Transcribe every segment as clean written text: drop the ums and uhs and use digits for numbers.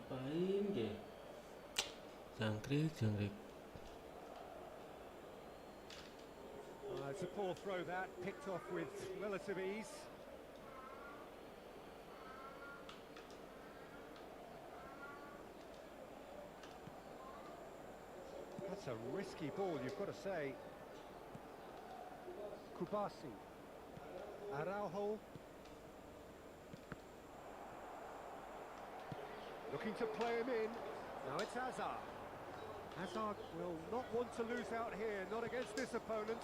Ngapain dia? Jangkrik. It's a poor throw that, picked off with relative ease. That's a risky ball, you've got to say. Kubasi. Araujo. Looking to play him in. Now it's Hazard. Hazard will not want to lose out here, not against this opponent.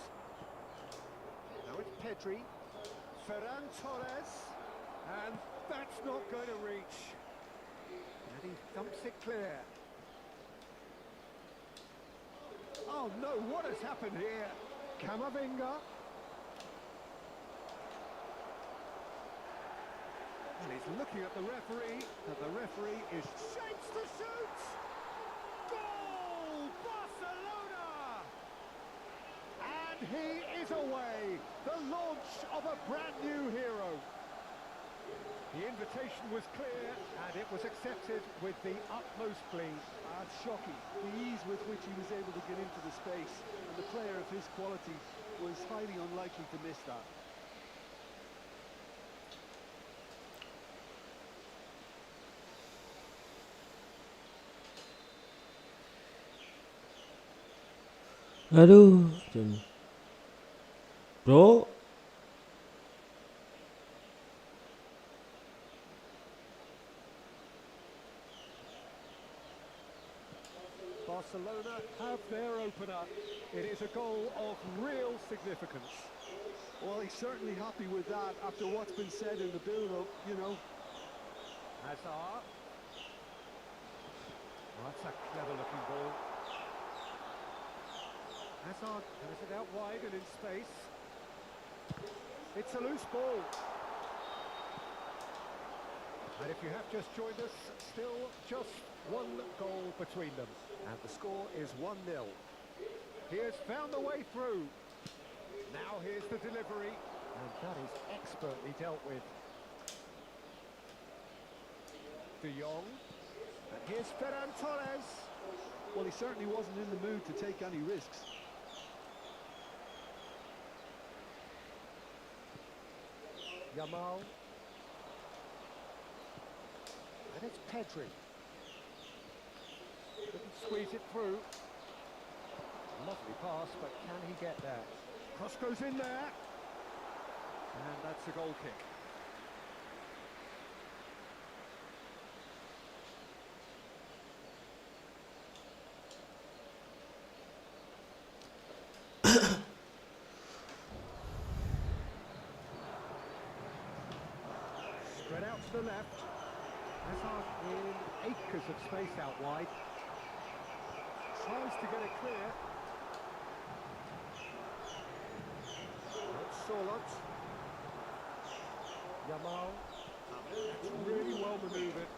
Now it's Pedri. Ferran Torres. And that's not going to reach. And he thumps it clear. Oh no, what has happened here? Camavinga. And he's looking at the referee, and the referee is shapes to shoot! Goal! Barcelona! And he is away! The launch of a brand new hero. The invitation was clear, and it was accepted with the utmost glee. It's shocking, the ease with which he was able to get into the space, and the player of his quality was highly unlikely to miss that. Aduh, bro. Barcelona have their opener. It is a goal of real significance. Well, he's certainly happy with that after what's been said in the build-up, you know. Hazard. Oh, that's a clever-looking ball. Hazard has it out wide and in space. It's a loose ball. And if you have just joined us, still just one goal between them. And the score is 1-0. He has found the way through. Now here's the delivery. And that is expertly dealt with. De Jong. And here's Ferran Torres. Well, he certainly wasn't in the mood to take any risks. Yamal. And it's Pedri. Couldn't squeeze it through. Lovely pass, but can he get there? Cross goes in there. And that's a goal kick. Spread out to the left. Hazard in acres of space out wide. Tries to get it clear. That's Solot. Yamal. That's really well manoeuvred.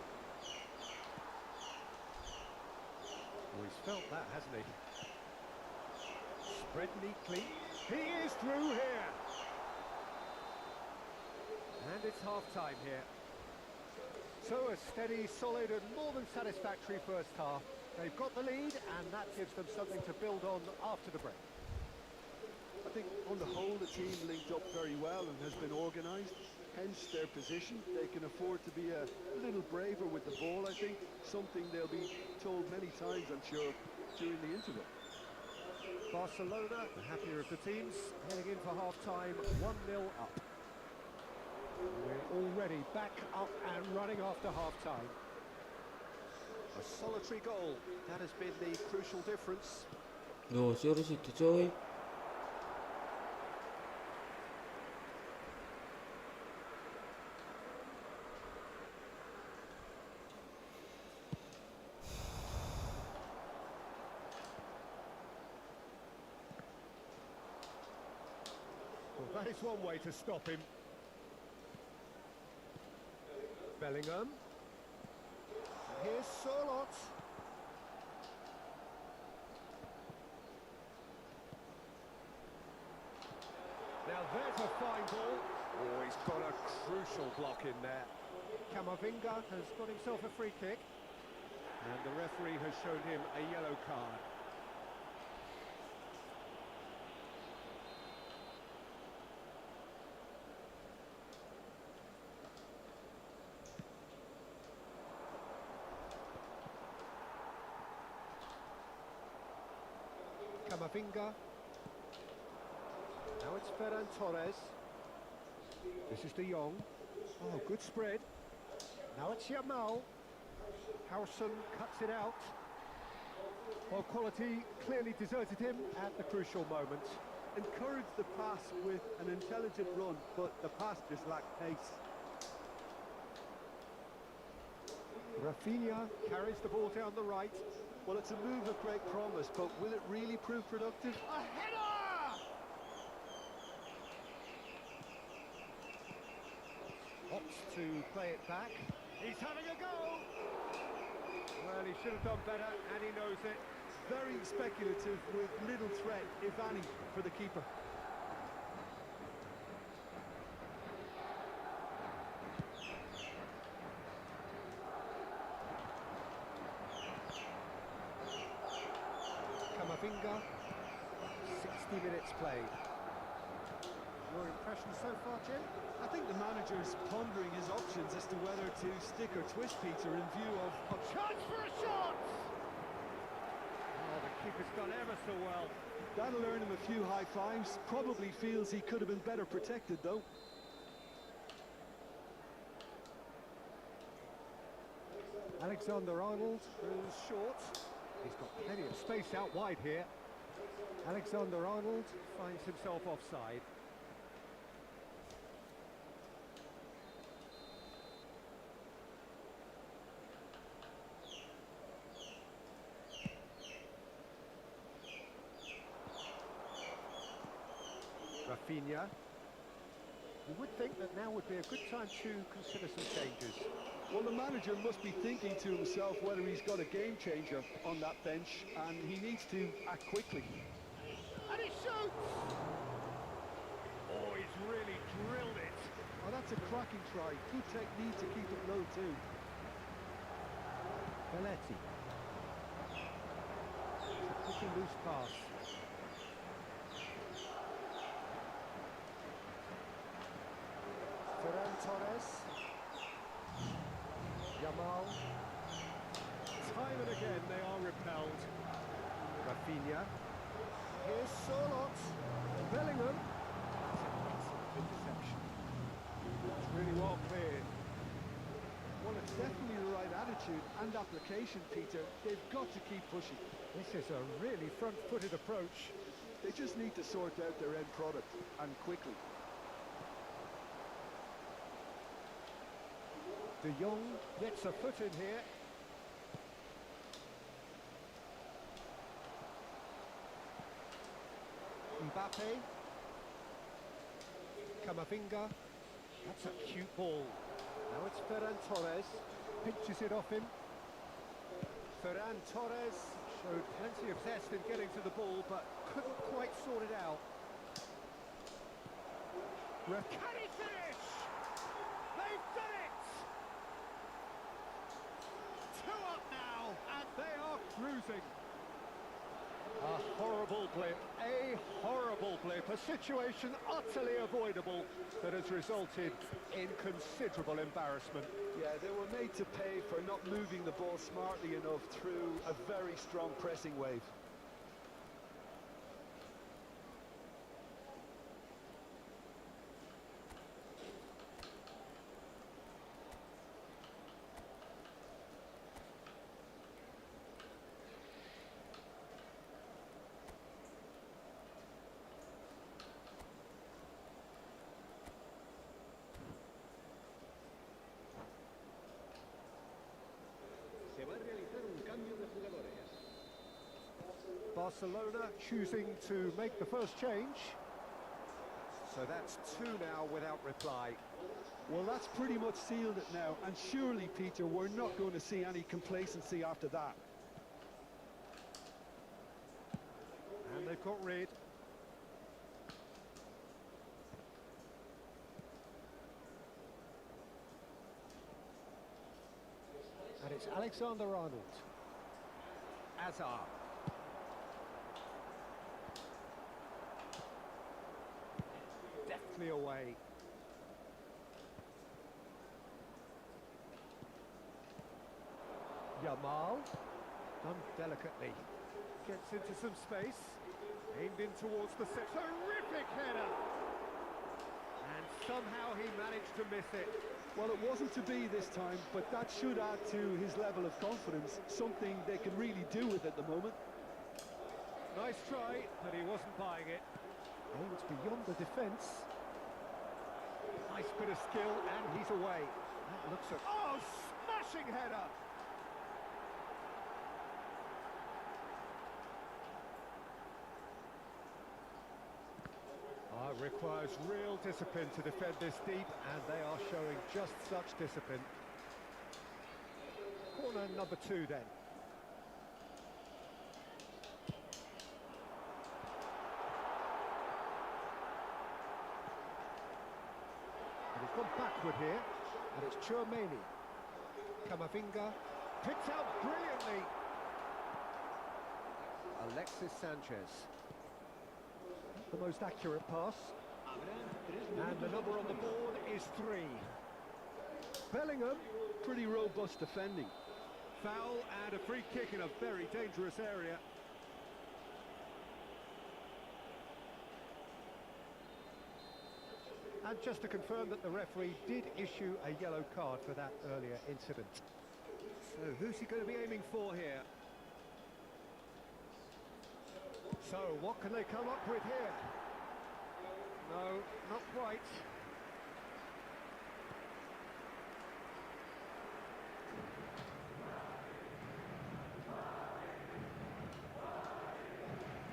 Oh, he's felt that, hasn't he? Spread neatly. He is through here. And it's half-time here. So a steady, solid and more than satisfactory first half. They've got the lead and that gives them something to build on after the break. I think on the whole the team linked up very well and has been organised, hence their position. They can afford to be a little braver with the ball, I think, something they'll be told many times, I'm sure, during the interval. Barcelona, the happier of the teams, heading in for half-time, 1-0 up. We're already back up and running after half-time. A solitary goal, that has been the crucial difference. Loh, suruh situ coy. Well, that is one way to stop him. Bellingham. Here's Solot. Now there's a fine ball. Oh, he's got a crucial block in there. Camavinga has got himself a free kick. And the referee has shown him a yellow card. Camavinga. Now it's Ferran Torres. This is De Jong. Oh, good spread. Now it's Yamal. Howson cuts it out. Well, quality clearly deserted him at the crucial moment. Encouraged the pass with an intelligent run, but the pass just lacked pace. Rafinha carries the ball down the right. Well, it's a move of great promise, but will it really prove productive? A header! Opts to play it back. He's having a go! Well, he should have done better, and he knows it. Very speculative with little threat, if any, for the keeper. Camavinga, 60 minutes played. Your impression so far, Jim? I think the manager's pondering his options as to whether to stick or twist Peter in view of... Chance for a shot! Oh, the keeper's done ever so well. That'll earn him a few high fives. Probably feels he could have been better protected, though. Alexander-Arnold goes short. He's got plenty of space out wide here. Alexander-Arnold finds himself offside. Rafinha. You would think that now would be a good time to consider some changes. Well, the manager must be thinking to himself whether he's got a game changer on that bench, and he needs to act quickly. And he shoots! Oh, he's really drilled it. Oh, that's a cracking try. Good technique to keep it low, too. Belletti. Pretty loose pass. Ferran Torres. Yamal. Time and again they are repelled. Rafinha. Here's Solot. Bellingham. Interception. It's really well cleared. Well, it's definitely the right attitude and application, Peter. They've got to keep pushing. This is a really front-footed approach. They just need to sort out their end product, and quickly. De Jong gets a foot in here. Mbappe. Camavinga. That's a cute ball. Now it's Ferran Torres. Pinches it off him. Ferran Torres showed plenty of zest in getting to the ball, but couldn't quite sort it out. Can he finish? They've done it! 2 up now, and they are cruising. A horrible blip, a situation utterly avoidable that has resulted in considerable embarrassment. Yeah, they were made to pay for not moving the ball smartly enough through a very strong pressing wave. Barcelona choosing to make the first change. So that's 2 now without reply. Well, that's pretty much sealed it now, and surely, Peter, we're not going to see any complacency after that. And they've got rid. And it's Alexander-Arnold. Hazard. Deftly away. Yamal, done delicately. Gets into some space. Aimed in towards the set. Terrific header! And somehow he managed to miss it. Well, it wasn't to be this time, but that should add to his level of confidence, something they can really do with at the moment. Nice try, but he wasn't buying it. Aims beyond the defence. Nice bit of skill, and he's away. That looks at... Oh, smashing header! Requires real discipline to defend this deep, and they are showing just such discipline. Corner number 2 then. And he's gone backward here, and it's Chouameni. Camavinga picked out brilliantly. Alexis Sanchez. The most accurate pass. And the number on the board is 3. Bellingham, pretty robust defending. Foul and a free kick in a very dangerous area. And just to confirm that the referee did issue a yellow card for that earlier incident. So who's he going to be aiming for here? So, what can they come up with here? No, not quite.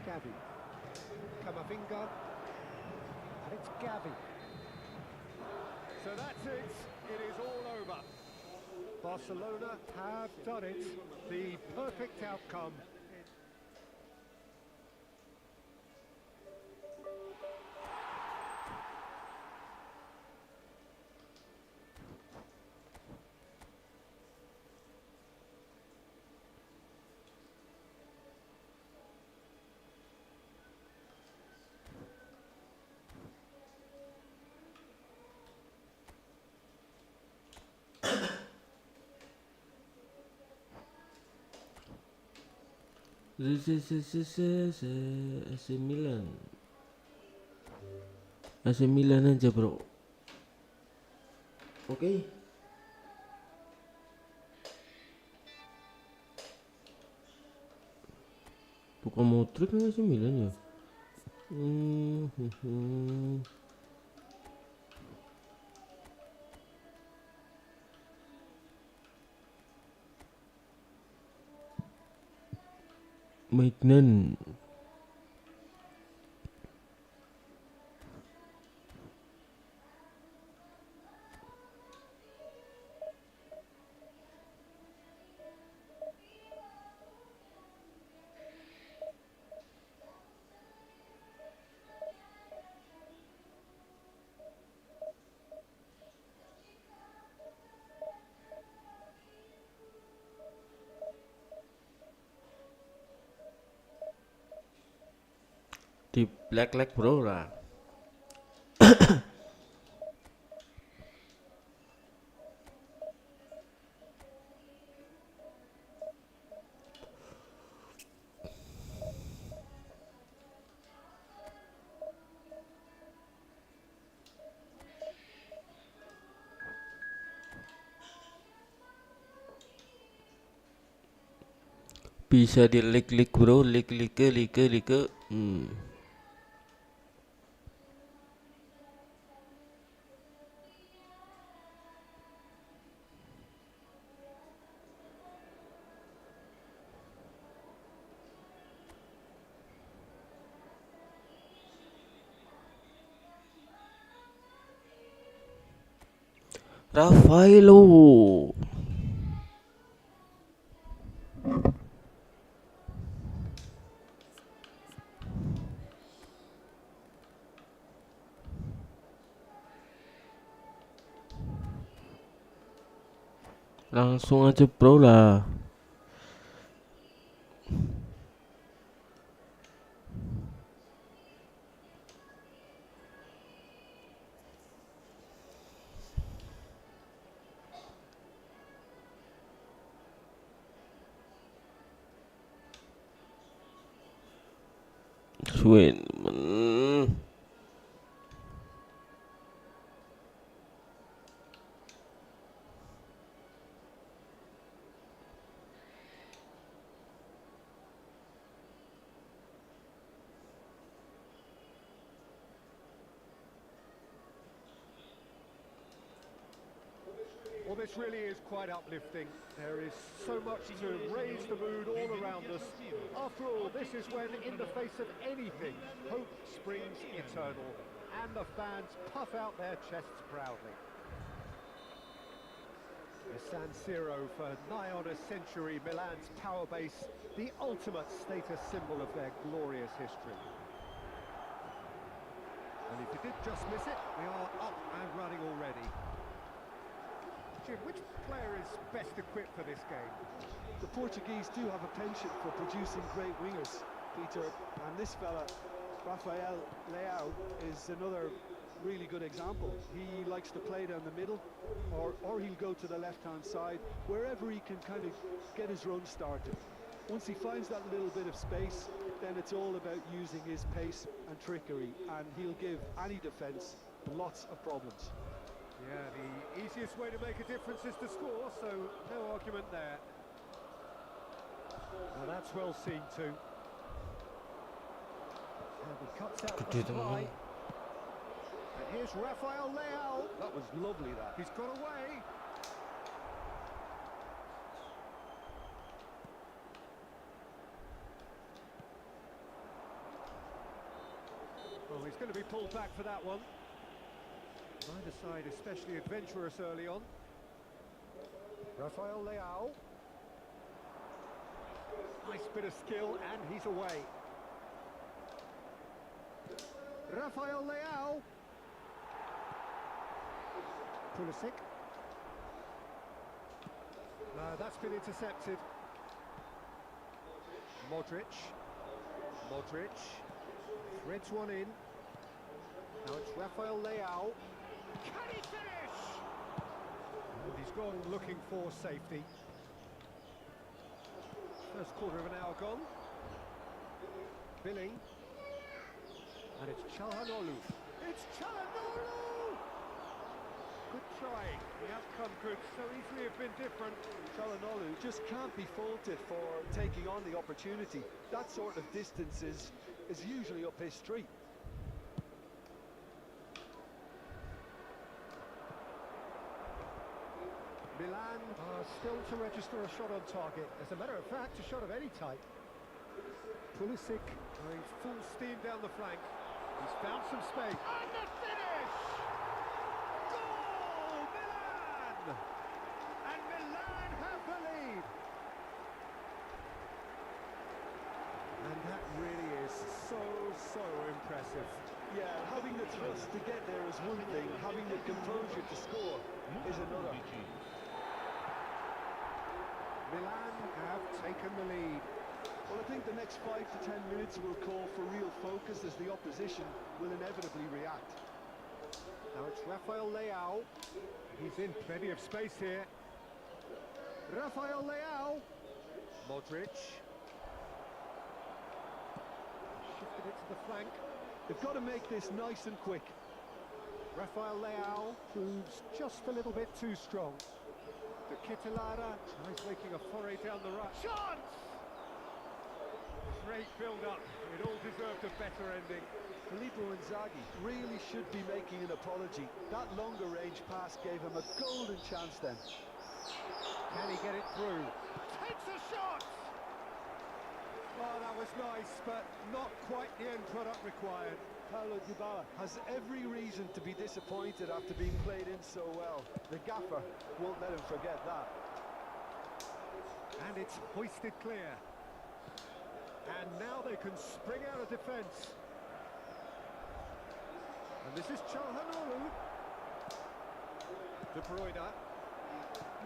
Gavi. Camavinga. And it's Gavi. So that's it. It is all over. Barcelona have done it. The perfect outcome. AC Milan. AC Milan aja bro. Oke. Bukan Modric nih AC Milan ya. Maignan. Di black leg bro lah. Bisa di lig bro, lig. Rafaelo. Langsung aja bro lah. win มัน Well, this really is quite uplifting. There is so much to raise the mood all around us. After all, this is when, in the face of anything, hope springs eternal, and the fans puff out their chests proudly. The San Siro, for nigh on a century, Milan's power base, the ultimate status symbol of their glorious history. And if you did just miss it, we are up and running already. Jim, which player is best equipped for this game? The Portuguese do have a penchant for producing great wingers, Peter, and this fella, Rafael Leao, is another really good example. He likes to play down the middle, or he'll go to the left-hand side, wherever he can kind of get his run started. Once he finds that little bit of space, then it's all about using his pace and trickery, and he'll give any defence lots of problems. Yeah, the easiest way to make a difference is to score, so no argument there. Now that's well seen too. And he cuts out the supply. And here's Rafael Leao. That was lovely, that. He's got away. Well, he's going to be pulled back for that one. Neither side especially adventurous early on. Rafael Leao. Nice bit of skill, and he's away. Rafael Leao. Pulisic. No, that's been intercepted. Modric. Threads one in. Now it's Rafael Leao. Can he finish? And he's gone looking for safety. First quarter of an hour gone. Billing. And it's Çalhanoğlu. It's Çalhanoğlu! Good try. The outcome could so easily have been different. Çalhanoğlu just can't be faulted for taking on the opportunity. That sort of distance is usually up his street. Milan are still to register a shot on target. As a matter of fact, a shot of any type. Pulisic going full steam down the flank. He's found some space. And the finish! Goal! Milan! And Milan have the lead. And that really is so impressive. Yeah, having the thrust to get there is one thing, having the composure to score is another. Milan have taken the lead. Well, I think the next 5 to 10 minutes will call for real focus as the opposition will inevitably react. Now it's Rafael Leao. He's in plenty of space here. Rafael Leao. Modric. Shifted it to the flank. They've got to make this nice and quick. Rafael Leao proves just a little bit too strong. De Ketelaere tries making a foray down the right. Chance! Great build-up. It all deserved a better ending. Filippo Inzaghi really should be making an apology. That longer range pass gave him a golden chance then. Can he get it through? Takes a shot! Oh, that was nice, but not quite the end product required. Paulo Dybala has every reason to be disappointed after being played in so well. The gaffer won't let him forget that. And it's hoisted clear. And now they can spring out of defence. And this is Çalhanoğlu. De Bruyne.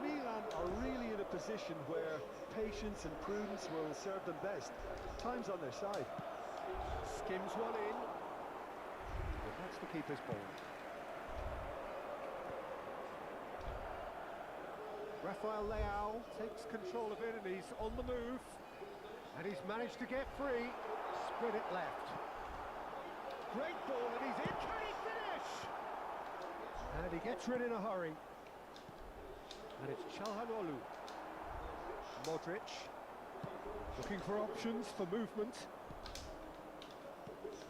Milan are really in a position where patience and prudence will serve them best. Time's on their side. Skims one in. But that's the keeper's ball. Rafael Leao takes control of it and he's on the move. And he's managed to get free. Spread it left. Great ball, and he's in. Can he finish? And he gets rid in a hurry. And it's Çalhanoğlu. Modric. Looking for options for movement.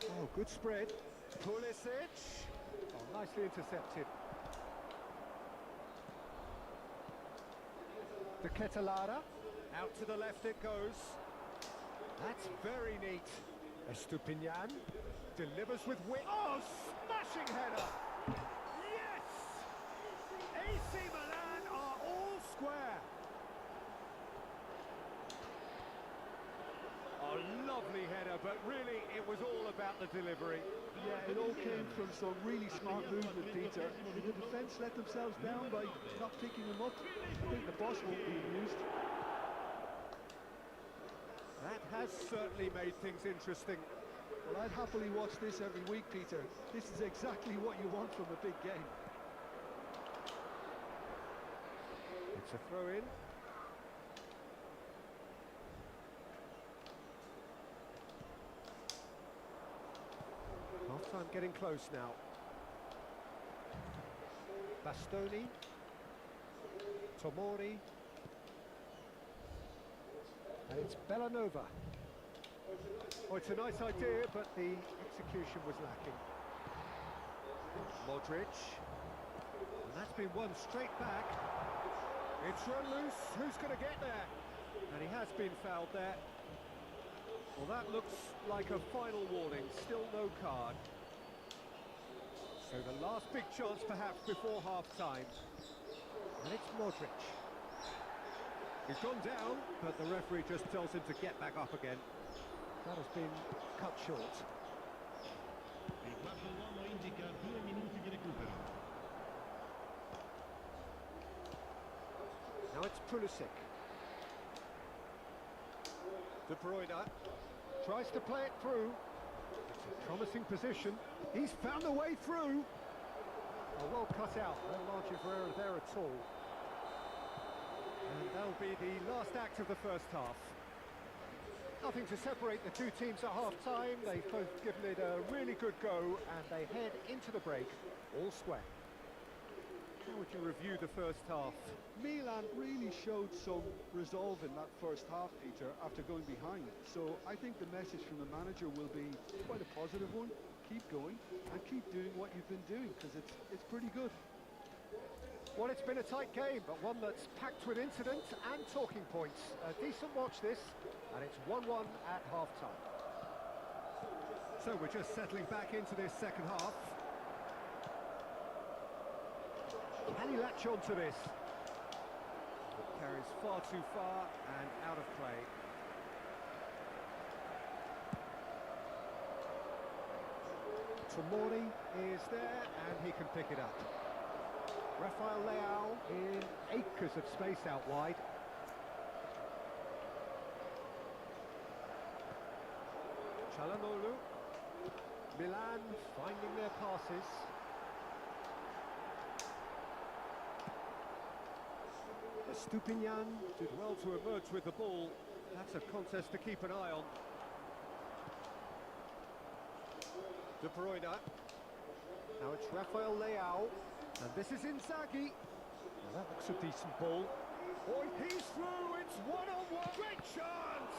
Oh, good spread. Pulisic. Oh, nicely intercepted. The Ketelara. Out to the left it goes. That's very neat. Estupinian delivers with wit. Oh, smashing header! Yes! AC Milan are all square. A lovely header, but really it was all about the delivery. Yeah, it all came from some really smart movement, Peter. Did the defence let themselves down by not picking him up? I think the boss won't be amused. That has certainly made things interesting. Well, I'd happily watch this every week, Peter. This is exactly what you want from a big game. It's a throw-in. Half-time getting close now. Bastoni. Tomori. And it's Bellanova. Oh, it's a nice idea, but the execution was lacking. Modric. And that's been won straight back. It's run loose. Who's going to get there? And he has been fouled there. Well, that looks like a final warning. Still no card. So the last big chance, perhaps, before half-time. And it's Modric. He's gone down, but the referee just tells him to get back up again. That has been cut short. Il quarto uomo indica 2 minuti di recupero. Now it's Pulisic. De Bruyne tries to play it through. It's a promising position. He's found a way through. Oh, well cut out. No margin for error there at all. And that'll be the last act of the first half. Nothing to separate the two teams at half-time. They've both given it a really good go, and they head into the break all square. How would you review the first half? Milan really showed some resolve in that first half, Peter, after going behind. So I think the message from the manager will be quite a positive one. Keep going and keep doing what you've been doing, because it's pretty good. Well, it's been a tight game, but one that's packed with incident and talking points. A decent watch this, and it's 1-1 at half-time. So we're just settling back into this second half. Can he latch on to this? It carries far too far and out of play. Tomori is there, and he can pick it up. Rafael Leao in acres of space out wide. Çalhanoğlu. Milan finding their passes. Estupinian did well to emerge with the ball. That's a contest to keep an eye on. De Bruyne. Now it's Rafael Leao. And this is Inzaghi. Well, that looks a decent ball. Oh, he's through. It's one-on-one. Great chance.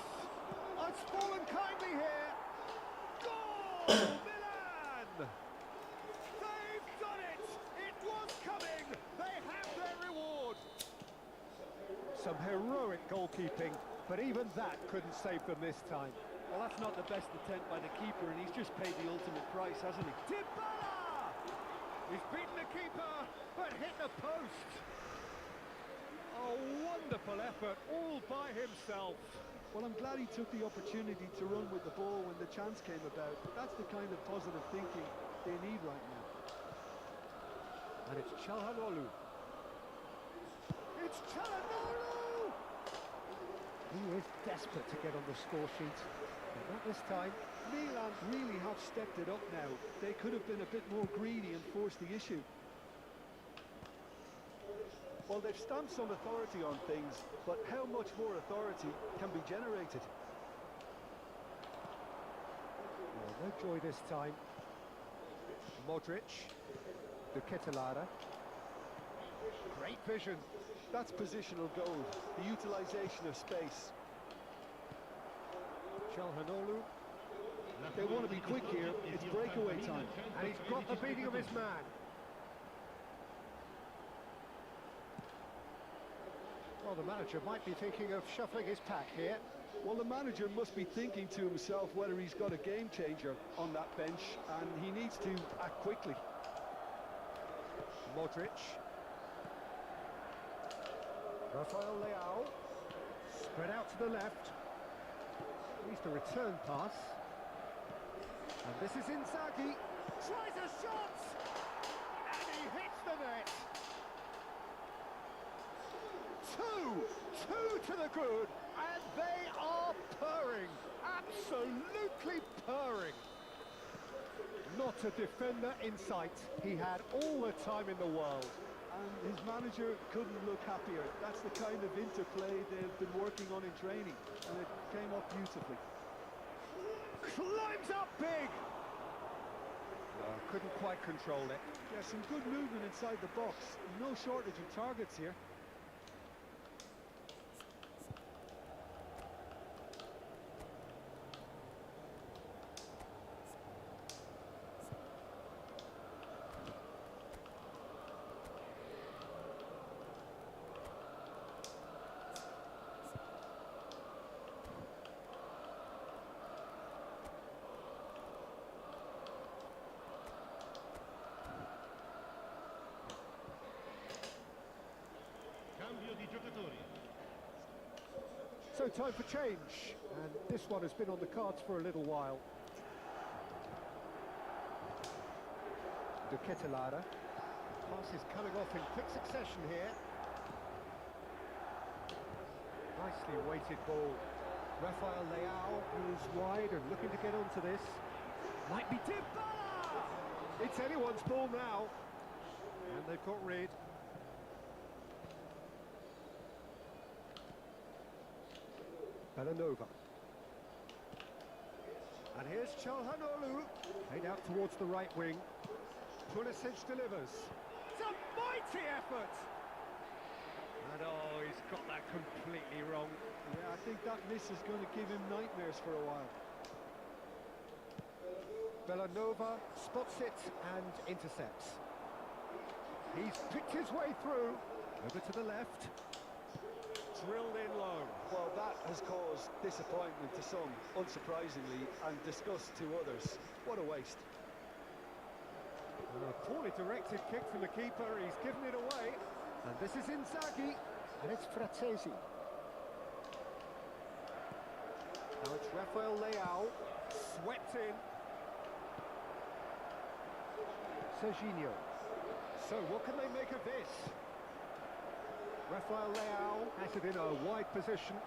Oh, it's fallen kindly here. Goal, Milan! They've done it. It was coming. They have their reward. Some heroic goalkeeping, but even that couldn't save them this time. Well, that's not the best attempt by the keeper, and he's just paid the ultimate price, hasn't he? Dybala! He's beaten the keeper, but hit the post. A wonderful effort, all by himself. Well, I'm glad he took the opportunity to run with the ball when the chance came about. That's the kind of positive thinking they need right now. And it's Çalhanoğlu. It's Çalhanoğlu! He is desperate to get on the score sheet. But not this time. Milan really have stepped it up now. They could have been a bit more greedy and forced the issue. Well, they've stamped some authority on things, but how much more authority can be generated? Oh, no joy this time. Modric. Yukkkk. Great vision. That's positional goal, the utilisation of space. Çalhanoğlu. They want to be quick here, it's breakaway time. And he's got the beating of his man. Well, the manager might be thinking of shuffling his pack here. Well, the manager must be thinking to himself whether he's got a game changer on that bench, and he needs to act quickly. Modric. Rafael Leao. Spread out to the left. Needs the return pass. And this is Inzaghi. Tries a shot! And he hits the net! Two to the good, and they are purring. Absolutely purring. Not a defender in sight. He had all the time in the world. And his manager couldn't look happier. That's the kind of interplay they've been working on in training, and it came off beautifully. Climbs up big! Couldn't quite control it. Yeah, some good movement inside the box. No shortage of targets here. Cambio di giocatori. So time for change, and this one has been on the cards for a little while. Yukkkk. Pass is coming off in quick succession here. Nicely weighted ball. Rafael Leao moves wide and looking to get onto this. Might be Dybala! It's anyone's ball now. And they've got rid. Belanova. And here's Çalhanoğlu. Played out towards the right wing. Pulisic delivers. It's a mighty effort! And oh, he's got that completely wrong. Yeah, I think that miss is going to give him nightmares for a while. Belanova spots it and intercepts. He's picked his way through. Over to the left. Drilled in low. Well, that has caused disappointment to some, unsurprisingly, and disgust to others. What a waste. A poorly directed kick from the keeper. He's given it away. And this is Inzaghi. And it's Frattesi. Now it's Rafael Leao. Swept in. Serginho. So what can they make of this? Rafael Leao has it in a wide position.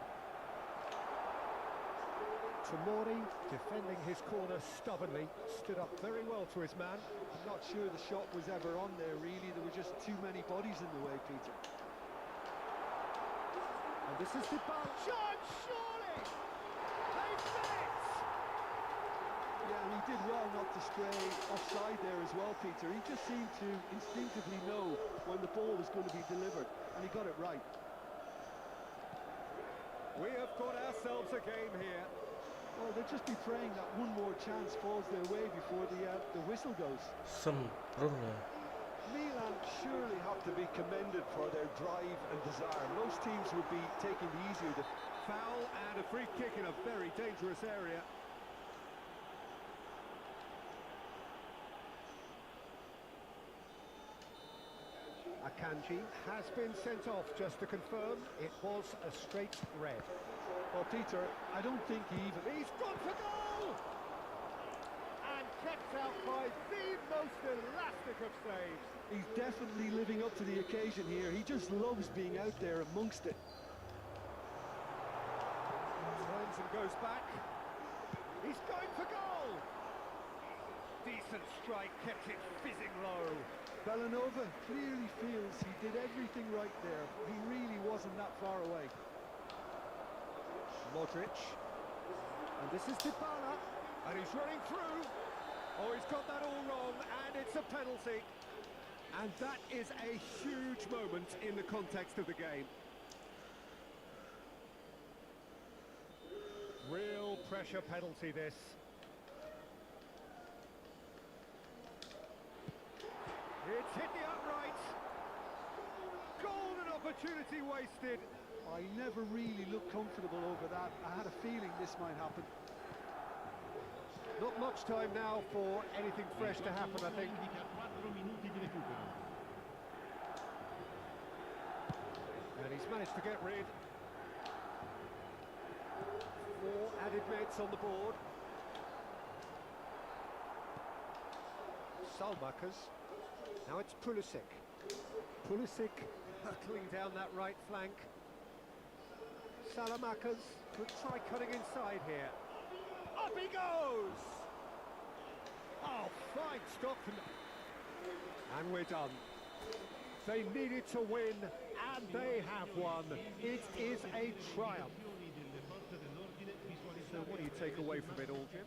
Tomori defending his corner stubbornly, stood up very well to his man. I'm not sure the shot was ever on there, really. There were just too many bodies in the way, Peter. And this is Dybala. Shot, surely! They've met! Yeah, and he did well not to stray offside there as well, Peter. He just seemed to instinctively know when the ball was going to be delivered, and he got it right. We have got ourselves a game here. Well, they'll just be praying that one more chance falls their way before the whistle goes. Sempurna. Milan surely have to be commended for their drive and desire. Most teams would be taking the easier... Foul and a free kick in a very dangerous area. Akanji has been sent off, just to confirm. It was a straight red. Well, Peter, I don't think he even... He's gone for goal! And kept out by the most elastic of saves. He's definitely living up to the occasion here. He just loves being out there amongst it. Turns and goes back. He's going for goal! Decent strike, kept it fizzing low. Belanova clearly feels he did everything right there. He really wasn't that far away. Modric. And this is Dybala. And he's running through. Oh, he's got that all wrong, and it's a penalty. And that is a huge moment in the context of the game. Real pressure penalty, this. It's hit the upright. Golden opportunity wasted. I never really looked comfortable over that. I had a feeling this might happen. Not much time now for anything fresh to happen, I think. Indica 4 minuti di recupero. And he's managed to get rid. 4 added minutes on the board. Salmakas. Now it's Pulisic. Pulisic hurtling down that right flank. Salamakas could try cutting inside here. Up he goes! Oh, fine stop from... And we're done. They needed to win, and they have won. It is a triumph. So what do you take away from it all, Jim?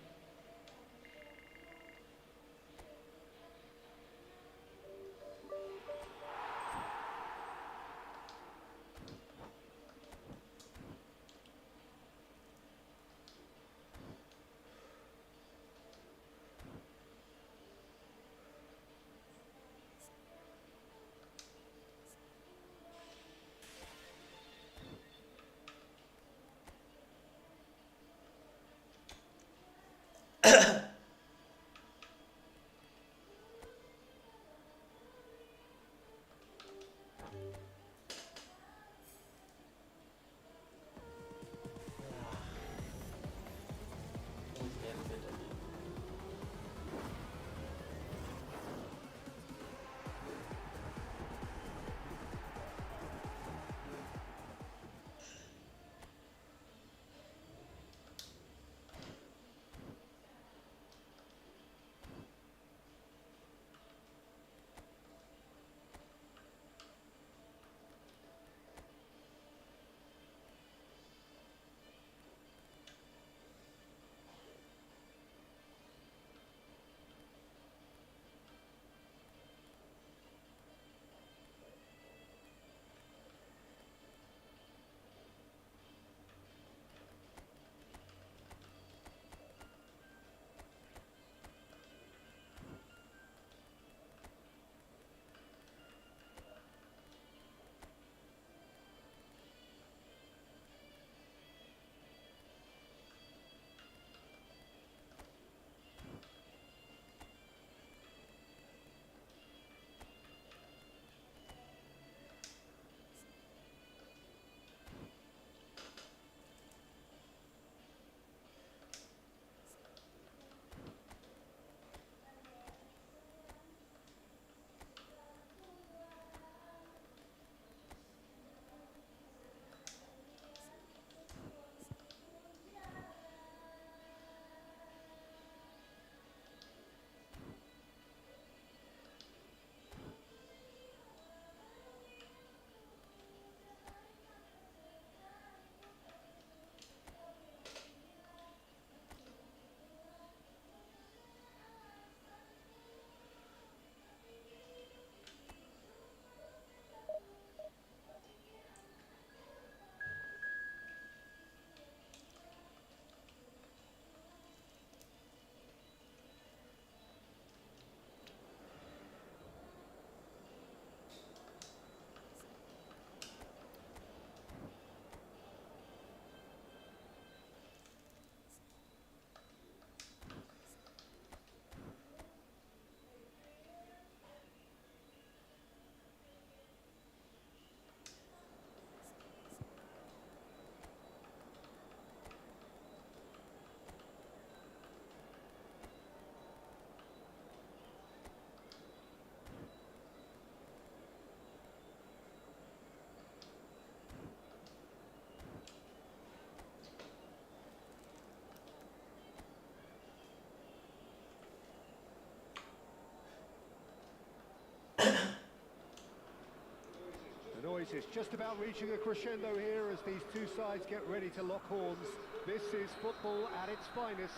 noise is just about reaching a crescendo here as these two sides get ready to lock horns. This is football at its finest.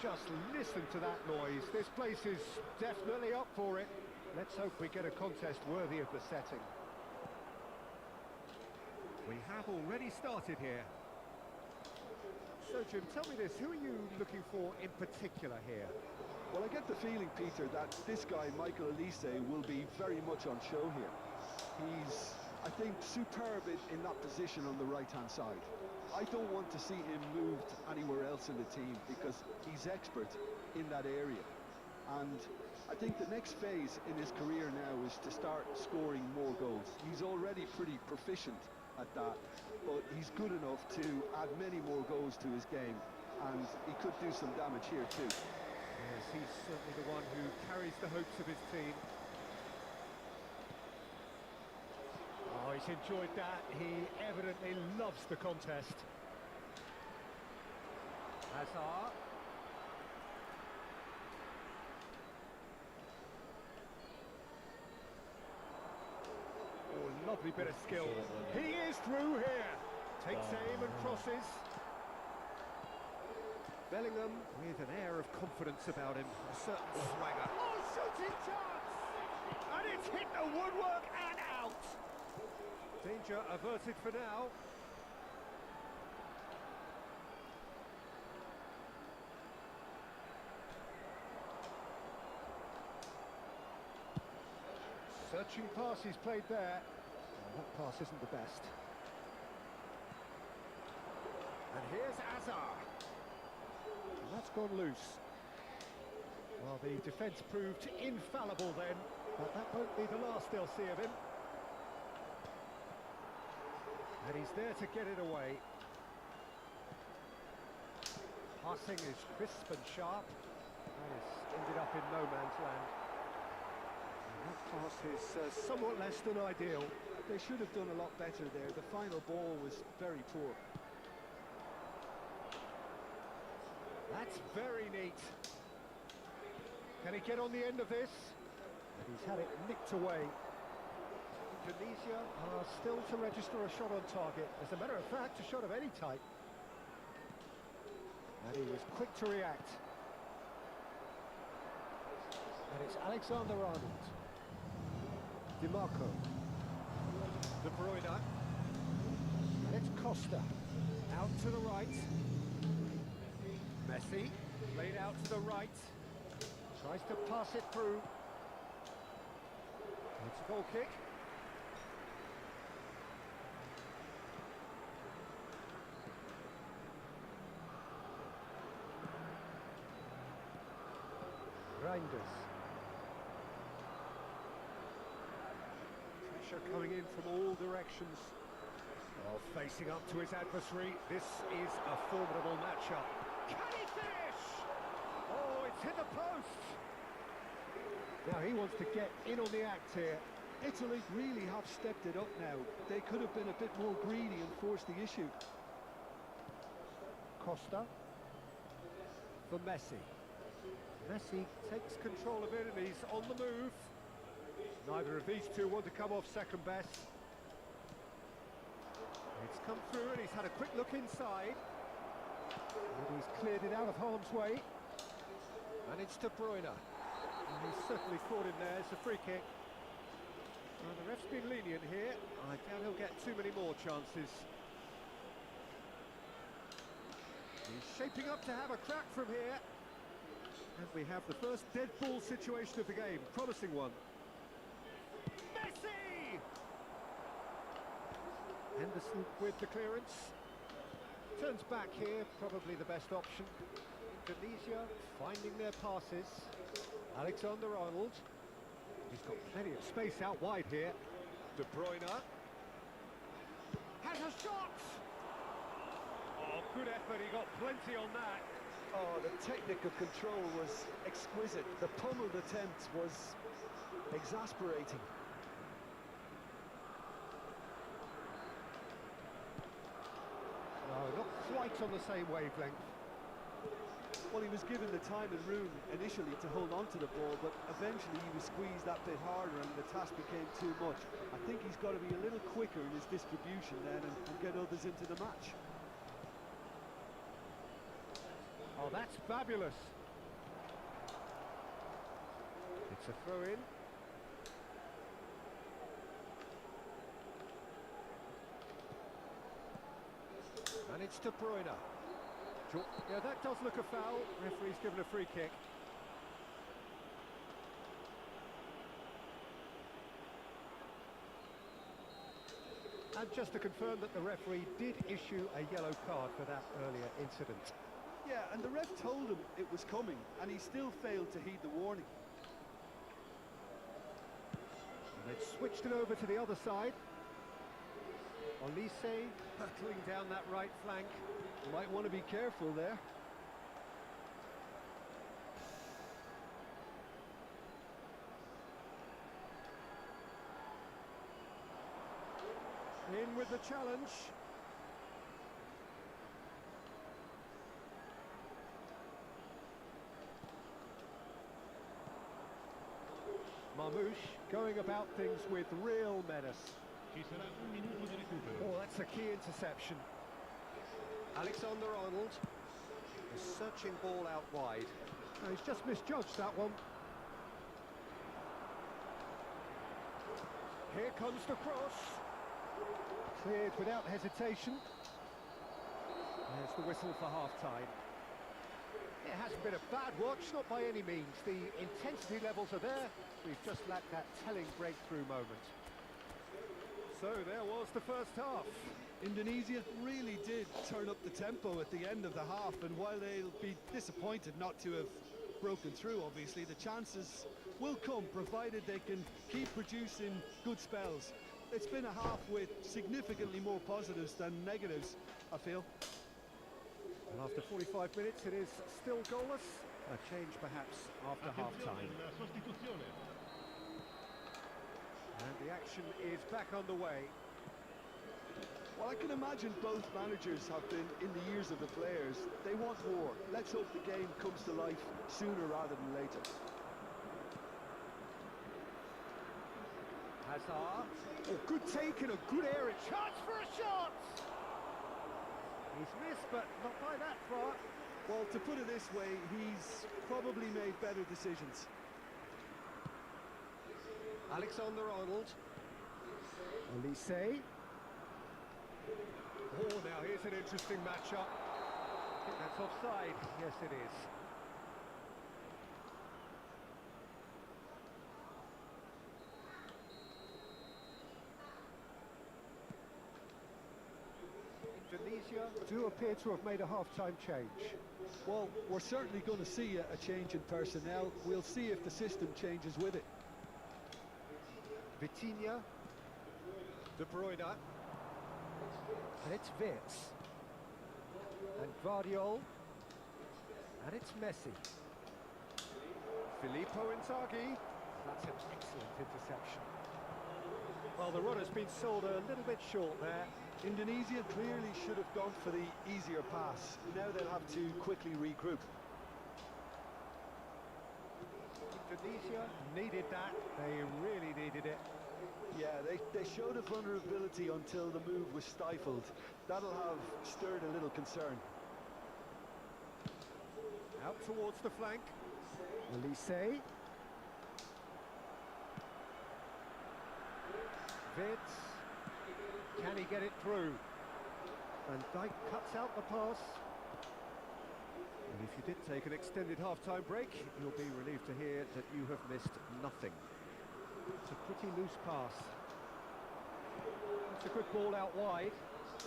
Just listen to that noise. This place is definitely up for it. Let's hope we get a contest worthy of the setting. We have already started here. So, Jim, tell me this, who are you looking for in particular here? Well, I get the feeling, Peter, that this guy, Michael Elise, will be very much on show here. He's, I think, superb in that position on the right-hand side. I don't want to see him moved anywhere else in the team because he's expert in that area. And I think the next phase in his career now is to start scoring more goals. He's already pretty proficient at that, but he's good enough to add many more goals to his game, and he could do some damage here too. Yes, he's certainly the one who carries the hopes of his team. Oh, he's enjoyed that. He evidently loves the contest. Hazard. Oh, lovely bit of skill. He is through here. Takes aim and crosses. Bellingham with an air of confidence about him. A certain swagger. Oh, shooting chance! And it's hit the woodwork and out. Danger averted for now. Searching pass he's played there. Oh, that pass isn't the best. And here's Hazard. And that's gone loose. Well, the defence proved infallible then, but that won't be the last they'll see of him. And he's there to get it away. Passing is crisp and sharp. And it's ended up in no man's land. And that pass is somewhat less than ideal. They should have done a lot better there. The final ball was very poor. That's very neat. Can he get on the end of this? And he's had it nicked away. Indonesia are still to register a shot on target. As a matter of fact, a shot of any type. And he was quick to react. And it's Alexander-Arnold. DiMarco. De Bruyne. And it's Costa. Out to the right. Messi. Laid out to the right. Tries to pass it through. It's a goal kick. Reinders. Pressure coming in from all directions. Oh, facing up to his adversary. This is a formidable matchup. Can he finish? Oh, it's hit the post. Now he wants to get in on the act here. Italy really have stepped it up now. They could have been a bit more greedy and forced the issue. Costa. For Messi. Messi takes control of it and he's on the move. Neither of these two want to come off second best. It's come through and he's had a quick look inside. And he's cleared it out of harm's way. And it's De Bruyne. And he's certainly caught him there. It's a free kick. Well, the ref's been lenient here. I doubt he'll get too many more chances. He's shaping up to have a crack from here. And we have the first dead ball situation of the game. Promising one. Messi! Henderson with the clearance. Turns back here, probably the best option. Indonesia finding their passes. Alexander-Arnold. He's got plenty of space out wide here. De Bruyne. Has a shot! Oh, good effort, he got plenty on that. Oh, the technical control was exquisite. The pummeled attempt was exasperating. No, not quite on the same wavelength. Well, he was given the time and room initially to hold on to the ball, but eventually he was squeezed that bit harder and the task became too much. I think he's got to be a little quicker in his distribution then and get others into the match. Oh, that's fabulous. It's a throw-in. And it's De Bruyne. Yeah, that does look a foul. Referee's given a free kick. And just to confirm that the referee did issue a yellow card for that earlier incident. Yeah, and the ref told him it was coming, and he still failed to heed the warning. And they've switched it over to the other side. Olise battling down that right flank. You might want to be careful there. In with the challenge. Marmouche going about things with real menace. Ci sarà un minuto di recupero. Oh, that's a key interception. Alexander-Arnold. A searching ball out wide. No, he's just misjudged that one. Here comes the cross. Cleared without hesitation. There's the whistle for half-time. It hasn't been a bad watch, not by any means. The intensity levels are there. We've just lacked that telling breakthrough moment. So there was the first half. Indonesia really did turn up the tempo at the end of the half, and while they'll be disappointed not to have broken through, obviously, the chances will come, provided they can keep producing good spells. It's been a half with significantly more positives than negatives, I feel. And after 45 minutes, it is still goalless. A change, perhaps, after half-time. Attenzione, la sostituzione. And the action is back underway. Well, I can imagine both managers have been in the ears of the players. They want more. Let's hope the game comes to life sooner rather than later. Hazard. Oh, good take and a good area. Chance for a shot! He's missed, but not by that far. Well, to put it this way, he's probably made better decisions. Alexander-Arnold. Olise. Oh, now here's an interesting matchup. I think that's offside. Yes, it is. Indonesia do appear to have made a half-time change. Well, we're certainly going to see a change in personnel. We'll see if the system changes with it. Vitinha. De Bruyne. And it's Wirtz. And Guardiol. And it's Messi. Filippo Inzaghi. That's an excellent interception. Well, the runner's been sold a little bit short there. Indonesia clearly should have gone for the easier pass. Now they'll have to quickly regroup. Indonesia needed that. They really needed it. Yeah, they showed a vulnerability until the move was stifled. That'll have stirred a little concern. Out towards the flank. Olise. Wirtz. Can he get it through? Van Dijk cuts out the pass. And if you did take an extended half-time break, you'll be relieved to hear that you have missed nothing. It's a pretty loose pass. It's a good ball out wide,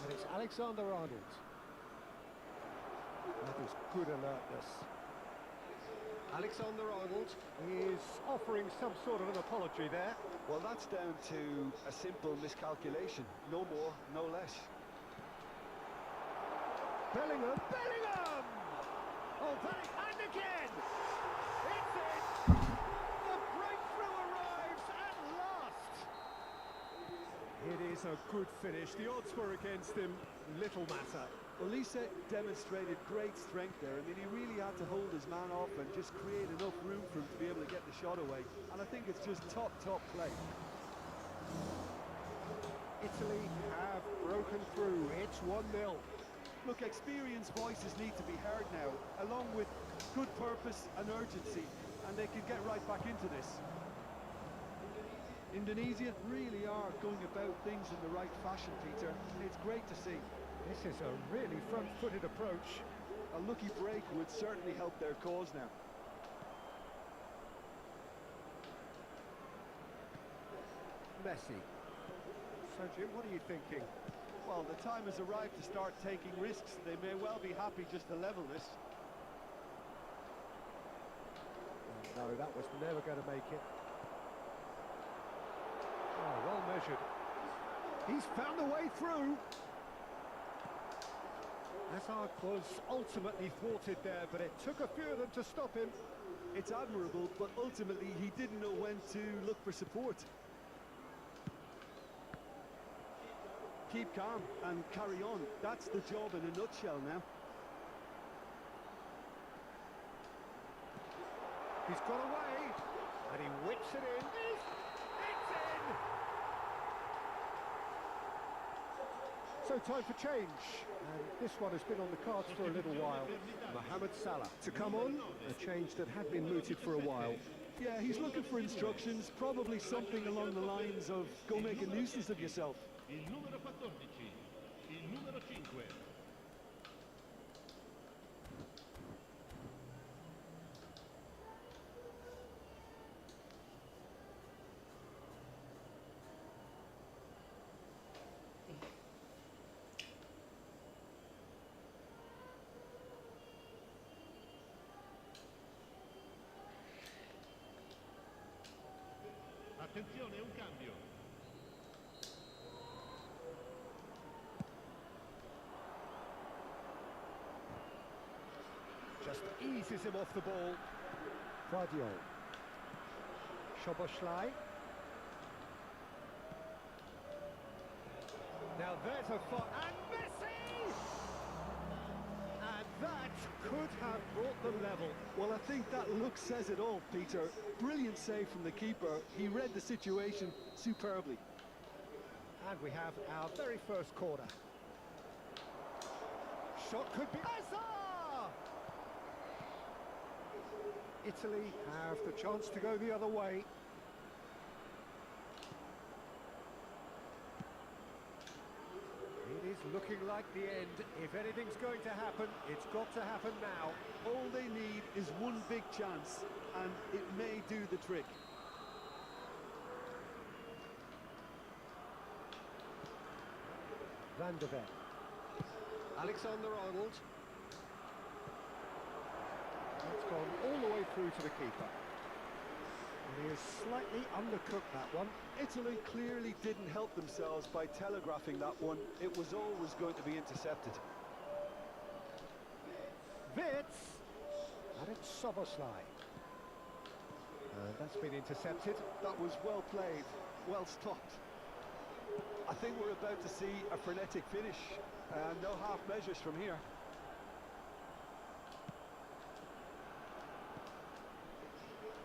and it's Alexander-Arnold. That is good alertness. Alexander-Arnold is offering some sort of an apology there. Well, that's down to a simple miscalculation. No more, no less. Bellingham! Bellingham! Oh, and again! It's in! The breakthrough arrives at last! It is a good finish. The odds were against him. Little matter. Olise demonstrated great strength there. I mean, he really had to hold his man off and just create enough room for him to be able to get the shot away. And I think it's just top play. Italy have broken through. It's 1-0. Look, experienced voices need to be heard now, along with good purpose and urgency, and they can get right back into this. Indonesia really are going about things in the right fashion, Peter. It's great to see. This is a really front-footed approach. A lucky break would certainly help their cause now. Messi. So, Jim, what are you thinking? Well, the time has arrived to start taking risks. They may well be happy just to level this. No, that was never going to make it. Oh, well measured. He's found a way through. Hazard was ultimately thwarted there, but it took a few of them to stop him. It's admirable, but ultimately he didn't know when to look for support. Keep calm and carry on. That's the job in a nutshell now. He's got away, and he whips it in. It's in! So time for change, and this one has been on the cards for a little while. Mohamed Salah to come on, a change that had been mooted for a while. Yeah, he's looking for instructions, probably something along the lines of go make a nuisance of yourself. Il numero 14, il numero 5. Attenzione, un cambio. Just eases him off the ball. Guardiola. Szoboszlai. Now there's a far and Messi! And that could have brought them level. Well, I think that look says it all, Peter. Brilliant save from the keeper. He read the situation superbly. And we have our very first corner. Shot could be... Hazard! Italy have the chance to go the other way. It is looking like the end. If anything's going to happen, it's got to happen now. All they need is one big chance, and it may do the trick. Van der Ven. Alexander-Arnold. That's gone all the way through to the keeper. And he has slightly undercooked that one. Italy clearly didn't help themselves by telegraphing that one. It was always going to be intercepted. Wits! And it's Szoboszlai. And that's been intercepted. That was well played, well stopped. I think we're about to see a frenetic finish. No half measures from here.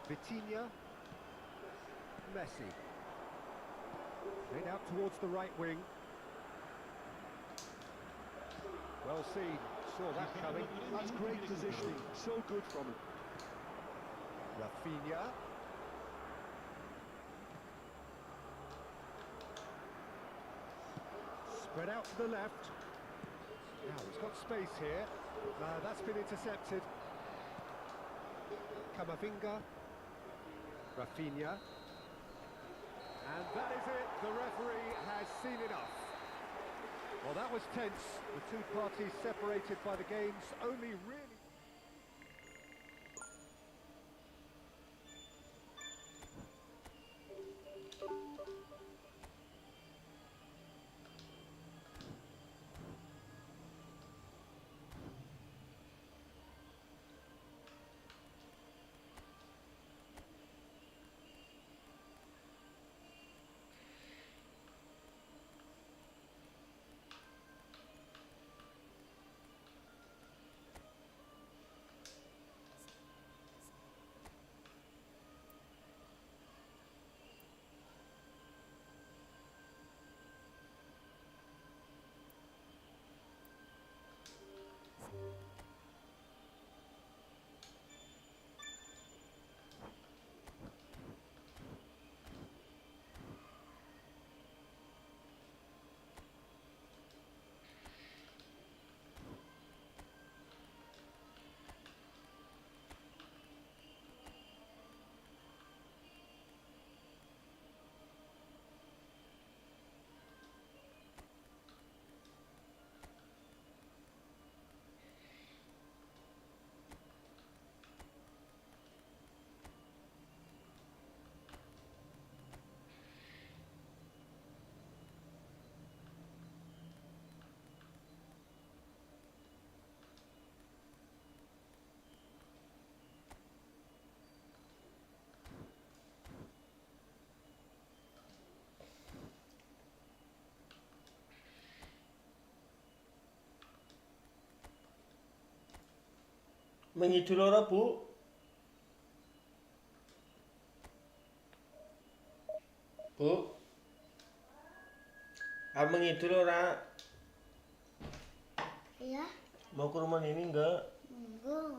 Vitinha. Messi. Made out towards the right wing. Well seen. Saw that coming. That's great positioning. So good from him. Rafinha. Spread out to the left. Now he's got space here. That's been intercepted. Camavinga. Rafinha. And that is it. The referee has seen enough. Well, that was tense. The two parties separated by the game's only really... Mengidul ora, Bu? Bu? Mengidul ora? Iya, Mau ke rumah ini enggak? enggak.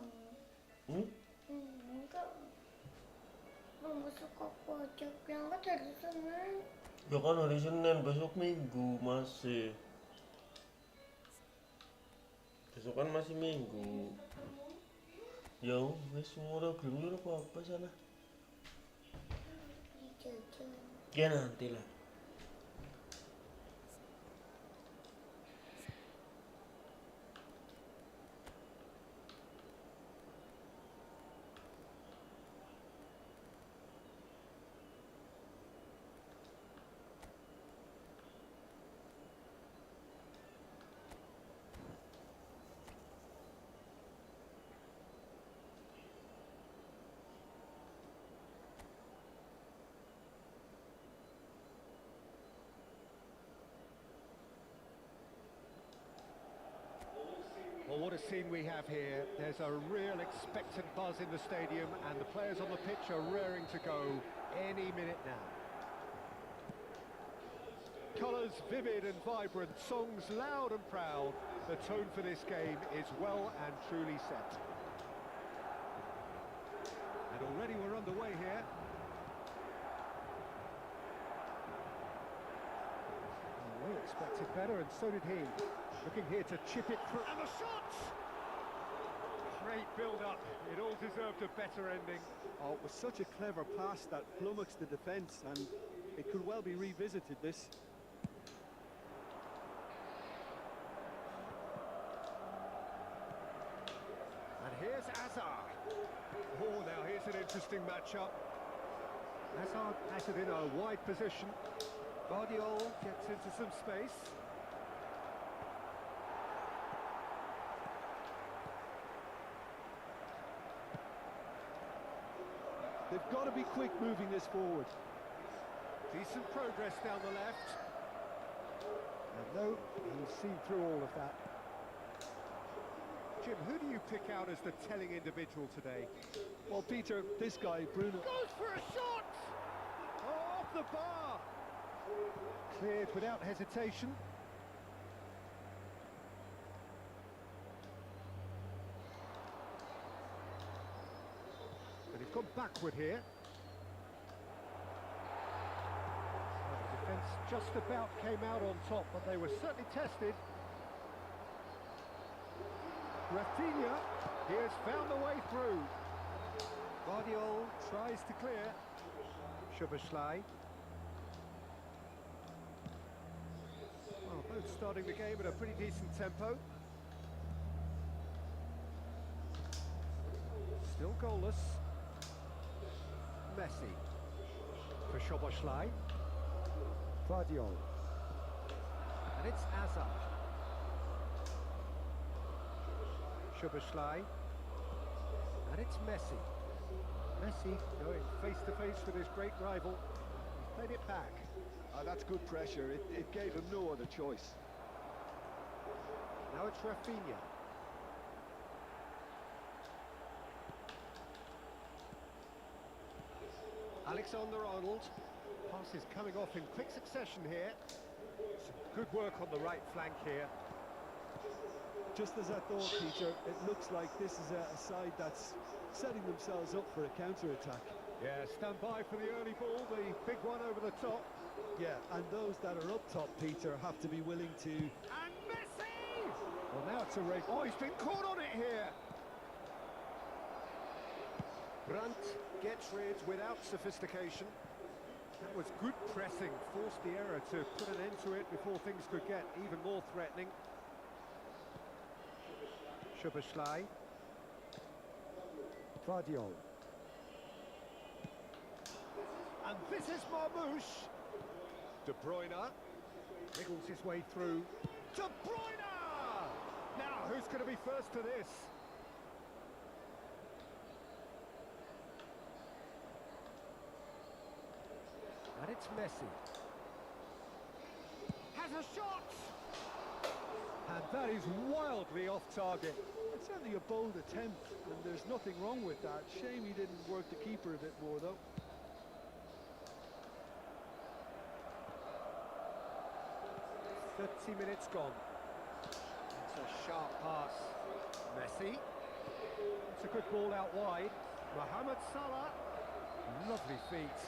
Hmm? Enggak. Belum masuk ke pojok yang kan dari Senin. Ya kan hari Senin, besok Minggu masih. Besok kan masih Minggu. Ya wis ora gelem apa-apa sana. Beli jajan. Ya nanti lah. Well, what a scene we have here. There's a real expectant buzz in the stadium, and the players on the pitch are raring to go any minute now. Colours vivid and vibrant, songs loud and proud. The tone for this game is well and truly set. And already we're underway here. We expected better, and so did he. Looking here to chip it through. And the shot! Great build-up. It all deserved a better ending. Oh, it was such a clever pass that flummoxed the defence, and it could well be revisited, this. And here's Azar. Oh, now here's an interesting matchup. Hazard has it in a wide position. Guardiola gets into some space. They've got to be quick moving this forward. Decent progress down the left. And no, he's seen through all of that. Jim, who do you pick out as the telling individual today? Well, Peter, this guy, Bruno. Goes for a shot! Oh, off the bar! Cleared without hesitation. But he's gone backward here. Well, the defence just about came out on top, but they were certainly tested. Rafinha, he has found the way through. Guardiola tries to clear. Szoboszlai. Well, both starting the game at a pretty decent tempo. Still goalless. Messi. For Szoboszlai. Guardiola. And it's Azar. Szoboszlai. And it's Messi. Messi going face-to-face with his great rival. He's played it back. That's good pressure. It gave him no other choice. Now it's Rafinha. Alexander-Arnold. Pass is coming off in quick succession here. Some good work on the right flank here. Just as I thought, Peter, it looks like this is a side that's setting themselves up for a counter-attack. Yeah, stand by for the early ball, the big one over the top. Yeah, and those that are up top, Peter, have to be willing to... And Messi! Well, now it's a race. Oh, he's been caught on it here. Brandt gets rid without sophistication. That was good pressing, forced the error to put an end to it before things could get even more threatening. Szoboszlai. Guardiola. And this is Marmoush. De Bruyne wriggles his way through. De Bruyne! Now, who's going to be first to this? And it's Messi. Has a shot! And That is wildly off target. It's certainly a bold attempt, and there's nothing wrong with that. Shame he didn't work the keeper a bit more, though. "30 minutes gone. It's a sharp pass. Messi. It's a good ball out wide. Mohamed Salah. Lovely feet.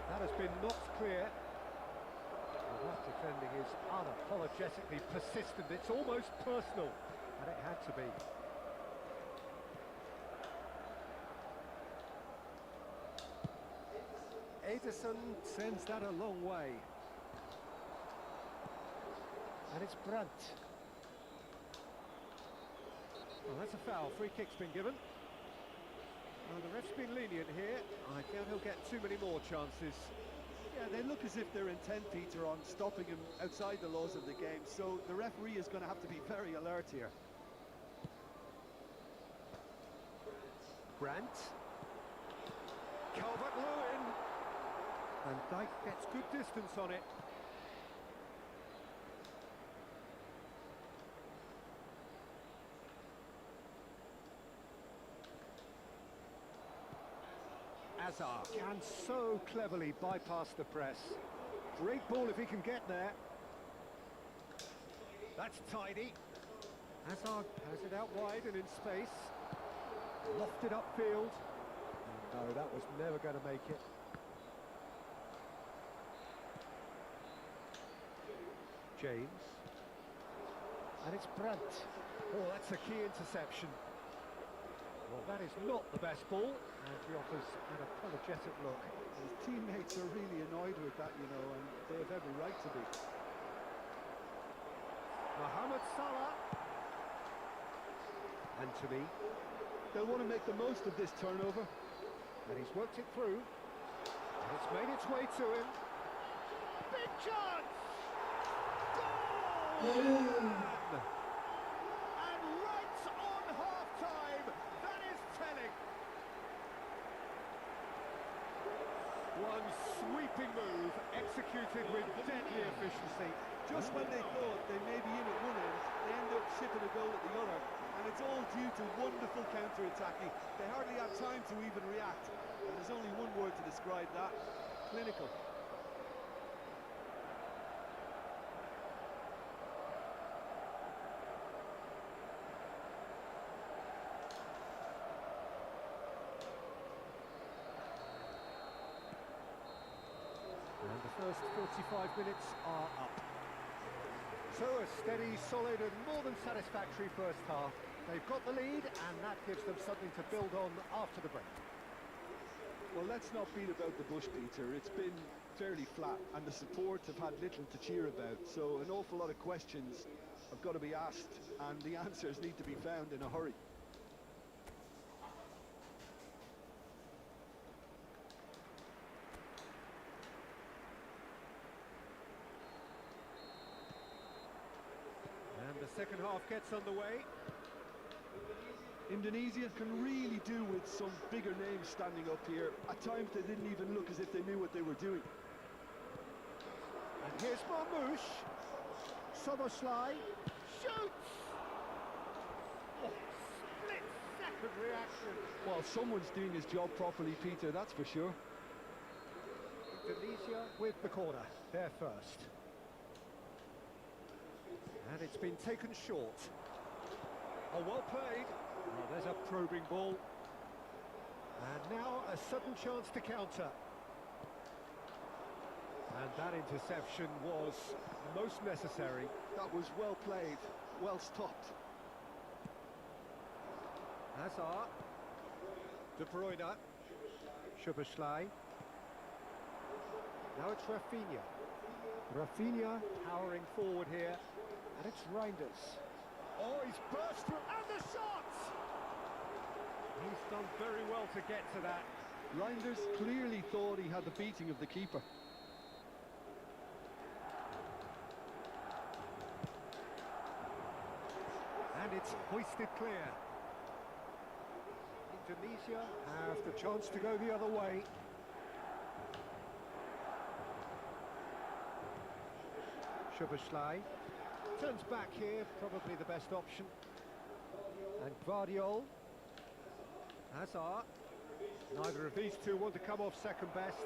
That has been knocked clear. Well, that defending is unapologetically persistent. It's almost personal, and it had to be. Ederson sends that a long way. And it's Brandt. Well, that's a foul. Free kick's been given. Well, the ref's been lenient here. I doubt he'll get too many more chances. Yeah, they look as if they're intent, Peter, on stopping him outside the laws of the game, so the referee is going to have to be very alert here. Brandt. Calvert-Lewin. And Dijk gets good distance on it. Hazard can so cleverly bypass the press. Great ball if he can get there. That's tidy. Hazard has it out wide and in space. Lofted upfield. No, that was never going to make it. James. And it's Brandt. Oh, that's a key interception. Well, that is not the best ball, and he offers an apologetic look. His teammates are really annoyed with that, you know, and they have every right to be. Mohamed Salah. Anthony. They'll want to make the most of this turnover. And he's worked it through. And it's made its way to him. Big chance! Goal! And right on half-time, that is telling. One sweeping move, executed with deadly efficiency. Just when they thought they may be in at one end, they end up shipping a goal at the other. And it's all due to wonderful counter-attacking. They hardly have time to even react. And there's only one word to describe that: clinical. And the first 45 minutes are up. So a steady, solid and more than satisfactory first half. They've got the lead and that gives them something to build on after the break. Well, let's not beat about the bush, Peter. It's been fairly flat and the support have had little to cheer about. So an awful lot of questions have got to be asked and the answers need to be found in a hurry. And the second half gets underway. Indonesia can really do with some bigger names standing up here. At times they didn't even look as if they knew what they were doing. And here's Marmoush. Soboslai shoots! Oh, split-second reaction. Well, someone's doing his job properly, Peter, that's for sure. Indonesia with the corner, there first. And it's been taken short. Oh, well played. Oh, there's a probing ball. And now a sudden chance to counter. And that interception was most necessary. That was well played, well stopped. Hazard. De Bruyne. Szoboszlai. Now it's Rafinha. Rafinha powering forward here. And it's Reinders. Oh, he's burst through, and the shot! He's done very well to get to that. Reinders clearly thought he had the beating of the keeper. And it's hoisted clear. Indonesia have the chance to go the other way. Szoboszlai turns back here, probably the best option. And Guardiol. Hazard. Neither of these two want to come off second best.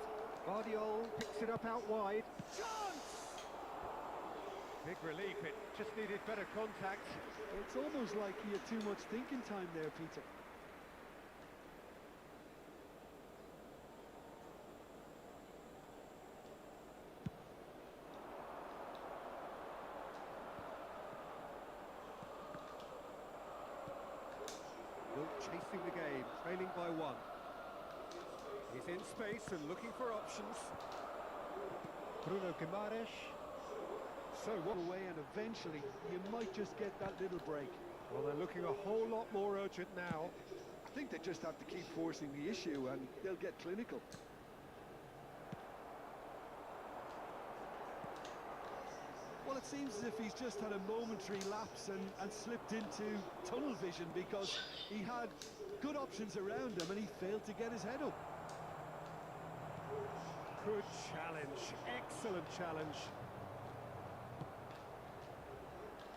Guardiol picks it up out wide. Chance! Big relief, it just needed better contact. It's almost like he had too much thinking time there, Peter. Chasing the game, trailing by one. He's in space and looking for options. Bruno Guimaraes. So one away, and eventually you might just get that little break. Well, they're looking a whole lot more urgent now. I think they just have to keep forcing the issue and they'll get clinical. Well, it seems as if he's just had a momentary lapse and slipped into tunnel vision, because he had good options around him and he failed to get his head up. Good challenge, excellent challenge.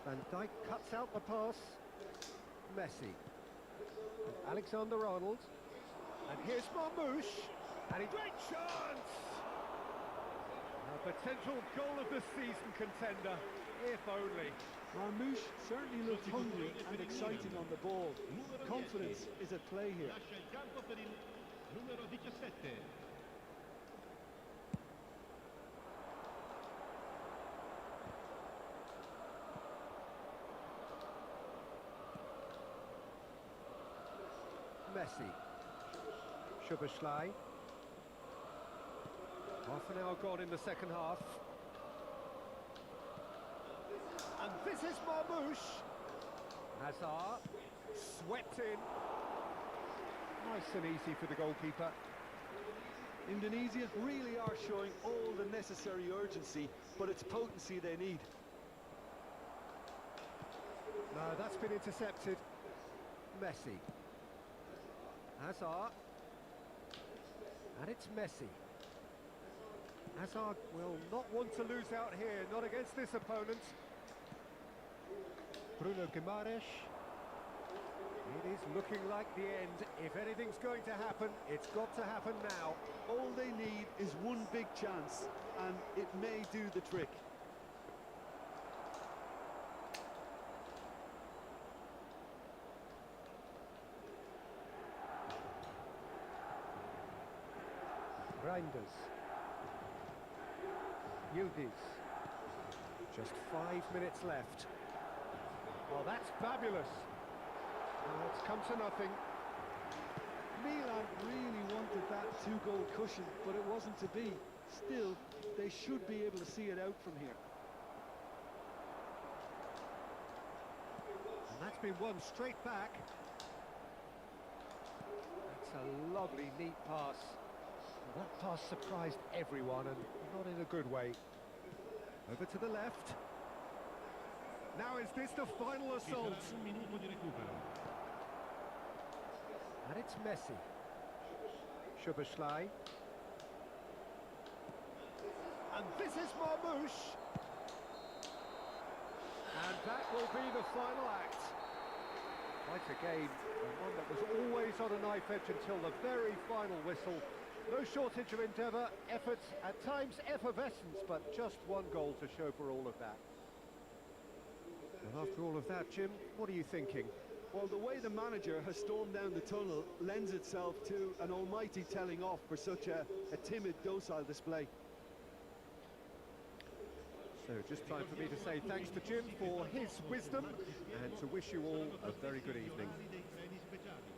Van Dijk cuts out the pass. Messi. And Alexander-Arnold. And here's Marmoush. And he... Great chance! A potential goal of the season contender, if only. Marmoush certainly looked hungry and excited on the ball. Confidence is at play here. Lascia il campo per il numero 17. Messi. Szoboszlai. Half an hour gone in the second half. And this is Marmoush. Hazard. Swept in. Nice and easy for the goalkeeper. Indonesia really are showing all the necessary urgency, but it's potency they need. No, that's been intercepted. Messi. Hazard. And it's Messi. Hazard will not want to lose out here, not against this opponent. Bruno Guimaraes. It is looking like the end. If anything's going to happen, it's got to happen now. All they need is one big chance, and it may do the trick. Reinders. Yildiz. Just 5 minutes left. Oh, that's fabulous. Oh, it's come to nothing. Milan really wanted that two-goal cushion, but it wasn't to be. Still, they should be able to see it out from here. And that's been won straight back. That's a lovely, neat pass. Well, that pass surprised everyone, and not in a good way. Over to the left. Now is this the final Ci sarà assault? un minuto di recupero. And it's Messi. Szoboszlai. And this is Marmoush. And that will be the final act. Quite a game, and one that was always on a knife edge until the very final whistle. No shortage of endeavour, effort, at times effervescence, but just one goal to show for all of that. And after all of that, Jim, what are you thinking? Well, the way the manager has stormed down the tunnel lends itself to an almighty telling off for such a timid, docile display. So just time for me to say thanks to Jim for his wisdom and to wish you all a very good evening. Dei treni speciali.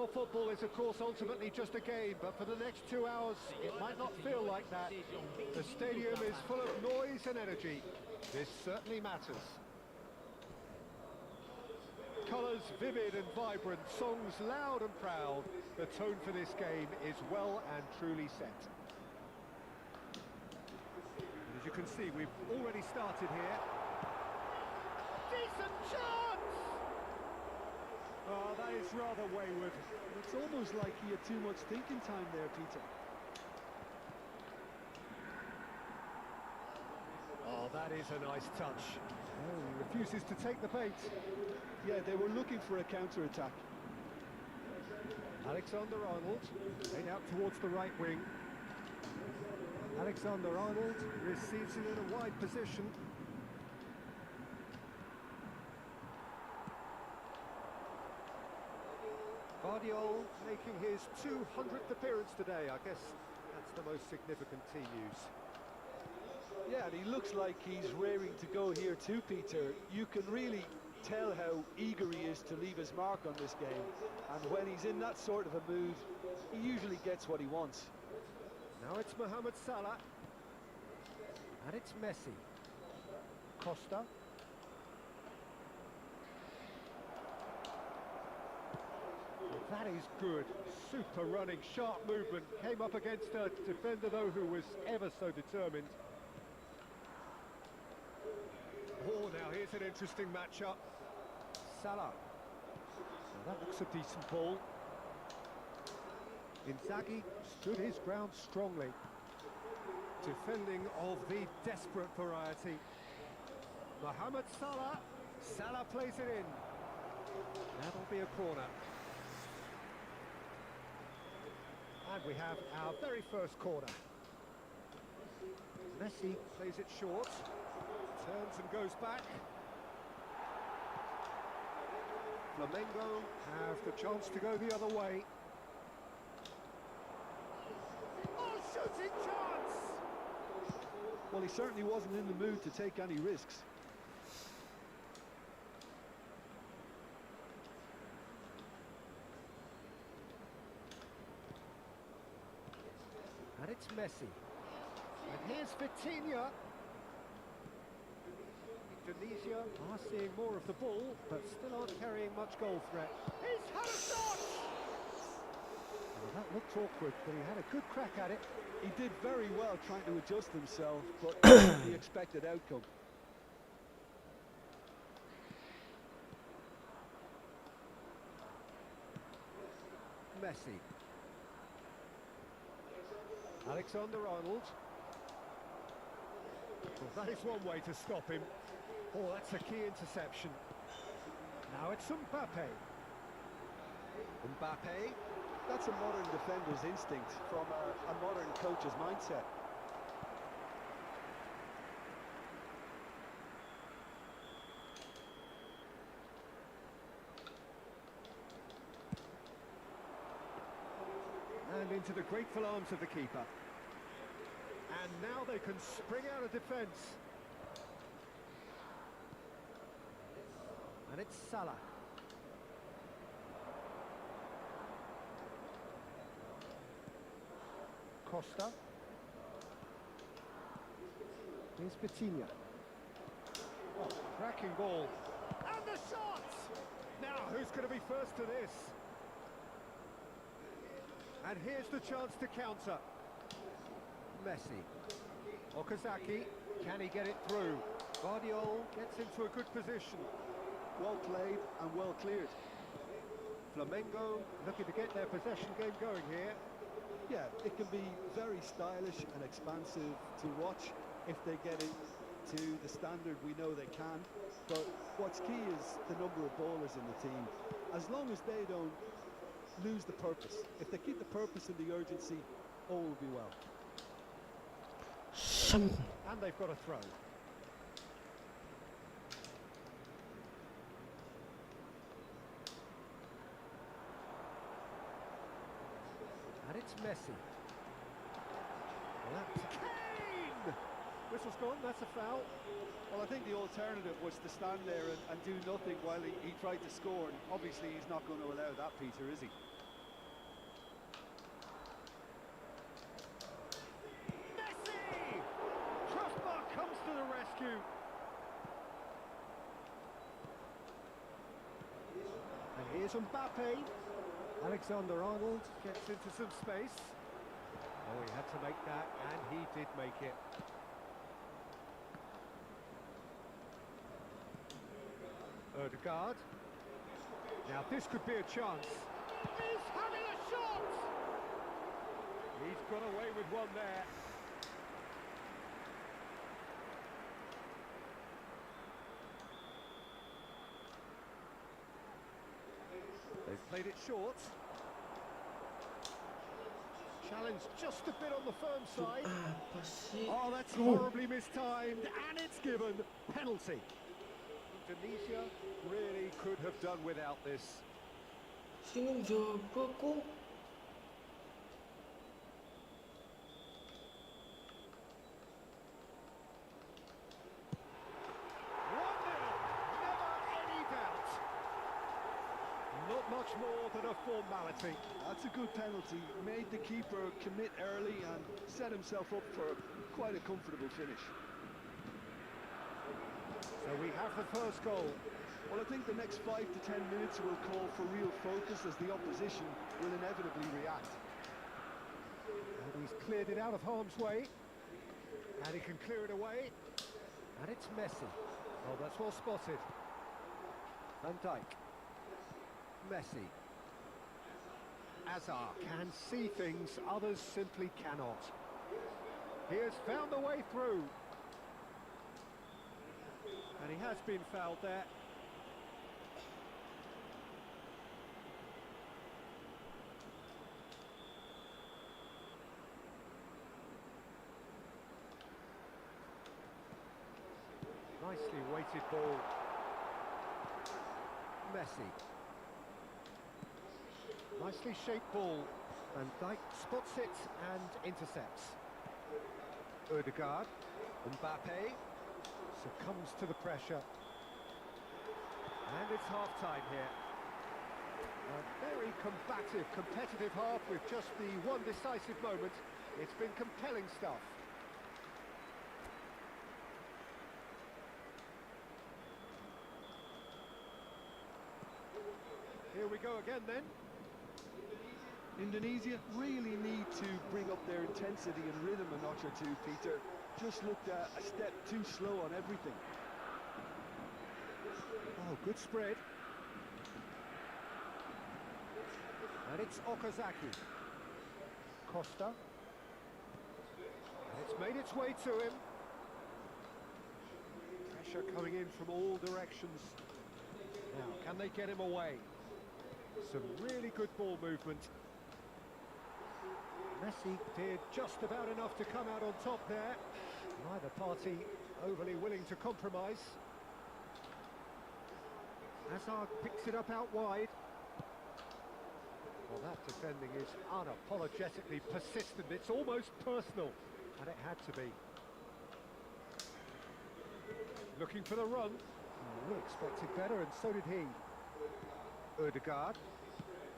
Well, football is, of course, ultimately just a game, but for the next 2 hours, it might not feel like that. The stadium is full of noise and energy. This certainly matters. Colours vivid and vibrant, songs loud and proud. The tone for this game is well and truly set. And as you can see, we've already started here. Decent chance! Oh, that is rather wayward. It's almost like he had too much thinking time there, Peter. Oh, that is a nice touch. Oh, he refuses to take the bait. Yeah, they were looking for a counter-attack. Alexander-Arnold, laid out towards the right wing. Alexander-Arnold receives it in a wide position. Guardiola making his 200th appearance today. I guess that's the most significant team news. Yeah, and he looks like he's raring to go here too, Peter. You can really tell how eager he is to leave his mark on this game. And when he's in that sort of a mood, he usually gets what he wants. Now it's Mohamed Salah. And it's Messi. Costa. That is good. Super running, sharp movement. Came up against a defender, though, who was ever so determined. Oh, now here's an interesting matchup. Salah. Now that looks a decent ball. Inzaghi stood his ground strongly. Defending of the desperate variety. Mohamed Salah. Salah plays it in. That'll be a corner. And we have our very first corner. Messi plays it short. Turns and goes back. Flamengo have the chance to go the other way. Oh, shooting chance! Well, he certainly wasn't in the mood to take any risks. And it's Messi. And here's Vitinha. Indonesia are seeing more of the ball, but still aren't carrying much goal threat. He's had a shot! Well, that looked awkward, but he had a good crack at it. He did very well trying to adjust himself, but the expected outcome. Messi. Alexander-Arnold. Well, that is one way to stop him. Oh, that's a key interception. Now it's Mbappe. Mbappe. That's a modern defender's instinct from a modern coach's mindset. And into the grateful arms of the keeper. And now they can spring out of defence. And it's Salah. Costa. Here's Vitinha. Oh, cracking ball. And the shot! Now, who's going to be first to this? And here's the chance to counter. Messi. Okazaki, can he get it through? Guardiola gets into a good position. Well played and well cleared. Flamengo looking to get their possession game going here. Yeah, it can be very stylish and expansive to watch if they get it to the standard we know they can. But what's key is the number of ballers in the team. As long as they don't lose the purpose. If they keep the purpose and the urgency, all will be well. And they've got a throw. And it's Messi. Kane! Whistle's gone, that's a foul. Well, I think the alternative was to stand there and do nothing while he tried to score. And obviously, he's not going to allow that, Peter, is he? Here's Mbappe. Alexander-Arnold gets into some space. Oh, he had to make that, and he did make it. Ødegaard. Now this could be a chance. He's having a shot! He's got away with one there. They've played it short. Challenge just a bit on the firm side. Apa sih? Oh, that's horribly mistimed, and it's given penalty. Indonesia really could have done without this. Sini jaga kok. 1-0, never any doubt. Not much more than a formality. That's a good penalty. Made the keeper commit early and set himself up for quite a comfortable finish. So we have the first goal. Well, I think the next 5 to 10 minutes will call for real focus as the opposition will inevitably react. And he's cleared it out of harm's way. And he can clear it away. And it's Messi. Oh, that's well spotted. Van Dijk. Messi. Hazard can see things others simply cannot. He has found the way through. And he has been fouled there. Nicely weighted ball. Messi. Nicely shaped ball. Van Dijk spots it and intercepts. Ødegaard. Mbappe succumbs to the pressure. And it's half-time here. A very combative, competitive half with just the one decisive moment. It's been compelling stuff. Here we go again then. Indonesia really need to bring up their intensity and rhythm a notch or two, Peter. Just looked a step too slow on everything. Oh, good spread. And it's Okazaki. Costa. And it's made its way to him. Pressure coming in from all directions. Now, can they get him away? Some really good ball movement. Messi did just about enough to come out on top there. Neither party overly willing to compromise. Hazard picks it up out wide. Well, that defending is unapologetically persistent. It's almost personal, and it had to be. Looking for the run. We expected better, and so did he. Ødegaard,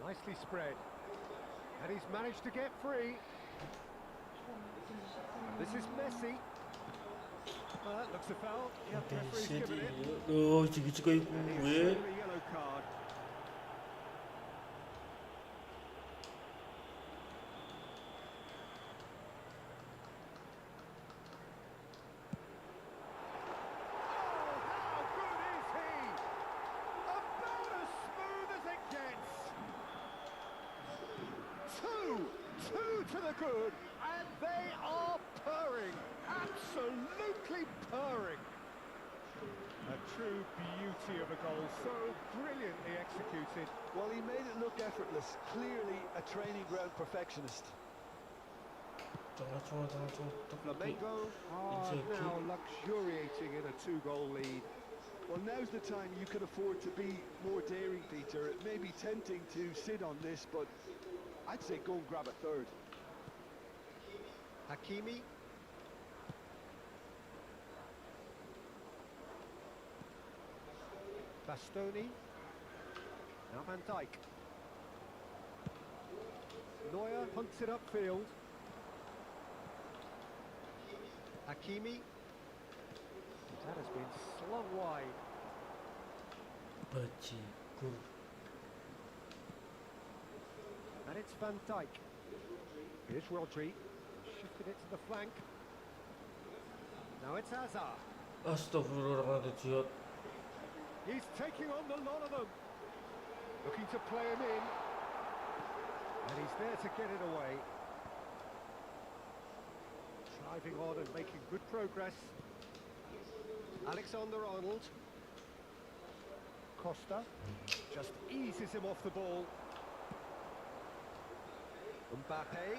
nicely spread. And he's managed to get free. This is Messi. Well, that looks a foul. Yeah, the referee's given it. Oh, juga And he's gue. shown a yellow card. Oh, how good is he? About as smooth as it gets. Two to the good, and they are purring. Absolutely purring. A true beauty of a goal, so brilliantly executed. Well, he made it look effortless. Clearly a training ground perfectionist. Flamengo are now luxuriating in a two-goal lead. Well, now's the time you can afford to be more daring, Peter. It may be tempting to sit on this, but I'd say go and grab a third. Hakimi. Bastoni. Now Van Dijk. Neuer punts it upfield. Hakimi. That has been slung wide. Bajiku. And it's Van Dijk. Here's Rodri. Shifted it to the flank. Now it's Hazard. Astagfirullahaladzim. He's taking on the lot of them. Looking to play him in. And he's there to get it away. Driving on and making good progress. Alexander-Arnold. Costa just eases him off the ball. Mbappe.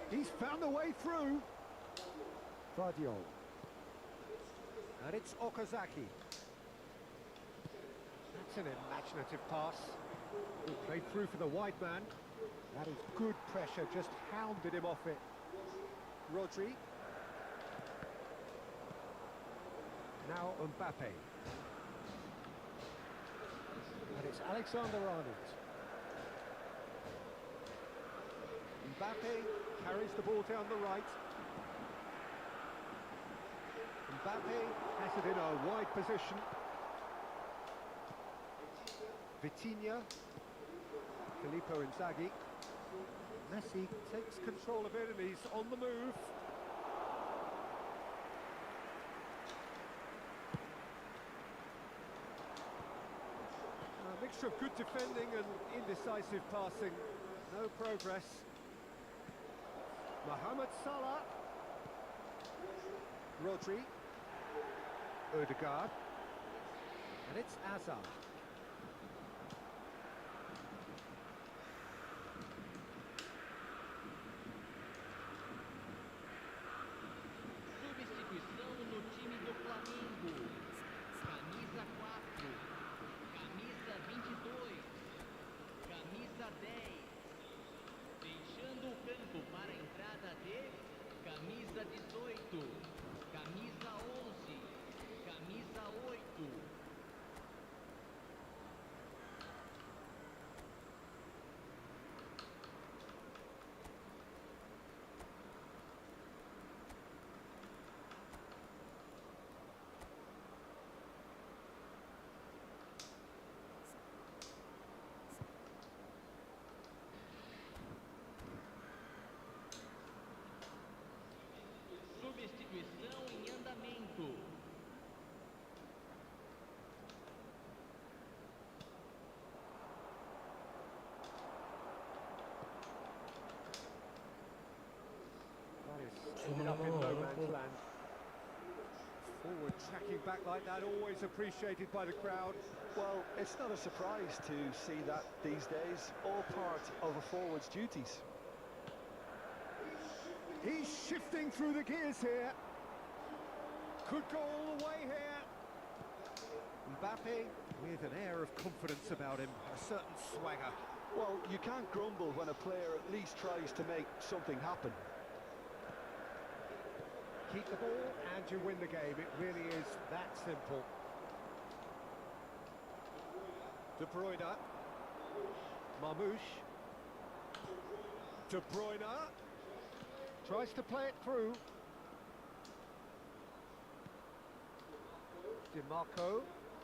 He's found a way through. Guardiola. And it's Okazaki. That's an imaginative pass. Good play through for the wide man. That is good pressure, just hounded him off it. Rodri. Now Mbappe. And it's Alexander-Arnold. Mbappe carries the ball down the right. Mbappe has it in a wide position. Vitinha. Filippo Inzaghi. Messi takes control of it and he's on the move. A mixture of good defending and indecisive passing. No progress. Mohamed Salah. Rodri. Odegaard. And it's Hazard. Substituição no time do Flamengo. Camisa 4, camisa 22, camisa 10. Deixando o campo para a entrada de camisa 18, camisa 11, camisa 8. Substituição em andamento. That is ended up in no man's land. Forward tracking back like that, always appreciated by the crowd. Well, it's not a surprise to see that these days, all part of a forward's duties. He's shifting through the gears here. Could go all the way here. Mbappe with an air of confidence about him, a certain swagger. Well, you can't grumble when a player at least tries to make something happen. Keep the ball and you win the game. It really is that simple. De Bruyne. Marmoush. De Bruyne. Tries to play it through. DiMarco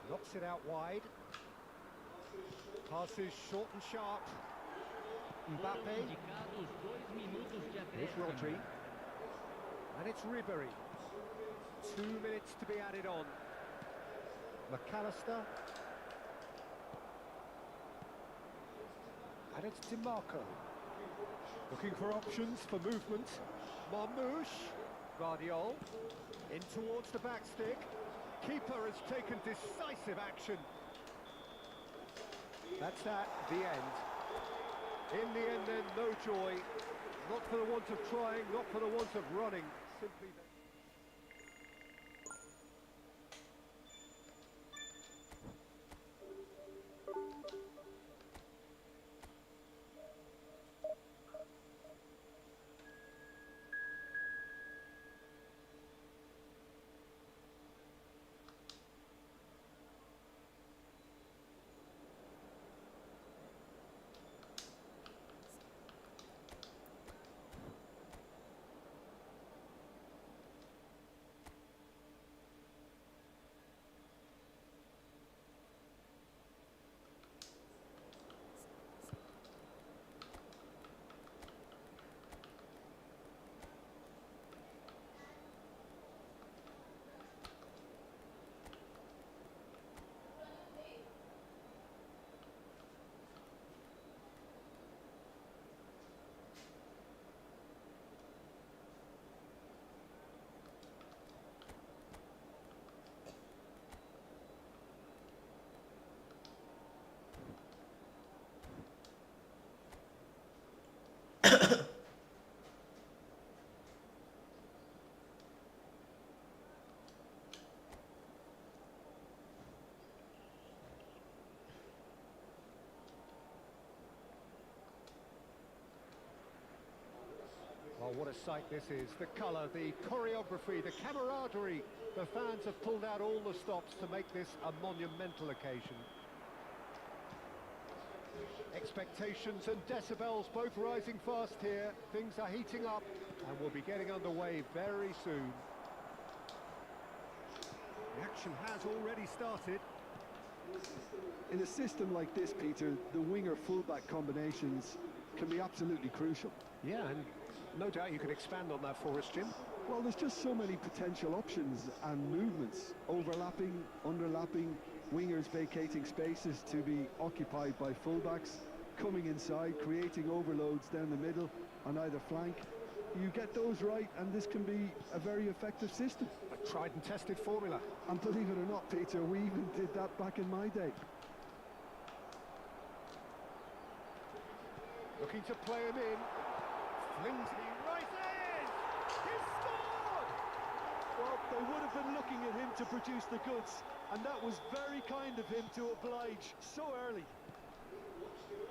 knocks it out wide. Passes short and sharp. Mbappe. Indicados 2 minutos de Here's acréscimo. Rodri. And it's Ribery. 2 minutes to be added on. McAllister. And it's DiMarco. Looking for options for movement. Marmoush. Guardiola. In towards the back stick. Keeper has taken decisive action. That's that, the end. In the end then, no joy. Not for the want of trying, not for the want of running. Simply that. what a sight this is. The colour, the choreography, the camaraderie. The fans have pulled out all the stops to make this a monumental occasion. Expectations and decibels both rising fast here. Things are heating up and we'll be getting underway very soon. The action has already started. In a system like this, Peter, the winger-fullback combinations can be absolutely crucial. Yeah, and no doubt you could expand on that for us, Jim. Well, there's just so many potential options and movements. Overlapping, underlapping, wingers vacating spaces to be occupied by fullbacks, coming inside, creating overloads down the middle on either flank. You get those right and this can be a very effective system. A tried and tested formula. And believe it or not, Peter, we even did that back in my day. Looking to play him in. Flings he rises! He's scored! Well, they would have been looking at him to produce the goods, and that was very kind of him to oblige so early.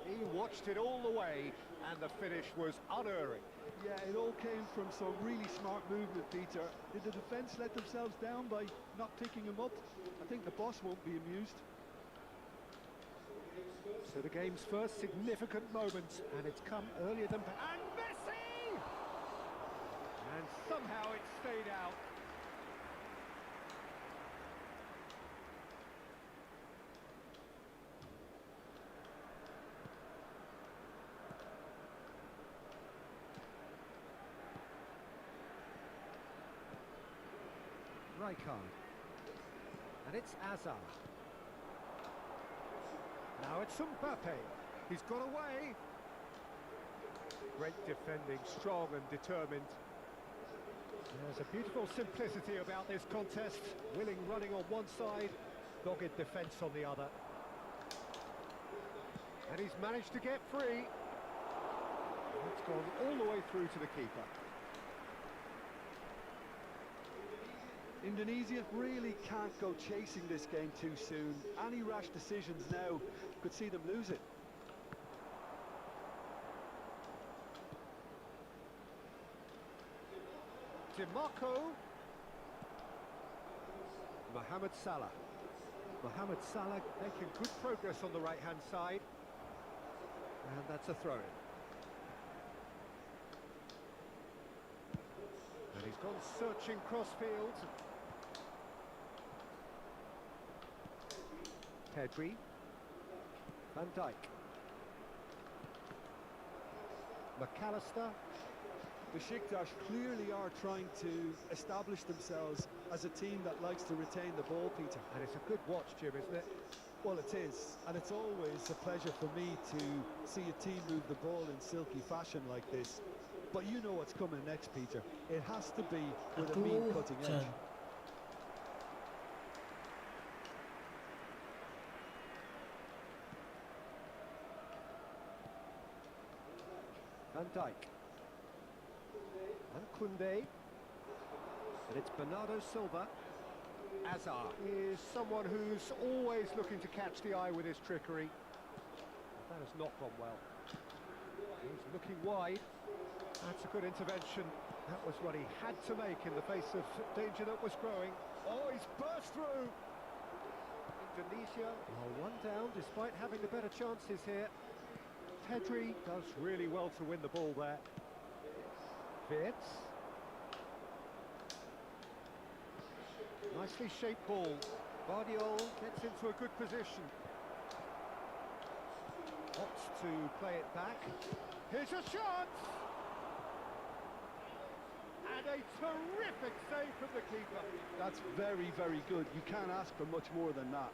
He watched it all the way, and the finish was unerring. Yeah, it all came from some really smart movement, Peter. Did the defence let themselves down by not picking him up? I think the boss won't be amused. So the game's first significant moment, and it's come earlier than... And Messi! And somehow it stayed out. Rijkaard. And it's Azar. Now it's Mbappe. He's got away. Great defending, strong and determined. There's a beautiful simplicity about this contest. Willing running on one side, dogged defence on the other. And he's managed to get free. It's gone all the way through to the keeper. Indonesia really can't go chasing this game too soon. Any rash decisions now could see them lose it. DiMarco. Mohamed Salah. Mohamed Salah making good progress on the right-hand side. And that's a throw-in. And he's gone searching crossfield. Pedri. Van Dijk. McAllister. Besiktas clearly are trying to establish themselves as a team that likes to retain the ball, Peter. And it's a good watch, Jim, isn't it? Well, it is, and it's always a pleasure for me to see a team move the ball in silky fashion like this. But you know what's coming next, Peter. It has to be with a mean cutting edge. Van Dijk. And Koundé. And it's Bernardo Silva. Azar is someone who's always looking to catch the eye with his trickery. That has not gone well. He's looking wide. That's a good intervention. That was what he had to make in the face of danger that was growing. Oh, he's burst through! Indonesia are one down despite having the better chances here. Pedri does really well to win the ball there. Wirtz. Nicely shaped ball. Guardiola gets into a good position. Opts to play it back. Here's a shot! And a terrific save from the keeper. That's very, very good. You can't ask for much more than that.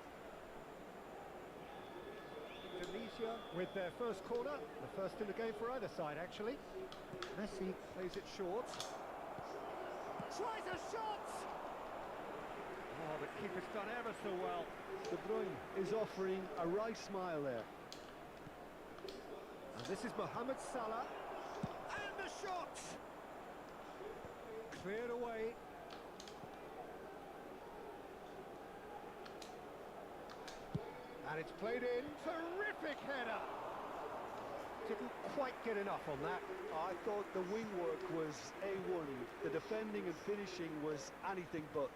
Indonesia with their first corner, the first in the game for either side actually. Messi plays it short. Tries a shot! Oh, the keeper's done ever so well. De Bruyne is offering a wry smile there. And this is Mohamed Salah. And the shot! Cleared away. And it's played in. Terrific header. Didn't quite get enough on that. I thought the wing work was A1. The defending and finishing was anything but.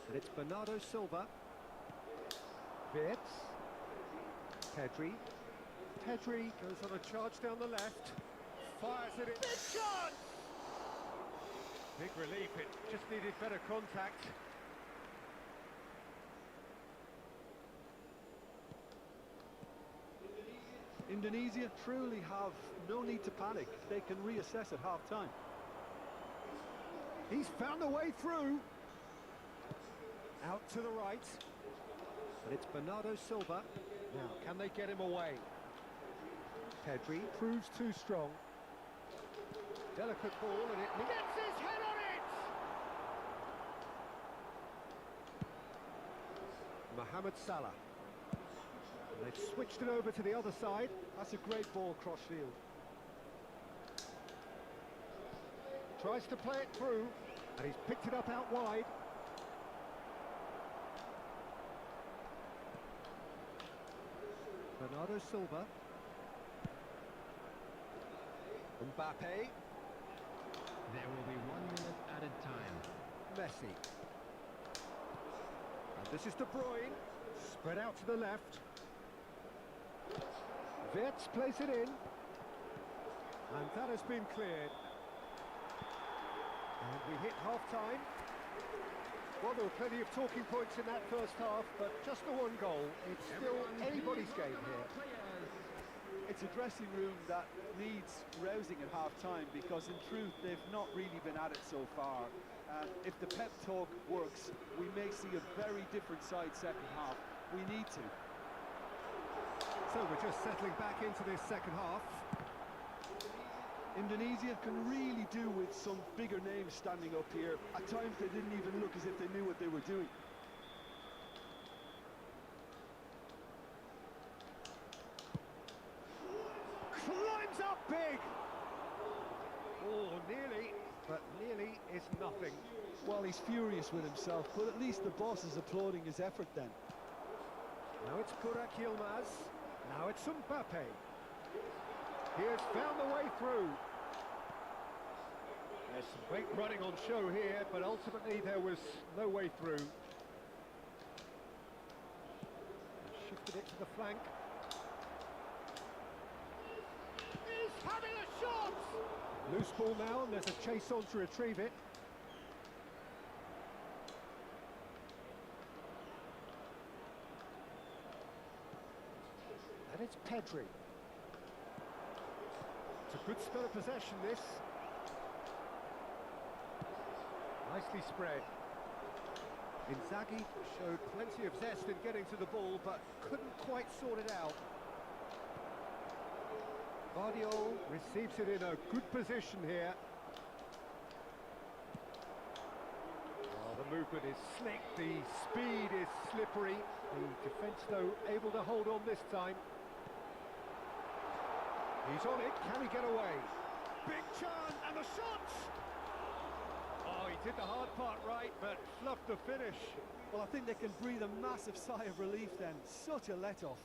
And it's Bernardo Silva. Wirtz. Pedri. Pedri goes on a charge down the left. Fires it in. Big chance! Big relief, it just needed better contact. Indonesia truly have no need to panic. They can reassess at half-time. He's found a way through. Out to the right. And it's Bernardo Silva. Now, can they get him away? Pedri proves too strong. Delicate ball, and it gets his head on it! Mohamed Salah. And they've switched it over to the other side. That's a great ball cross field. Tries to play it through, and he's picked it up out wide. Bernardo Silva. Mbappe. There will be 1 minute added time. Messi. And this is De Bruyne. Spread out to the left. Wirtz plays it in. And that has been cleared. And we hit half-time. Well, there were plenty of talking points in that first half, but just the one goal. It's still anybody's game here. It's a dressing room that needs rousing at half-time because, in truth, they've not really been at it so far. If the pep talk works, we may see a very different side second half. We need to. So we're just settling back into this second half. Indonesia can really do with some bigger names standing up here. At times they didn't even look as if they knew what they were doing. Climbs up big! Oh, nearly, but nearly is nothing. Well, he's furious with himself, but at least the boss is applauding his effort then. Now it's Burak Yilmaz. Now it's Mbappe. He has found the way through. There's some great running on show here, but ultimately there was no way through. Shifted it to the flank. He's having a shot! Loose ball now, and there's a chase on to retrieve it. And it's Pedri. It's a good spell of possession, this. Nicely spread. Inzaghi showed plenty of zest in getting to the ball, but couldn't quite sort it out. Guardiola receives it in a good position here. Oh, the movement is slick, the speed is slippery. The defence, though, able to hold on this time. He's on it, can he get away? Big chance, and the shot! Oh, he did the hard part right, but fluffed the finish. Well, I think they can breathe a massive sigh of relief then. Such a let-off.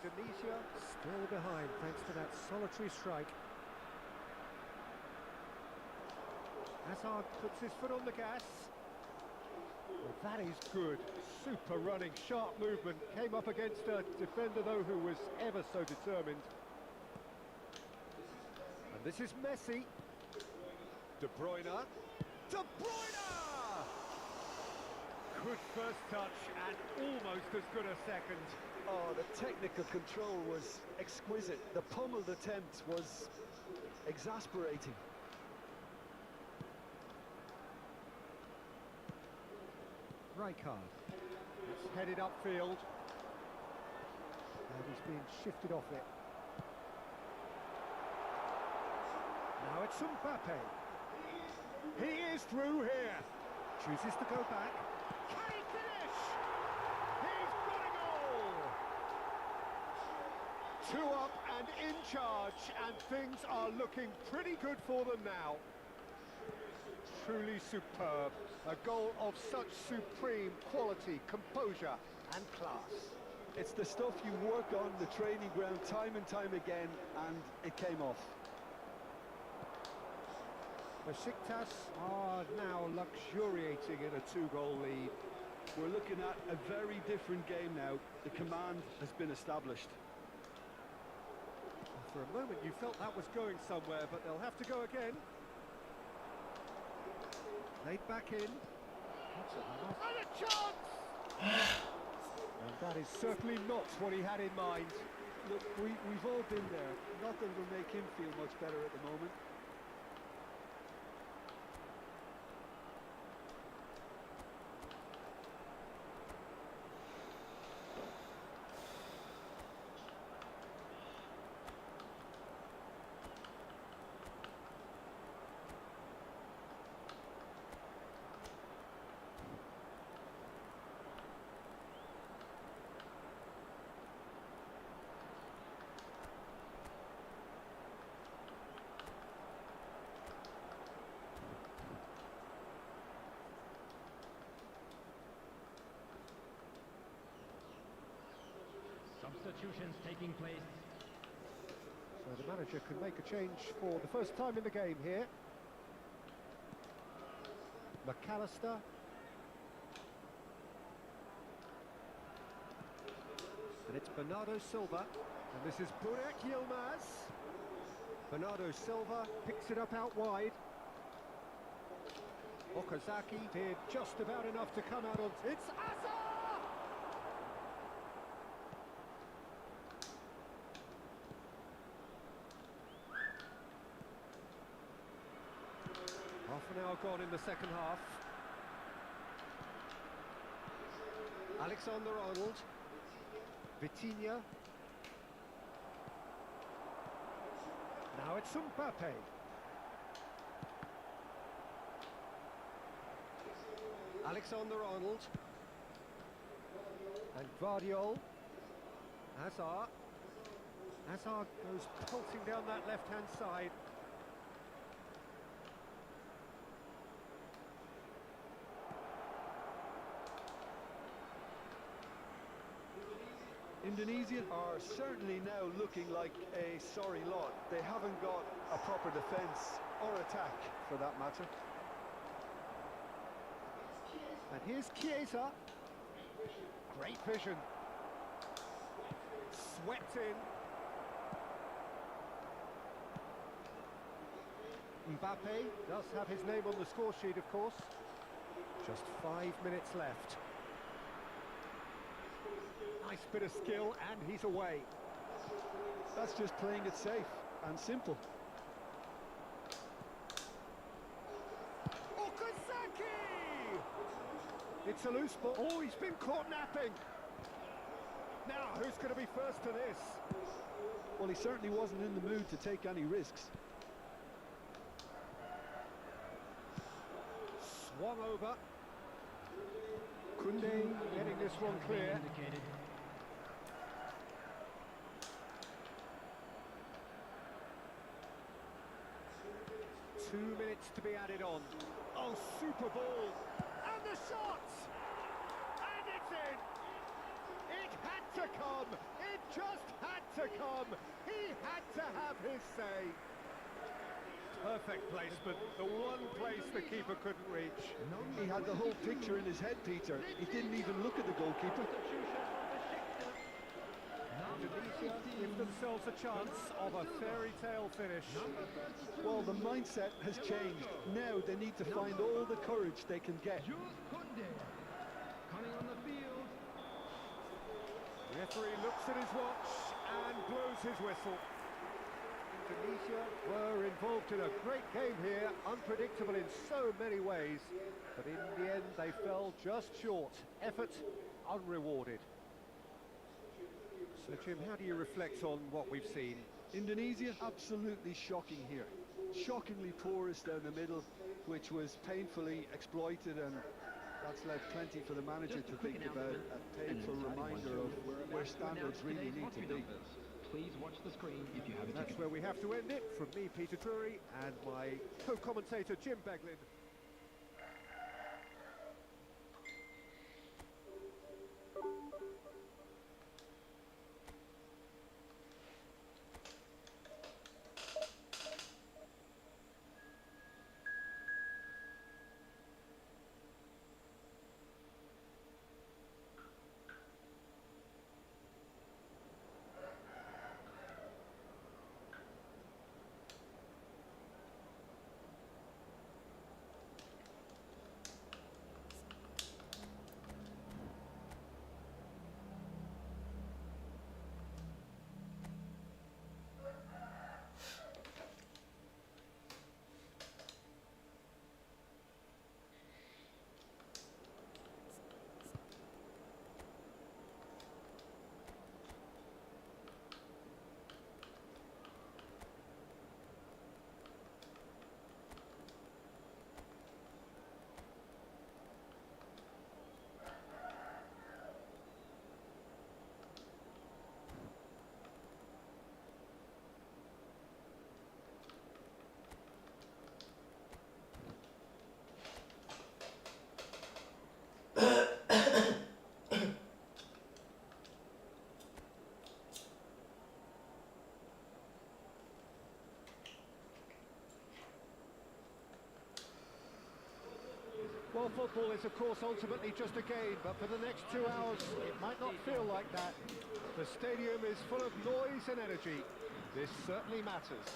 Indonesia still behind thanks to that solitary strike. Hazard puts his foot on the gas. Well, that is good. Super running, sharp movement. Came up against a defender, though, who was ever so determined. And this is Messi. De Bruyne. De Bruyne! Good first touch and almost as good a second. Oh, the technical control was exquisite. The pummeled attempt was exasperating. Rijkaard. It's headed upfield. And he's being shifted off it. Now it's Mbappe. He is through here. Chooses to go back. Can he finish? He's got a goal! 2 up and in charge, and things are looking pretty good for them now. truly superb. A goal of such supreme quality, composure and class. It's the stuff you work on the training ground time and time again, and it came off. Besiktas are now luxuriating in a 2-goal lead. We're looking at a very different game now. The command has been established. For a moment you felt that was going somewhere, but they'll have to go again. Laid back in. And a chance! And that is certainly not what he had in mind. Look, we've all been there. Nothing will make him feel much better at the moment. Substitutions taking place. So the manager can make a change for the first time in the game here. McAllister. And it's Bernardo Silva. And this is Burak Yilmaz. Bernardo Silva picks it up out wide. Okazaki did just about enough to come out on... It's Asa! Half an hour gone in the second half. Alexander-Arnold. Vitinha. Now it's Mbappe. Alexander-Arnold. And Guardiola. Hazard. Hazard goes pulsing down that left-hand side. Indonesia are certainly now looking like a sorry lot. They haven't got a proper defence or attack, for that matter. And here's Chiesa. Great vision. Swept in. Mbappe does have his name on the score sheet, of course. Just 5 minutes left. Nice bit of skill, and he's away. That's just playing it safe and simple. Okazaki! It's a loose ball. Oh, he's been caught napping. Now, who's going to be first to this? Well, he certainly wasn't in the mood to take any risks. Swung over. Koundé getting this one clear. Indicated. 2 minutes to be added on. Oh, super ball! And the shot! And it's in! It had to come! It just had to come! He had to have his say! Perfect placement, the one place the keeper couldn't reach. He had the whole picture in his head, Peter. He didn't even look at the goalkeeper. Indonesia give themselves a chance of a fairy tale finish. Well, the mindset has changed. Now they need to find all the courage they can get. Yukkkk coming on the field. Referee looks at his watch and blows his whistle. Indonesia were involved in a great game here, unpredictable in so many ways, but in the end they fell just short. Effort unrewarded. So Jim, how do you reflect on what we've seen? Indonesia, absolutely shocking here. Shockingly porous down the middle, which was painfully exploited, and that's left plenty for the manager to think about. A painful reminder of where standards really need to be. Please watch the screen if you have a ticket. That's where we have to end it. From me, Peter Drury, and my co-commentator, Jim Beglin. football is, of course, ultimately just a game, but for the next 2 hours, it might not feel like that. The stadium is full of noise and energy. This certainly matters.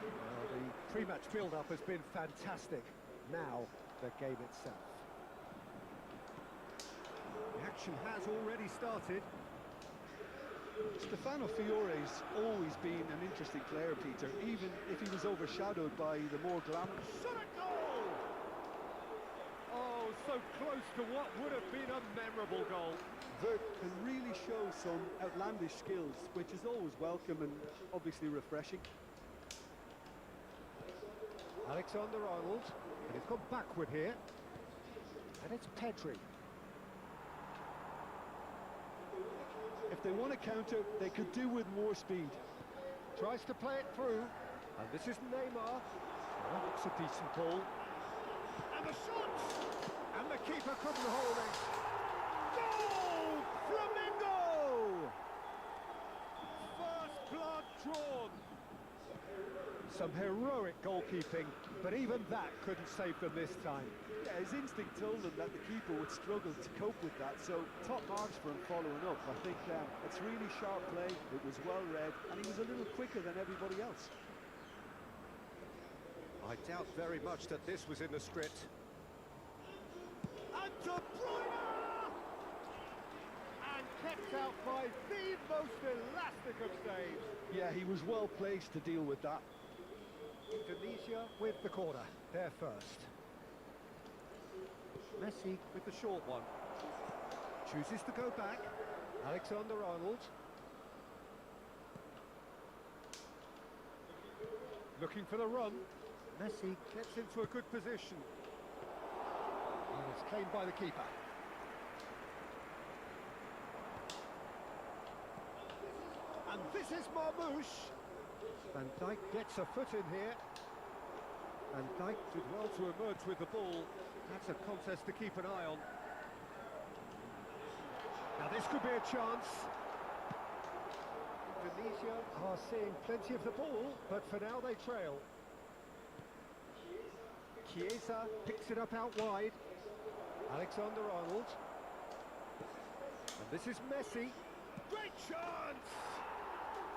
Well, the pre-match build-up has been fantastic. Now, the game itself. The action has already started. Stefano Fiore's always been an interesting player, Peter, even if he was overshadowed by the more glamorous. Shot a goal! Oh, so close to what would have been a memorable goal. Vert can really show some outlandish skills, which is always welcome and obviously refreshing. Alexander-Arnold, and he's gone backward here. And it's Pedri. If they want to counter, they could do with more speed. Tries to play it through. And this is Neymar. Oh, that looks a decent ball. And the shot! And the keeper couldn't hold it. Goal! Flamingo! First blood drawn. Some heroic goalkeeping, but even that couldn't save them this time. Yeah, his instinct told him that the keeper would struggle to cope with that, so top marks for him following up. I think it's really sharp play, it was well read, and he was a little quicker than everybody else. I doubt very much that this was in the script. And De Bruyne! And kept out by the most elastic of saves. Yeah, he was well placed to deal with that. Indonesia with the corner, there first. Messi with the short one. Chooses to go back. Alexander-Arnold. Looking for the run. Messi gets into a good position. And it's claimed by the keeper. And this is Marmoush. Van Dijk gets a foot in here. Van Dijk did well to emerge with the ball. That's a contest to keep an eye on. Now this could be a chance. Indonesia are seeing plenty of the ball, but for now they trail. Chiesa picks it up out wide. Alexander-Arnold. And this is Messi. Great chance!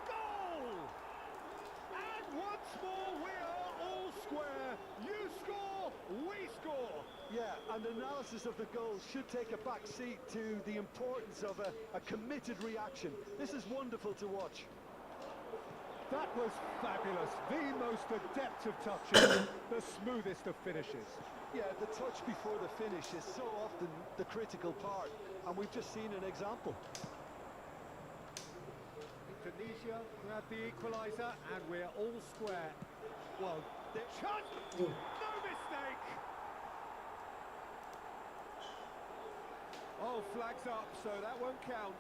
Goal! And once more we are all square. You score, we score. Yeah, and analysis of the goal should take a back seat to the importance of a committed reaction. This is wonderful to watch. That was fabulous. The most adept of touches, the smoothest of finishes. Yeah, the touch before the finish is so often the critical part, and we've just seen an example. Indonesia grab the equaliser, and we're all square. Well, the chance! No mistake! Oh, flags up, so that won't count.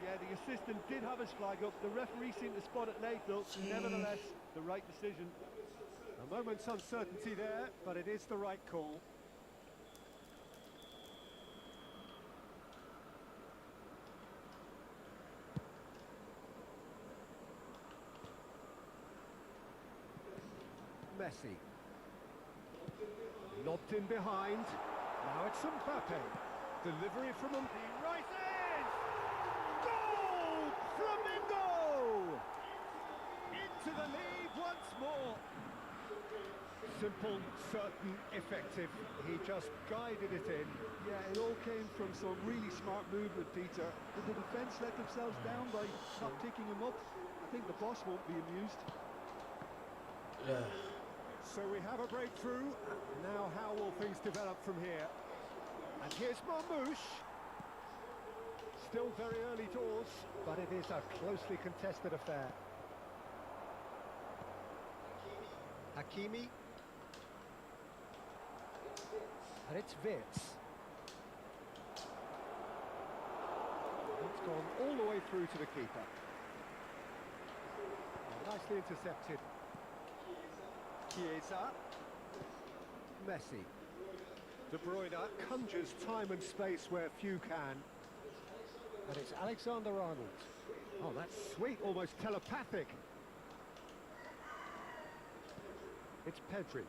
Yeah, the assistant did have his flag up. The referee seemed to spot it late, though. Nevertheless, the right decision. A moment's uncertainty there, but it is the right call. Messi. Lobbed in behind. Now it's Mbappe. Delivery from Mbappe. Rises! Goal! Flamingo! Into the lead once more. Simple, certain, effective. He just guided it in. Yeah, it all came from some really smart movement, Peter. Did the defence let themselves down by not picking him up? I think the boss won't be amused. Yeah. So we have a breakthrough. Now how will things develop from here? And here's Marmoush. Still very early doors, but it is a closely contested affair. Hakimi. And it's Wirtz. It's gone all the way through to the keeper. Nicely intercepted. Chiesa. Messi. De Bruyne conjures time and space where few can. And it's Alexander-Arnold. Oh, that's sweet, almost telepathic. It's Pedri.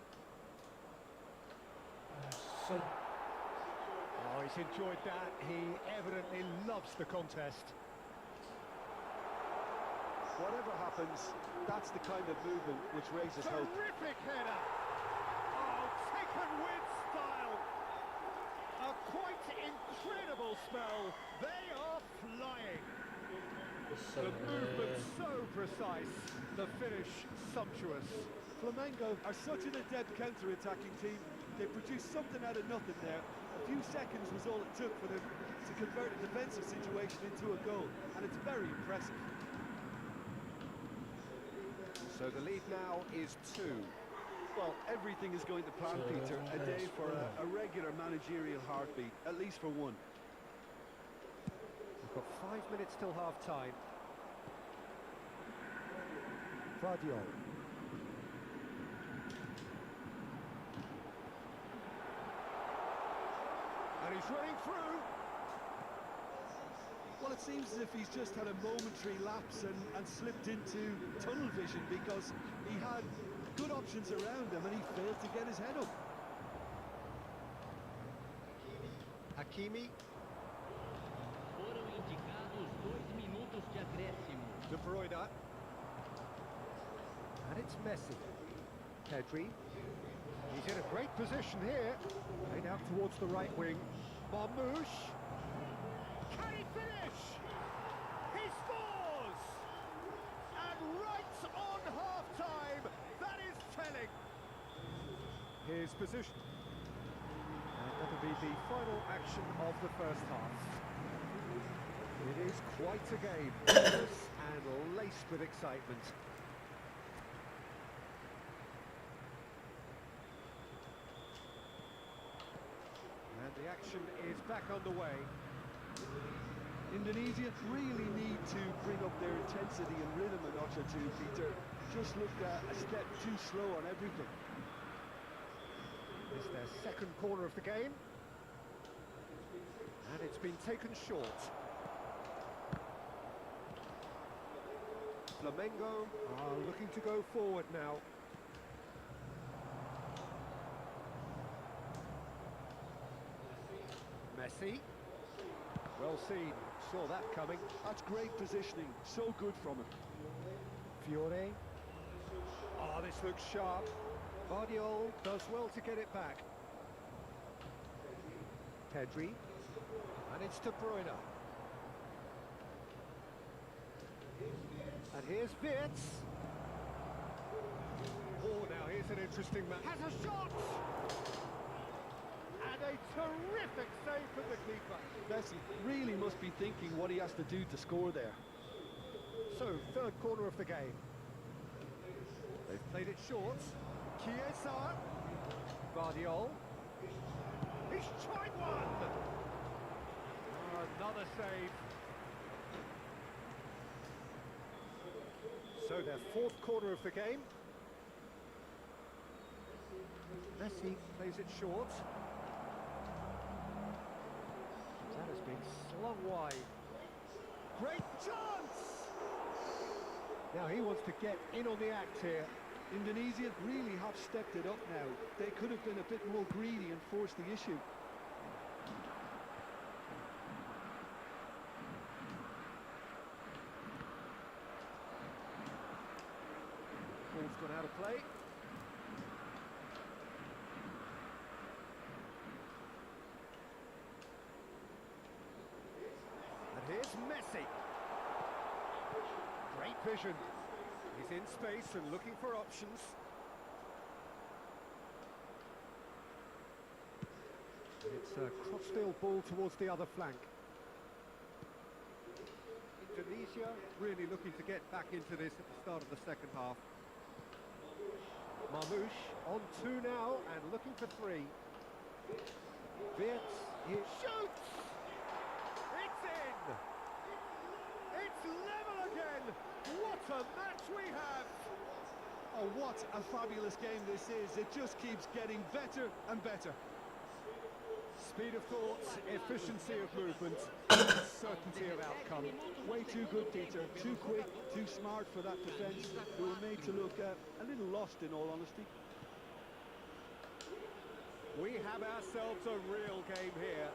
Son. Oh, he's enjoyed that. He evidently loves the contest. Whatever happens, that's the kind of movement which raises hope. Terrific header! Oh, taken with style! A quite incredible spell. They are flying. The movement so precise, the finish sumptuous. Flamengo are such an adept counter-attacking team. They produced something out of nothing there. A few seconds was all it took for them to convert a defensive situation into a goal, and it's very impressive. So the lead now is 2. Well, everything is going to plan, Peter. A day for a regular managerial heartbeat, at least for one. We've got 5 minutes till half-time. Vardiol. And he's running through. Well, it seems as if he's just had a momentary lapse and slipped into tunnel vision, because he had good options around him and he failed to get his head up. Hakimi. Foram indicados 2 minutos de acréscimo. De Bruyne. And it's Messi. Pedri. He's in a great position here. Played out towards the right wing. Marmoush. Can he finish? He scores! And right on half-time, that is telling. His position. And that'll be the final action of the first half. It is quite a game, nervous and laced with excitement. And the action is back underway. Indonesia really need to bring up their intensity and rhythm a notch or two, Peter. Just looked a step too slow on everything. It's their second corner of the game. And it's been taken short. Flamengo are looking to go forward now. Messi. Well seen. Saw that coming. That's great positioning. So good from him. Fiore. Oh, this looks sharp. Vardiol does well to get it back. Pedri. And it's De Bruyne. And here's Wirtz. Oh, now here's an interesting man. Has a shot! And a terrific save from the keeper. Messi really must be thinking what he has to do to score there. So, third corner of the game. They've played it short. Chiesa. Vardiol. He's tried one! Another save. So their fourth corner of the game. Messi plays it short. That has been slung wide. Great chance! Now he wants to get in on the act here. Indonesia really have stepped it up now. They could have been a bit more greedy and forced the issue. Ball's gone out of play. And here's Messi. Great vision. He's in space and looking for options. It's a crossfield ball towards the other flank. Indonesia really looking to get back into this at the start of the second half. Marmoush on 2 now and looking for 3. Wirtz, he shoots! It's in! It's level again! What a match we have! Oh, what a fabulous game this is. It just keeps getting better and better. Speed of thought, efficiency of movement, certainty of outcome. Way too good, Peter. Too quick, too smart for that defence, who were made to look a little lost, in all honesty. We have ourselves a real game here.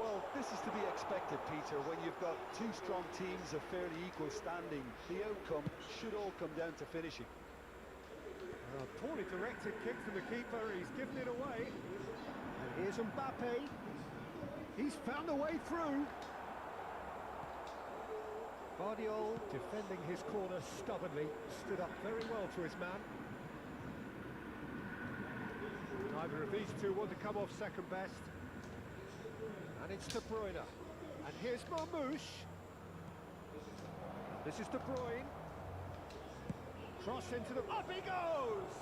Well, this is to be expected, Peter. When you've got two strong teams of fairly equal standing, the outcome should all come down to finishing. A poorly directed kick from the keeper, he's given it away. And here's Mbappe. He's found a way through. Guardiola, defending his corner stubbornly, stood up very well to his man. Neither of these two want to come off second best. And it's De Bruyne. And here's Marmoush. This is De Bruyne. Cross into the... Up he goes!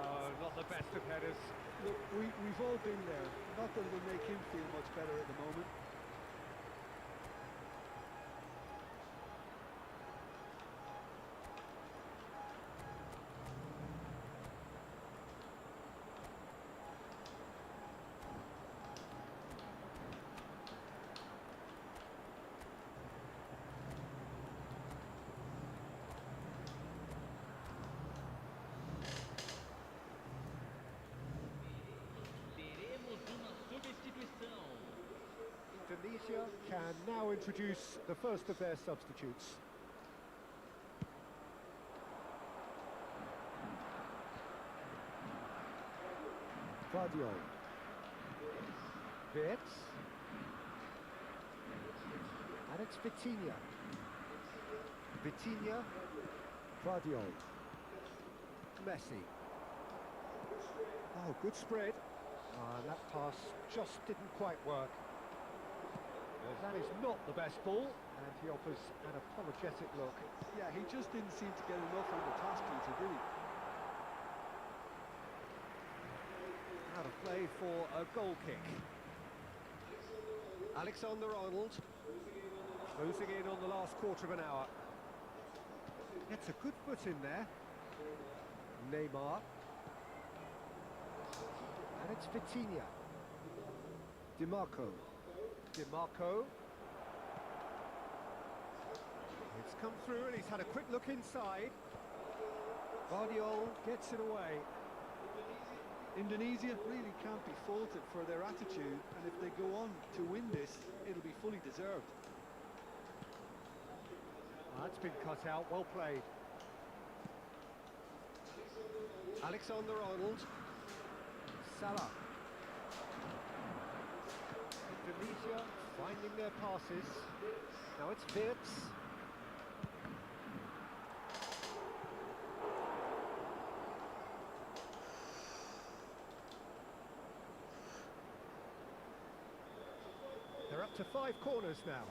Oh, not the best of headers. Look, we've all been there. Not that it'll make him feel much better at the moment. Teremos uma substituição. Indonesia can now introduce the first of their substitutes. Guardiola. Wirtz. And it's Vitinha. Vitinha. Guardiola. Messi. Oh, good spread. And that pass just didn't quite work. That is not the best ball, and he offers an apologetic look. Yeah, he just didn't seem to get enough on the task, Peter, did he? Out of play for a goal kick. Alexander-Arnold closing in on the last quarter of an hour. Gets a good foot in there. Neymar. And it's Vitinha. Dimarco. It's come through and he's had a quick look inside. Guardiola gets it away. Indonesia really can't be faulted for their attitude, and if they go on to win this, it'll be fully deserved. That's been cut out, well played. Alexander-Arnold. Salah. Indonesia finding their passes. Now it's Wirtz. They're up to 5 corners now.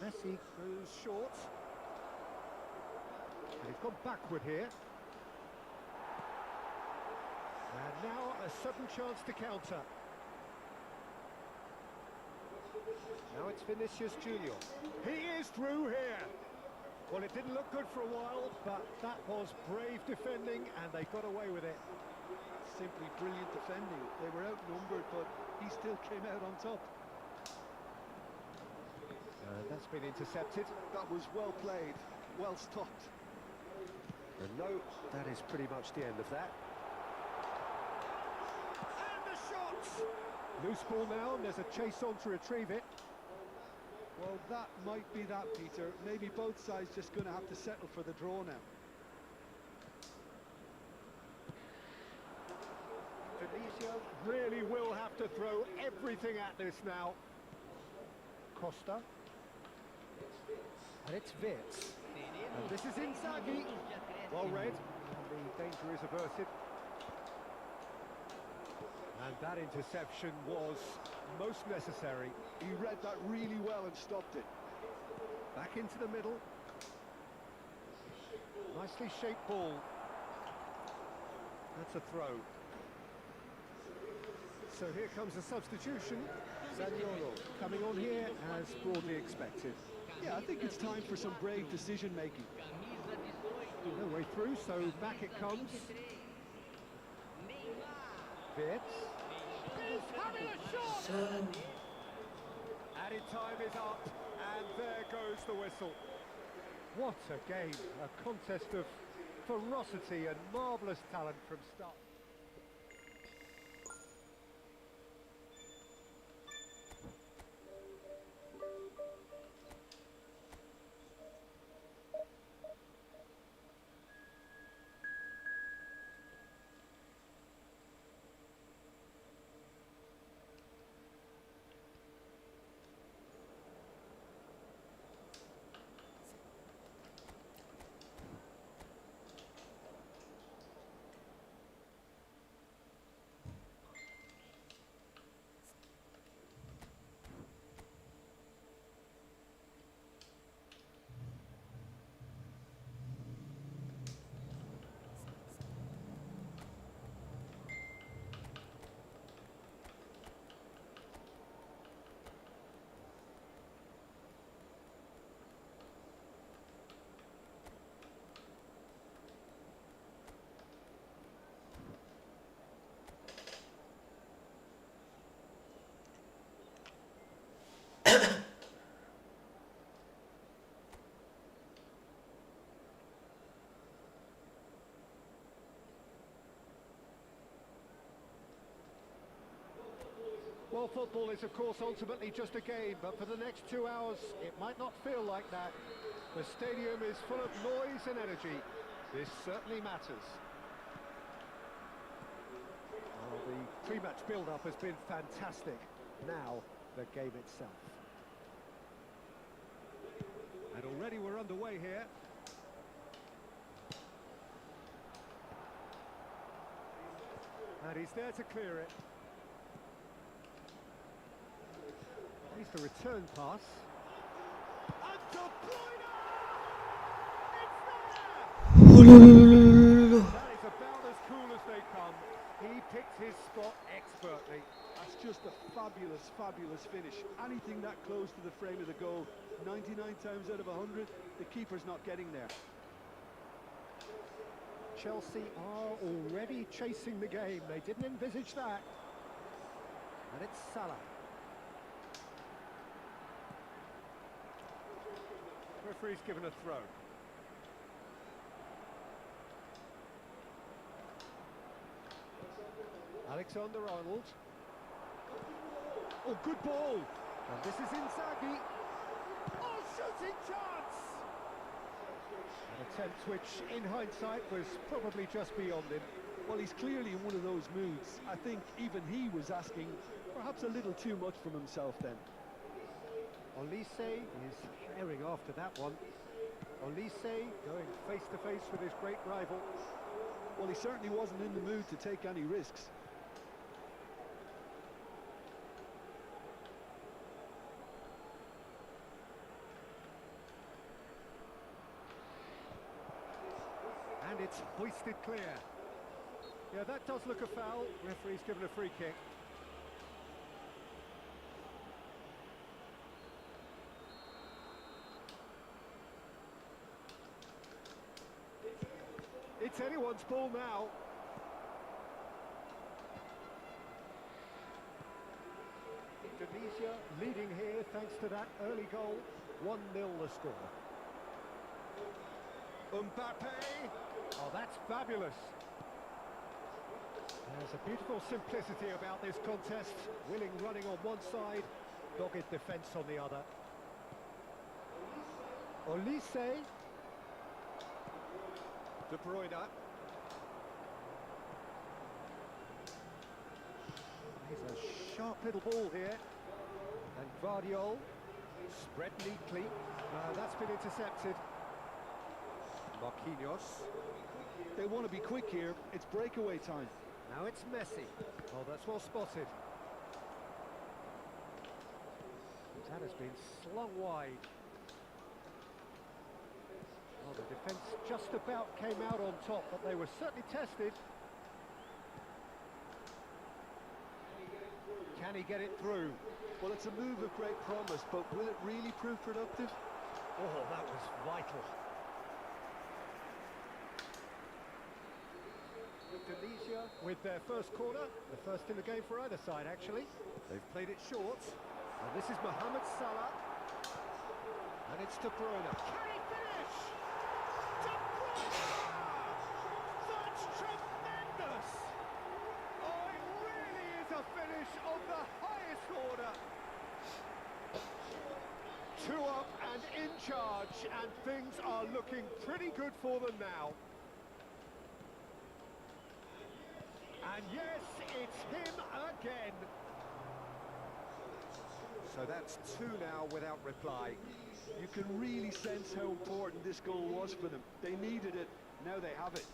Messi goes short. And he's gone backward here. And now a sudden chance to counter. Now it's Vinicius Junior. He is through here. Well, it didn't look good for a while, but that was brave defending and they got away with it. Simply brilliant defending. They were outnumbered, but he still came out on top. And that's been intercepted. That was well played, well stopped. And no, that is pretty much the end of that. And the shot! Loose ball now, and there's a chase on to retrieve it. Well, that might be that, Peter. Maybe both sides just going to have to settle for the draw now. Indonesia really will have to throw everything at this now. Costa. And it's Wirtz. And this is Inzaghi. Well read. The danger is averted. And that interception was most necessary. He read that really well and stopped it. Back into the middle. Nicely shaped ball. That's a throw. So here comes a substitution. Zaniolo coming on here as broadly expected. Yeah, I think it's time for some brave decision-making. No way through, so back it comes. Wirtz. He's having a shot! Added time is up, and there goes the whistle. What a game, a contest of ferocity and marvellous talent from start. Well, football is, of course, ultimately just a game, but for the next 2 hours, it might not feel like that. The stadium is full of noise and energy. This certainly matters. Well, the pre-match build-up has been fantastic. Now, the game itself. And already we're underway here. And he's there to clear it. Here's the return pass. And De Bruyne! It's there! That is about as cool as they come. He picked his spot expertly. That's just a fabulous, fabulous finish. Anything that close to the frame of the goal, 99 times out of 100, the keeper's not getting there. Chelsea are already chasing the game. They didn't envisage that. And it's Salah. Referee's given a throw. Alexander-Arnold. Oh, good ball. And this is Inzaghi. Oh, shooting chance! An attempt which, in hindsight, was probably just beyond him. Well, he's clearly in one of those moods. I think even he was asking perhaps a little too much from himself then. Olise is herring after that one. Olise going face-to-face with his great rival. Well, he certainly wasn't in the mood to take any risks. And it's hoisted clear. Yeah, that does look a foul. Referee's given a free kick. It's anyone's ball now. Indonesia leading here thanks to that early goal. 1-0 the score. Mbappe! Oh, that's fabulous. There's a beautiful simplicity about this contest. Willing running on one side, dogged defence on the other. Olise. De Bruyne. Here's a sharp little ball here. And Vardiol spread neatly. That's been intercepted. Marquinhos. They want to be quick here. It's breakaway time. Now it's Messi. Oh, that's well spotted. That has been slung wide. Well, the defence just about came out on top, but they were certainly tested. Can he get it through? Well, it's a move of great promise, but will it really prove productive? Oh, that was vital. Indonesia with their first corner, the first in the game for either side actually. They've played it short, and this is Mohamed Salah, and it's De Bruyne. Can he finish? De Bruyne! 2 up and in charge, and things are looking pretty good for them now. And yes, it's him again. So that's 2 now without reply. You can really sense how important this goal was for them. They needed it, now they have it.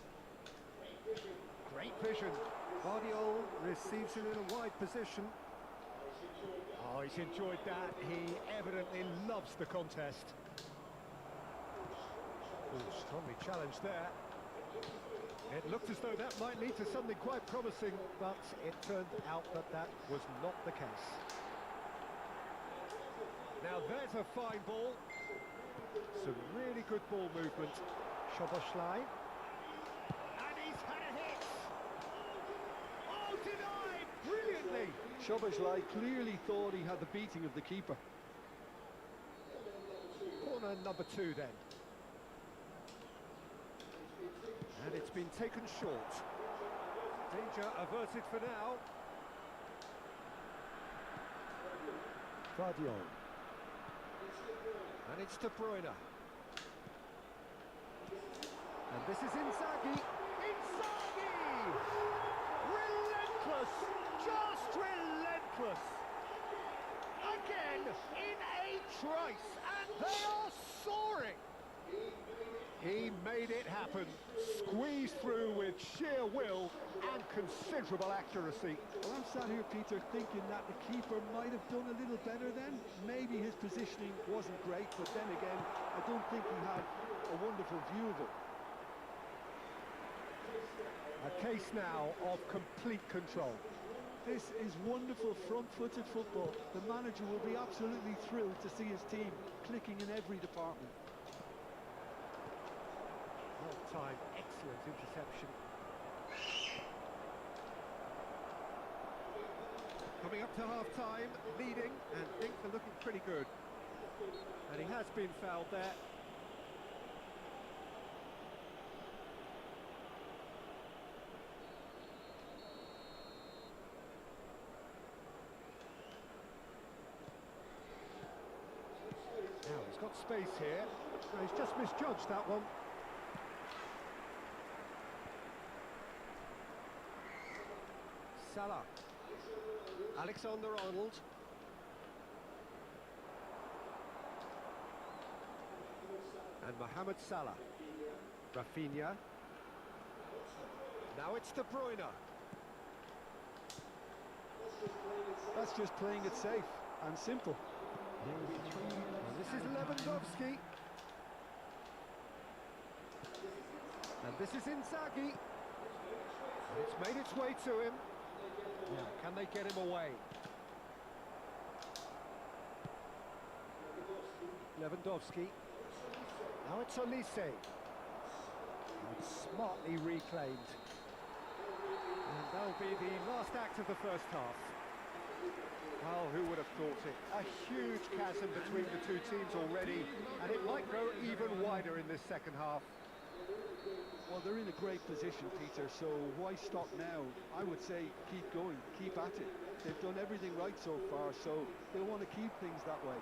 Great vision. Guardiola receives it in a wide position. Oh, he's enjoyed that. He evidently loves the contest. Oh, strongly challenged there. It looked as though that might lead to something quite promising, but it turned out that that was not the case. Now there's a fine ball. Some really good ball movement. Szoboszlai. And he's had a hit! Oh, denied! Brilliantly! Szoboszlai clearly thought he had the beating of the keeper. Corner number 2 then. And it's been taken short. Danger averted for now. Guardiola. And it's De Bruyne. And this is Inzaghi. Inzaghi! Relentless! Just relentless! Again, in a trice, and they are soaring! He made it happen. Squeezed through with sheer will and considerable accuracy. Well, I'm sat here, Peter, thinking that the keeper might have done a little better then. Maybe his positioning wasn't great, but then again, I don't think he had a wonderful view of it. A case now of complete control. This is wonderful front-footed football. The manager will be absolutely thrilled to see his team clicking in every department. Well timed, excellent interception. Coming up to half-time, leading, and things are looking pretty good. And he has been fouled there. Now he's got space here. No, he's just misjudged that one. Salah. Alexander-Arnold. And Mohamed Salah. Rafinha. Now it's De Bruyne. That's just playing it safe and simple. And this is Lewandowski. And this is Inzaghi. And it's made its way to him. Now, can they get him away? Lewandowski. Now it's Olise. And smartly reclaimed. And that'll be the last act of the first half. Well, who would have thought it? A huge chasm between the two teams already, and it might grow even wider in this second half. Well, they're in a great position, Peter, so why stop now? I would say keep going, keep at it. They've done everything right so far, so they'll want to keep things that way.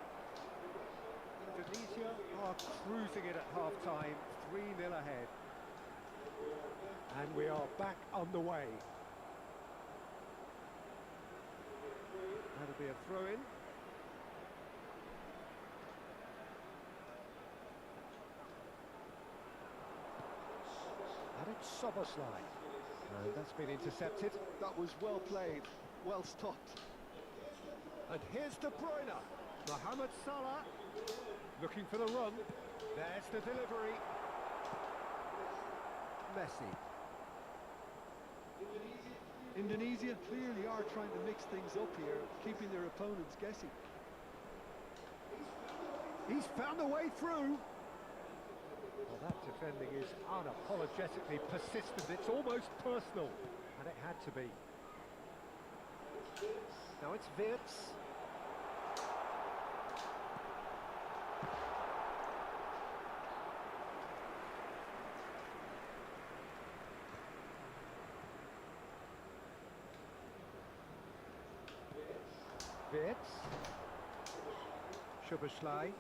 Indonesia are cruising it at half-time, 3-0 ahead. And we are back on the way. That'll be a throw-in. And it's Szoboszlai. And that's been intercepted. That was well played, well stopped. And here's De Bruyne. Mohamed Salah looking for the run. There's the delivery. Messi. Indonesia clearly are trying to mix things up here, keeping their opponents guessing. He's found a way through. Well, that defending is unapologetically persistent. It's almost personal, and it had to be. Now it's Wirtz. Wirtz. Szoboszlai.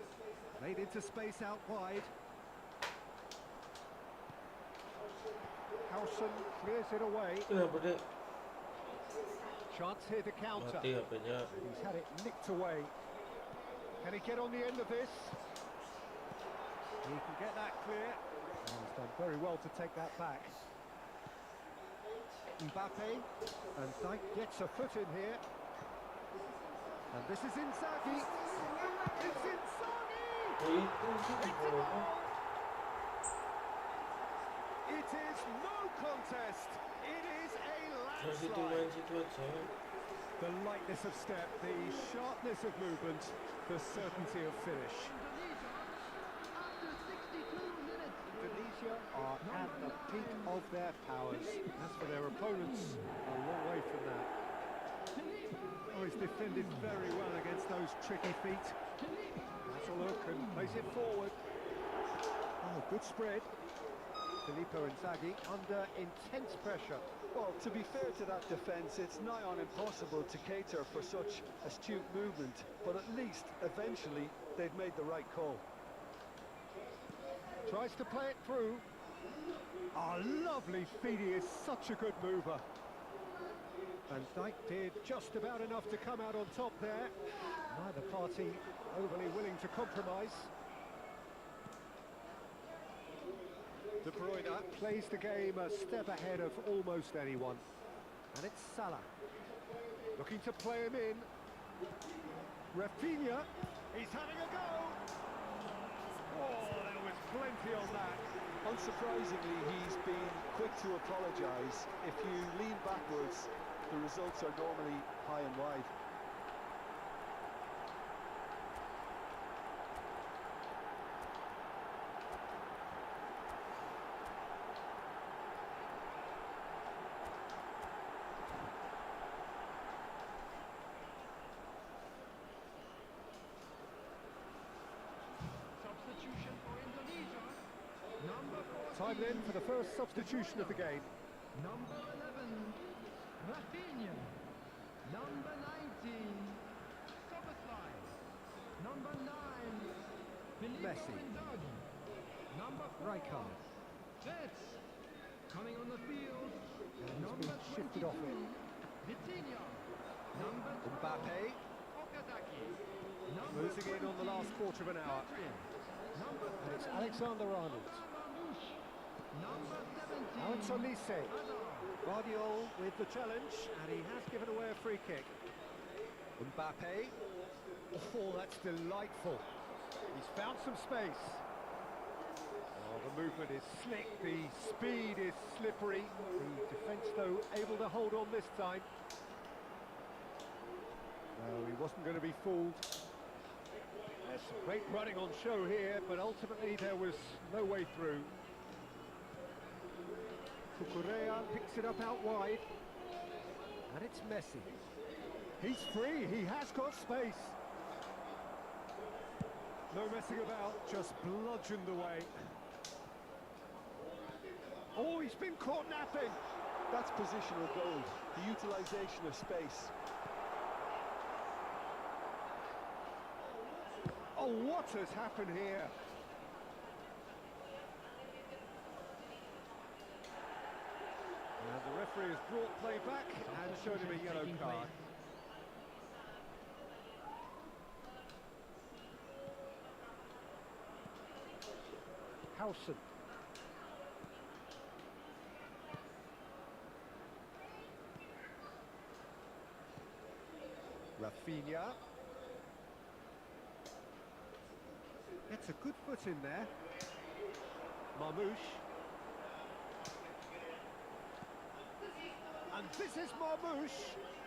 Played into space out wide. Howson clears it away. Kenapa dek? Chance here to counter. Mati HP-nya. He's had it nicked away. Can he get on the end of this? He can get that clear. Oh, he's done very well to take that back. Mbappe, and Dijk gets a foot in here. And this is Inzaghi. It's Inzaghi! Itu sih It's a goal! It is no contest. It is a Masih landslide. main situ aja. The lightness of step, the sharpness of movement, the certainty of finish. Indonesia are at the peak of their powers. As for their opponents, a long way from that. Oh, he's defended very well against those tricky feet. That's a look and plays it forward. Oh, good spread. Filippo Inzaghi under intense pressure. Well, to be fair to that defence, it's nigh on impossible to cater for such astute movement, but at least, eventually, they've made the right call. Tries to play it through. Oh, lovely feet, he is such a good mover. And Dijk did just about enough to come out on top there. Neither party overly willing to compromise. De Bruyne plays the game a step ahead of almost anyone. And it's Salah. Looking to play him in. Rafinha, he's having a go. Oh, there was plenty on that. Unsurprisingly, he's been quick to apologise. If you lean backwards, the results are normally high and wide. Substitution for Indonesia. Number 14. Time then for the first substitution of the game. Number 11. Rafinha. Number 19. Soboslai. Number 9. Filippo Messi. Inzaghi. Number 4. Rijkaard. Vets. Coming on the field. He's Number been shifted off it. 22. Vitinha. Number 12. Mbappe. Okazaki. Number Losing in on the 20. last quarter of an hour. Number And it's 30. Alexander Arnold. Marmoush. Number 17. Now it's Olise. Hazard. Guardiola with the challenge, and he has given away a free kick. Mbappe. Oh, that's delightful. He's found some space. Oh, the movement is slick, the speed is slippery. The defence, though, able to hold on this time. No, he wasn't going to be fooled. There's some great running on show here, but ultimately there was no way through. Cucurella picks it up out wide. And it's Messi. He's free, he has got space. No messing about, just bludgeoned away. Oh, he's been caught napping. That's positional gold, the utilisation of space. Oh, what has happened here? And the referee has brought play back and showed him a yellow card. Howson. Rafinha. Gets a good foot in there. Marmoush. And this is Marmoush.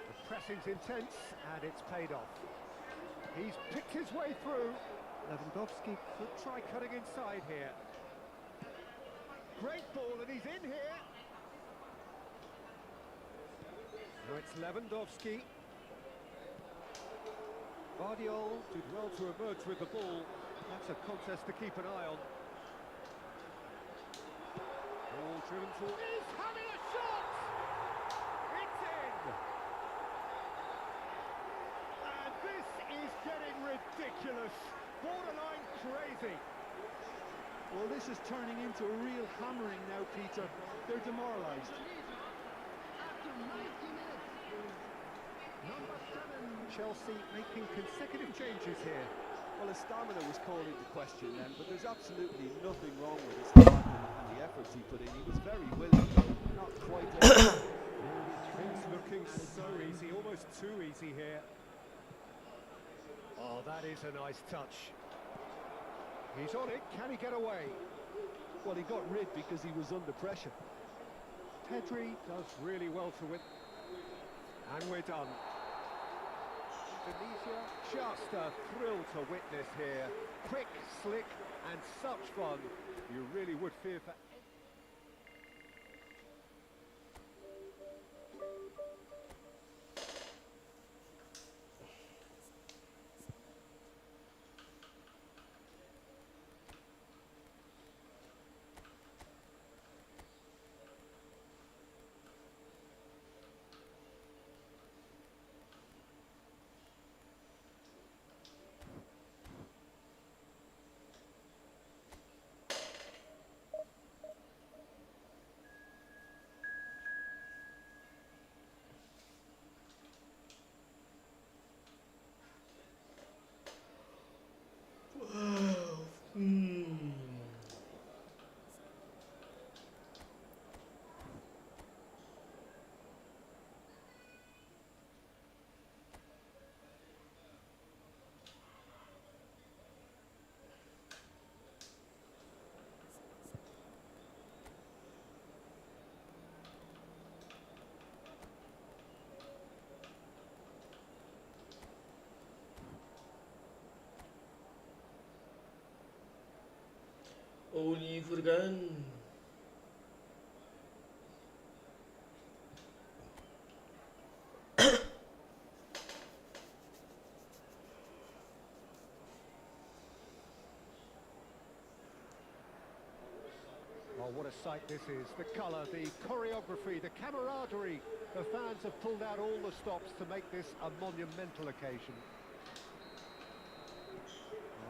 The pressing's intense and it's paid off. He's picked his way through. Lewandowski could try cutting inside here. Great ball and he's in here. Now it's Lewandowski. Guardiola did well to emerge with the ball. That's a contest to keep an eye on. Ball driven forward. He's having a shot! It's in! And this is getting ridiculous. Borderline crazy. Well, this is turning into a real hammering now, Peter. They're demoralised. After 90 minutes. Number 7. Chelsea making consecutive changes here. Well, his stamina was called into question then, but there's absolutely nothing wrong with his heart and the efforts he put in. He was very willing, though not quite there. Things looking so easy, almost too easy here. Oh, that is a nice touch. He's on it, can he get away? Well, he got rid because he was under pressure. Pedri does really well to win. And we're done. Tunisia, just a thrill to witness here. Quick, slick, and such fun. You really would fear for... Oliver kan. Oh, what a sight this is. The colour, the choreography, the camaraderie. The fans have pulled out all the stops to make this a monumental occasion.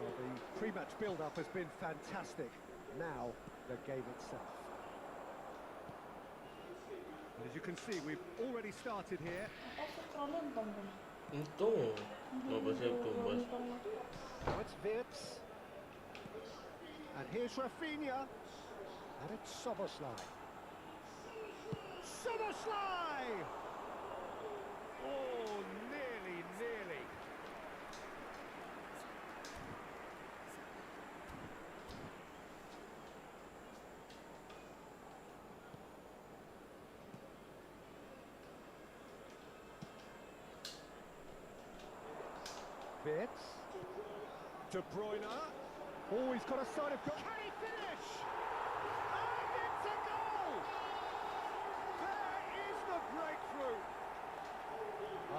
Oh, the pre-match build-up has been fantastic. Now, the game itself. And as you can see, we've already started here. Untung. Apa saya tumbas? Now it's Vips. And here's Rafinha. And it's Soboslai. Soboslai! Oh, nearly, nearly. Vips. De Bruyne. Oh, he's got a side of goal. Can he finish? And it's a goal! There is the breakthrough.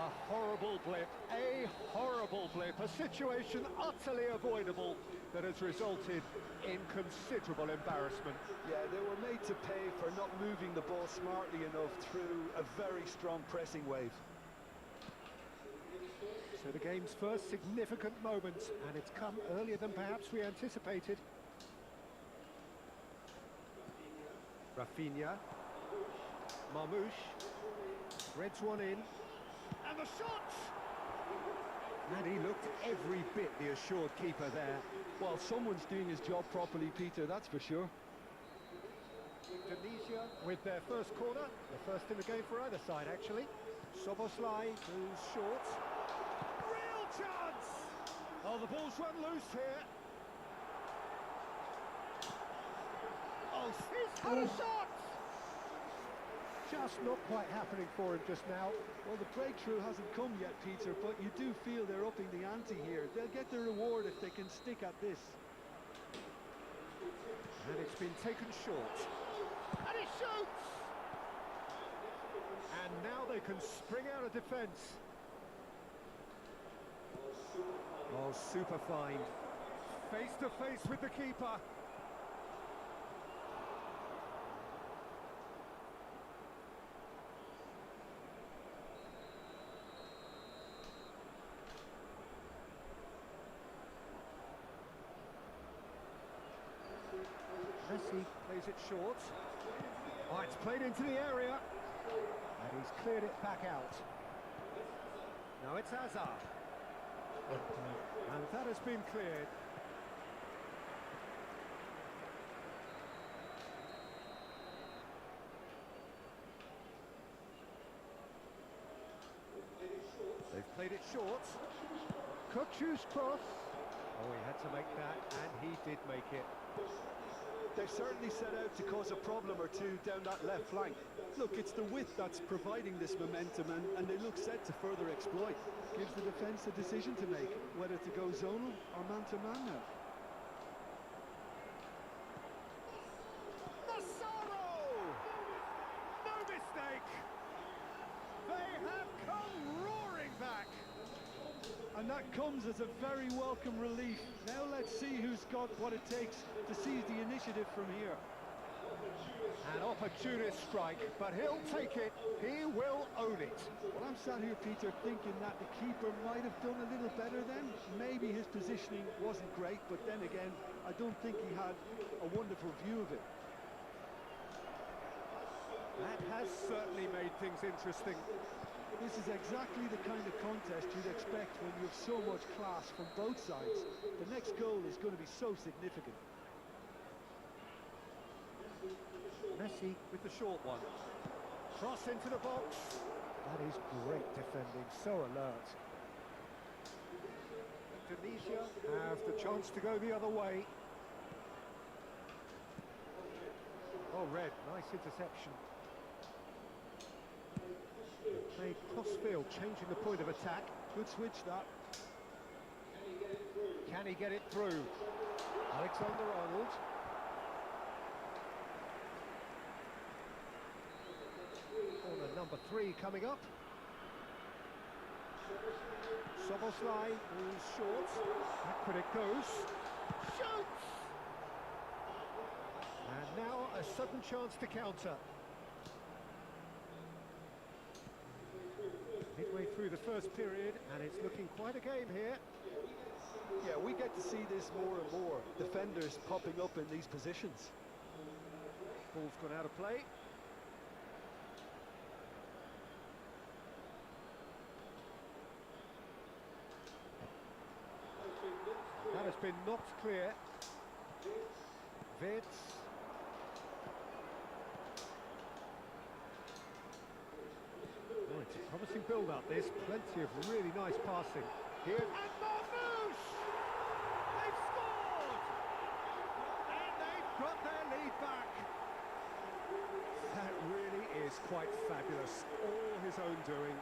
A horrible blip, a horrible blip, a situation utterly avoidable that has resulted in considerable embarrassment. Yeah, they were made to pay for not moving the ball smartly enough through a very strong pressing wave. So the game's first significant moment, and it's come earlier than perhaps we anticipated. Rafinha. Marmoush. Threads one in. And the shot! And he looked every bit the assured keeper there. Well, someone's doing his job properly, Peter, that's for sure. Tunisia with their first corner, the first in the game for either side, actually. Soboslai goes short. Real chance! Oh, the ball's run loose here. Oh, he's had a shot! Just not quite happening for him just now. Well, the breakthrough hasn't come yet, Peter, but you do feel they're upping the ante here. They'll get the reward if they can stick at this. And it's been taken short. And he shoots! And now they can spring out of defence. Oh, super find. Face to face with the keeper. Messi plays it short. Oh, it's played into the area. And he's cleared it back out. Now it's Hazard. And that has been cleared. They've played it short. Yukkk's cross. Oh, he had to make that, and he did make it. They've certainly set out to cause a problem or two down that left flank. Look, it's the width that's providing this momentum, and they look set to further exploit. Gives the defence a decision to make, whether to go zonal or man-to-man now. Massaro! No mistake! They have come roaring back! And that comes as a very welcome relief. Now let's see who's got what it takes to seize the initiative from here. An opportunist strike, but he'll take it. He will own it. Well, I'm sat here, Peter, thinking that the keeper might have done a little better then. Maybe his positioning wasn't great, but then again, I don't think he had a wonderful view of it. That has certainly made things interesting. This is exactly the kind of contest you'd expect when you have so much class from both sides. The next goal is going to be so significant. Messi with the short one. Cross into the box. That is great defending, so alert. Indonesia have the chance to go the other way. Oh, Red, nice interception. Played cross-field, changing the point of attack. Good switch, that. Can he get it through? Alexander-Arnold. Corner number 3 coming up. Soboslai moves short. Backward it goes. Shoots! And now a sudden chance to counter. Midway through the first period, and it's looking quite a game here. Yeah, we get to see this more and more. Defenders popping up in these positions. Ball's gone out of play. That has been knocked clear. Vitz. Oh, it's a promising build-up, this. Plenty of really nice passing. Here, and Marmouche! They've scored! And they've got their lead back. That really is quite fabulous. All his own doing.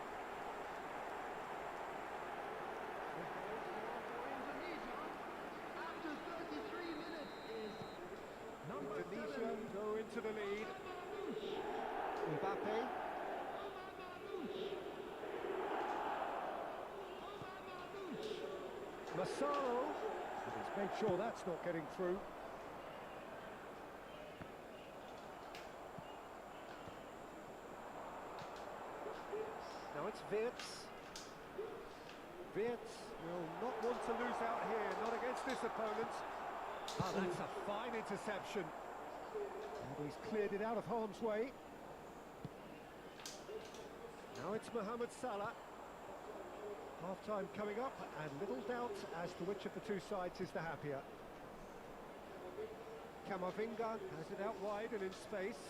Indonesia go into the lead. Mbappe. Massaro. And he's made sure that's not getting through. Now it's Vitz. Vitz will not want to lose out here, not against this opponent. Oh, that's a fine interception. And he's cleared it out of harm's way. Now it's Mohamed Salah. Half-time coming up, and little doubt as to which of the two sides is the happier. Camavinga has it out wide and in space.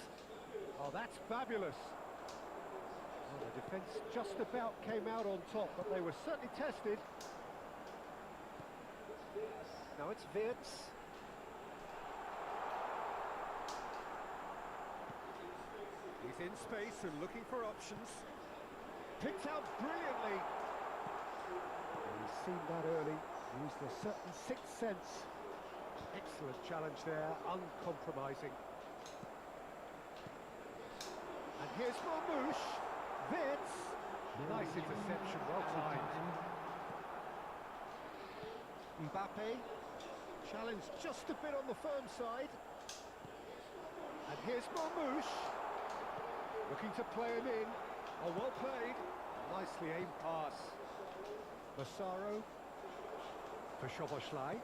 Oh, that's fabulous. Well, the defence just about came out on top, but they were certainly tested. Now it's Vitz. He's in space and looking for options. Picked out brilliantly. He's seen that early. Used a certain sixth sense. Excellent challenge there, uncompromising. And here's Marmouche. Vitz. Nice interception, well timed. Mbappe. Challenged just a bit on the firm side. And here's Marmouche. Looking to play him in. Oh, well played. Nicely aimed pass. Massaro for Soboslai.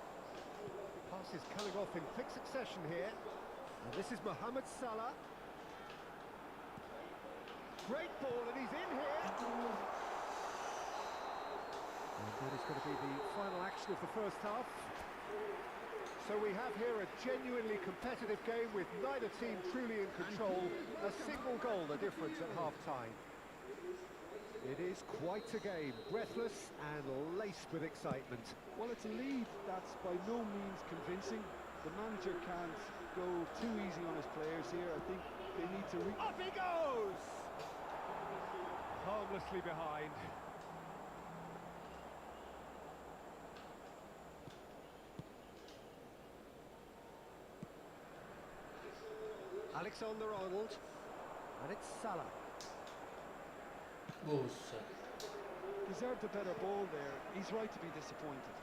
Passes coming off in quick succession here. And this is Mohamed Salah. Great ball, and he's in here. And that is going to be the final action of the first half. So we have here a genuinely competitive game with neither team truly in control. A single goal the difference at half-time. It is quite a game, breathless and laced with excitement. Well, it's a lead that's by no means convincing. The manager can't go too easy on his players here. I think they need to... Up he goes! Harmlessly behind. Alexander-Arnold. And it's Salah. Bossa. Deserved a better ball there. He's right to be disappointed.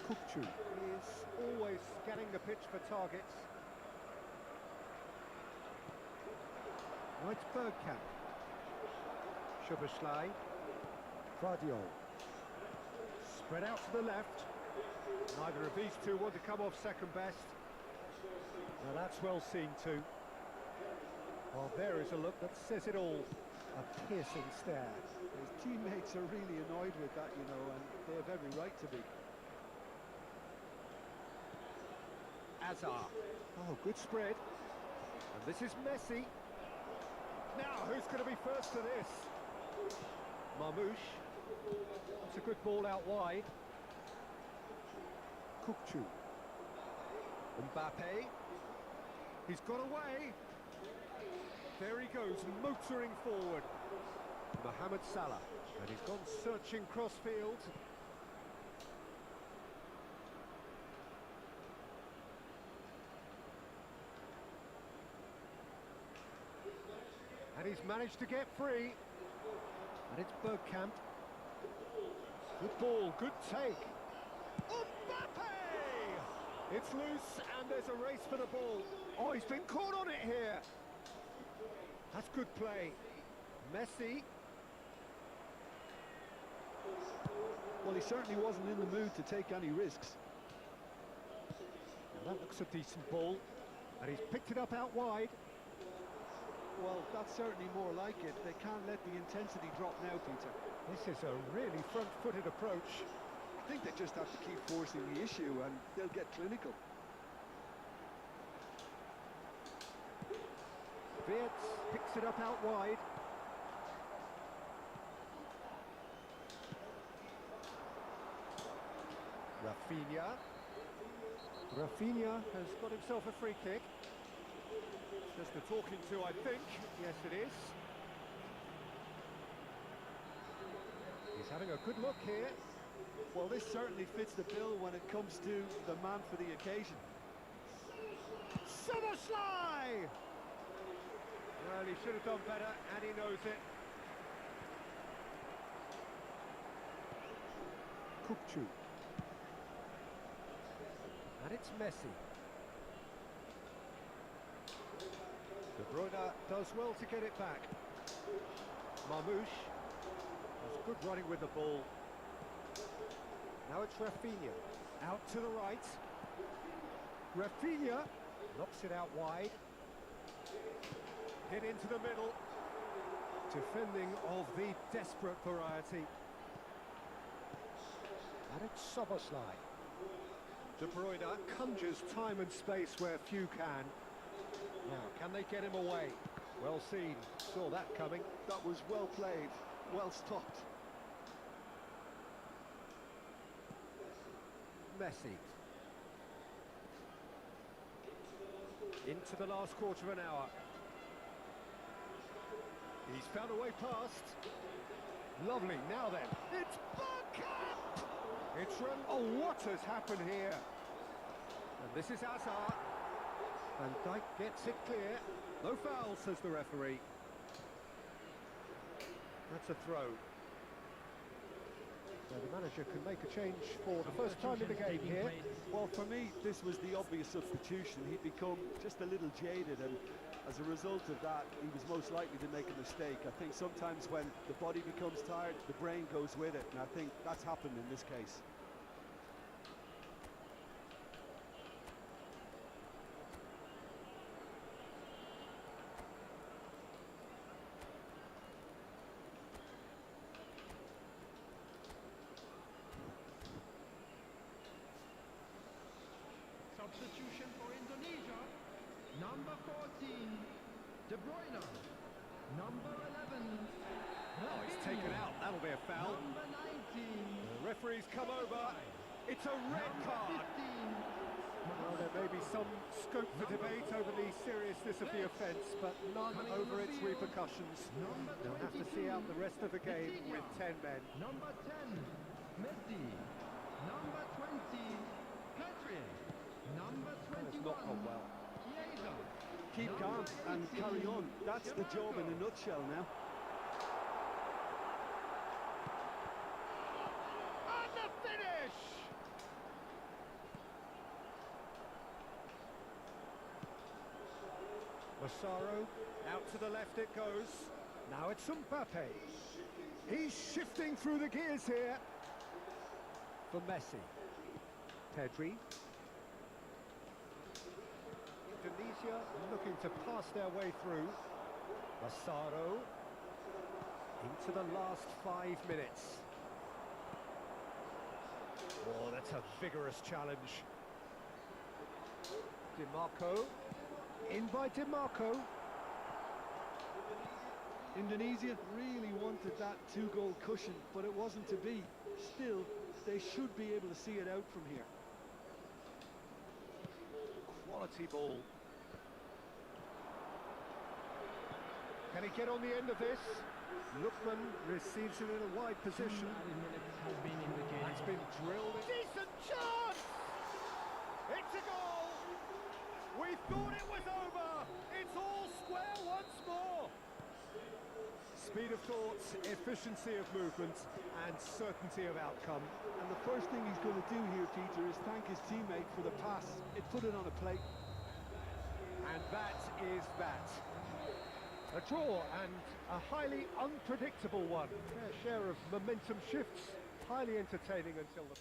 Yukkkk is always scanning the pitch for targets. Now it's Bergkamp. Szoboszlai. Guardiola. Spread out to the left. Neither of these two want to come off second best. Now that's well seen too. Well, there is a look that says it all. A piercing stare. His teammates are really annoyed with that, you know, and they have every right to be. Hazard. Oh, good spread. And this is Messi. Now, who's going to be first to this? Marmoush. It's a good ball out wide. Yukkkk. Mbappe. He's got away. There he goes, motoring forward. Mohamed Salah. And he's gone searching cross-field. And he's managed to get free. And it's Bergkamp. Good ball, good take. Mbappe! It's loose and there's a race for the ball. Oh, he's been caught on it here. That's good play. Messi. Well, he certainly wasn't in the mood to take any risks. Now that looks a decent ball. And he's picked it up out wide. Well, that's certainly more like it. They can't let the intensity drop now, Peter. This is a really front-footed approach. I think they just have to keep forcing the issue and they'll get clinical. Wirtz picks it up out wide. Rafinha has got himself a free kick. Just a talking to, I think. Yes, it is. He's having a good look here. Well, this certainly fits the bill when it comes to the man for the occasion. Szoboszlai! Well, he should have done better, and he knows it. Yukkkk. And it's Messi. De Bruyne does well to get it back. Marmoush has good running with the ball. Now it's Rafinha. Out to the right. Rafinha knocks it out wide. Hit into the middle. Defending of the desperate variety. And it's Szoboszlai. De Bruyne conjures time and space where few can. Now, can they get him away? Well seen. Saw that coming. That was well played, well stopped. Messi. Into the last quarter of an hour. He's found a way past. Lovely. Now then, it's Bergkamp! It's run. Oh, what has happened here? And this is Hazard. Van Dijk gets it clear. No foul, says the referee. That's a throw. So the manager can make a change for the first time in the game here. Well, for me, this was the obvious substitution. He'd become just a little jaded, and As a result of that, he was most likely to make a mistake. I think sometimes when the body becomes tired, the brain goes with it, and I think that's happened in this case. Substitution for Indonesia. Number 14, De Bruyne. Number 11. Oh, it's taken out. That'll be a foul. Number 19. The referee's come over. It's a red card. Well, there may be some scope for debate over the seriousness of the offence, but none over its repercussions. They'll have to see out the rest of the game with 10 men. Number 10, Messi. Number 20, Petri. Number That's 21, not gone well. Chiesa. Keep calm and carry on. That's the job in a nutshell now. And the finish! Massaro, out to the left it goes. Now it's Mbappe. He's shifting through the gears here. For Messi. Pedri. Indonesia looking to pass their way through. Massaro. Into the last 5 minutes. Oh, that's a vigorous challenge. DiMarco. In by DiMarco. Indonesia really wanted that 2-goal cushion, but it wasn't to be. Still, they should be able to see it out from here. Quality ball. Can he get on the end of this? Lookman receives it in a wide position. Has been indicated. It's been drilled. Decent chance! It's a goal! We thought it was over! It's all square once more! Speed of thoughts, efficiency of movement, and certainty of outcome. And the first thing he's going to do here, Peter, is thank his teammate for the pass. It put it on a plate. And that is that. A draw and a highly unpredictable one. Fair share of momentum shifts. Highly entertaining until the...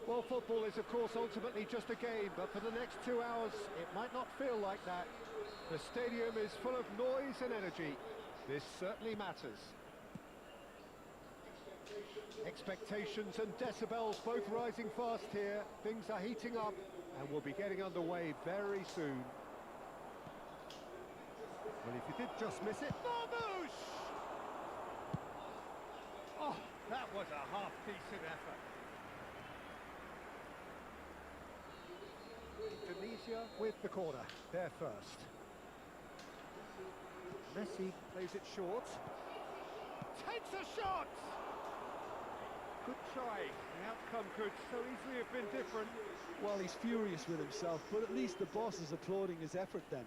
Well, football is, of course, ultimately just a game, but for the next 2 hours, it might not feel like that. The stadium is full of noise and energy. This certainly matters. Expectations and decibels both rising fast here. Things are heating up, and we'll be getting underway very soon. Well, if you did just miss it... Marmouche! Oh, that was a half-decent effort. Indonesia with the corner, they're first. Messi plays it short. Takes a shot! Good try. The outcome could so easily have been different. Well, he's furious with himself, but at least the boss is applauding his effort then.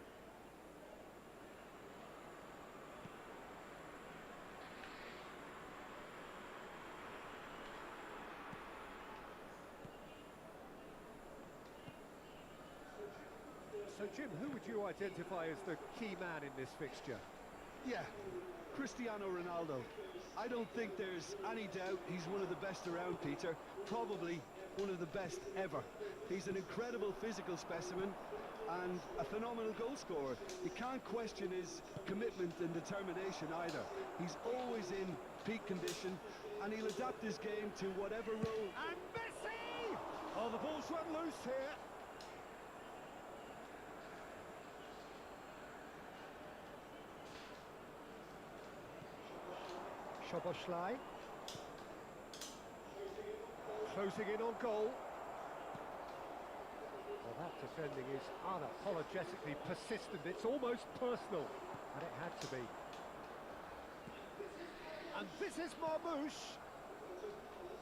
So, Jim, who would you identify as the key man in this fixture? Yeah, Cristiano Ronaldo. I don't think there's any doubt he's one of the best around, Peter. Probably one of the best ever. He's an incredible physical specimen and a phenomenal goal scorer. You can't question his commitment and determination either. He's always in peak condition and he'll adapt his game to whatever role. And Messi! Oh, the ball's run loose here. Szoboszlai. Closing in on goal. Well, that defending is unapologetically persistent. It's almost personal, and it had to be. And this is Marmoush.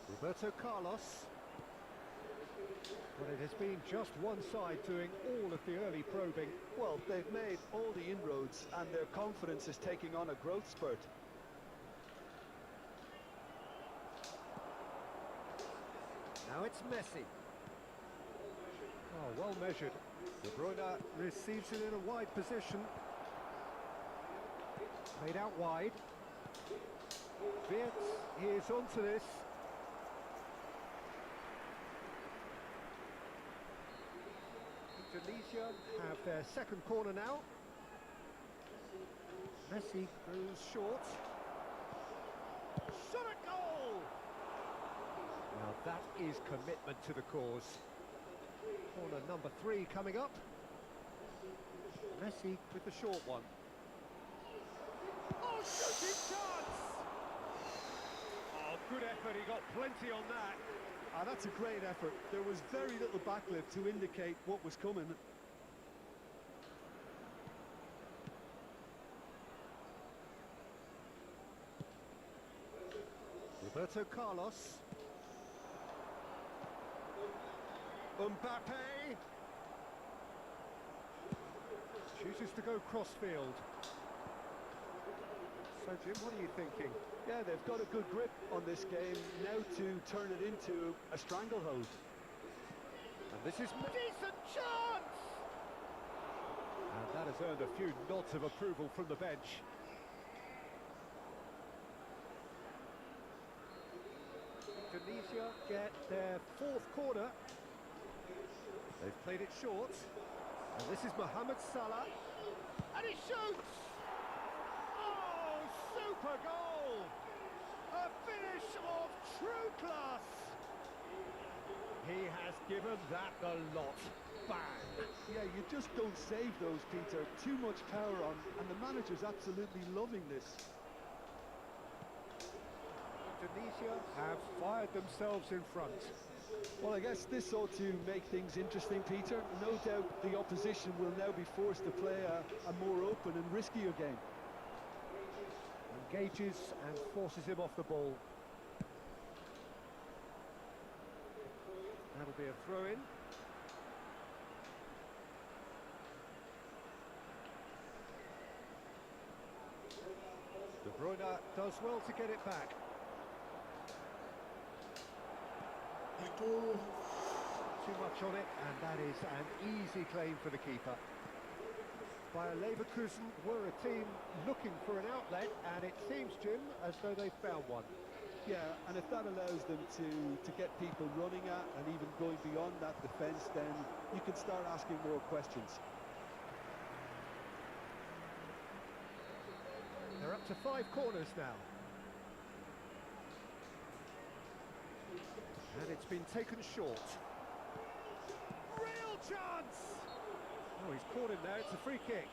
Roberto Carlos. Well, it has been just one side doing all of the early probing. Well, they've made all the inroads and their confidence is taking on a growth spurt. Now it's Messi. Oh, well measured. De Bruyne receives it in a wide position. Played out wide. Wirtz is onto this. Indonesia have their second corner now. Messi goes short. Shot at goal! Now that is commitment to the cause. Corner number 3 coming up. Messi with the short one. Oh, shooting chance! Oh, good effort, he got plenty on that. Ah, that's a great effort. There was very little backlift to indicate what was coming. Roberto Carlos. Mbappe chooses to go crossfield. So, Jim, what are you thinking? Yeah, they've got a good grip on this game now to turn it into a stranglehold. And this is decent chance! And that has earned a few nods of approval from the bench. Indonesia get their 4th corner. They've played it short. And this is Mohamed Salah. And he shoots! Oh, super goal! A finish of true class! He has given that the lot. Bang! Yeah, you just don't save those, Peter. Too much power on, and the manager's absolutely loving this. Indonesia have fired themselves in front. Well, I guess this ought to make things interesting, Peter. No doubt the opposition will now be forced to play a more open and riskier game. Engages and forces him off the ball. That'll be a throw-in. De Bruyne does well to get it back. Too much on it, and that is an easy claim for the keeper. Bayer Leverkusen were a team looking for an outlet, and it seems, Jim, as though they've found one. Yeah, and if that allows them to get people running at and even going beyond that defence, then you can start asking more questions. They're up to 5 corners now. And it's been taken short. Real chance! Oh, he's caught him there, it's a free kick.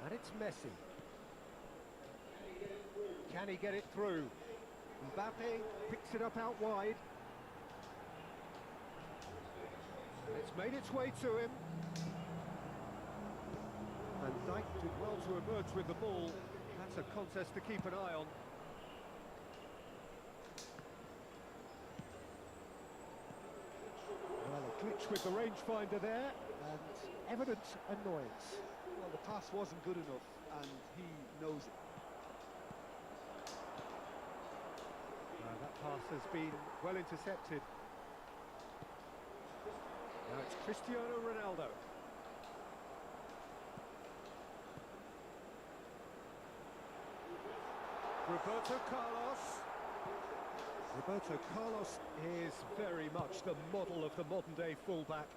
And it's it's Messi. Can he get it through? Mbappe picks it up out wide. It's made its way to him. And Dijk did well to emerge with the ball. That's a contest to keep an eye on. Well, a glitch with the rangefinder there, and evident annoyance. Well, the pass wasn't good enough, and he knows it. That pass has been well intercepted. Now it's Cristiano Ronaldo. Roberto Carlos. Roberto Carlos is very much the model of the modern-day fullback.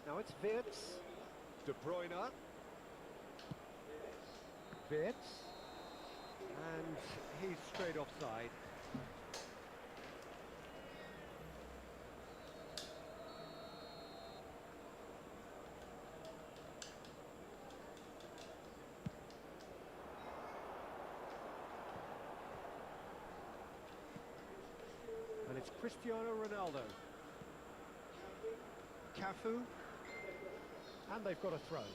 Now it's Wirtz. De Bruyne. Wirtz. And he's straight offside. And it's Cristiano Ronaldo. Cafu. And they've got a throw.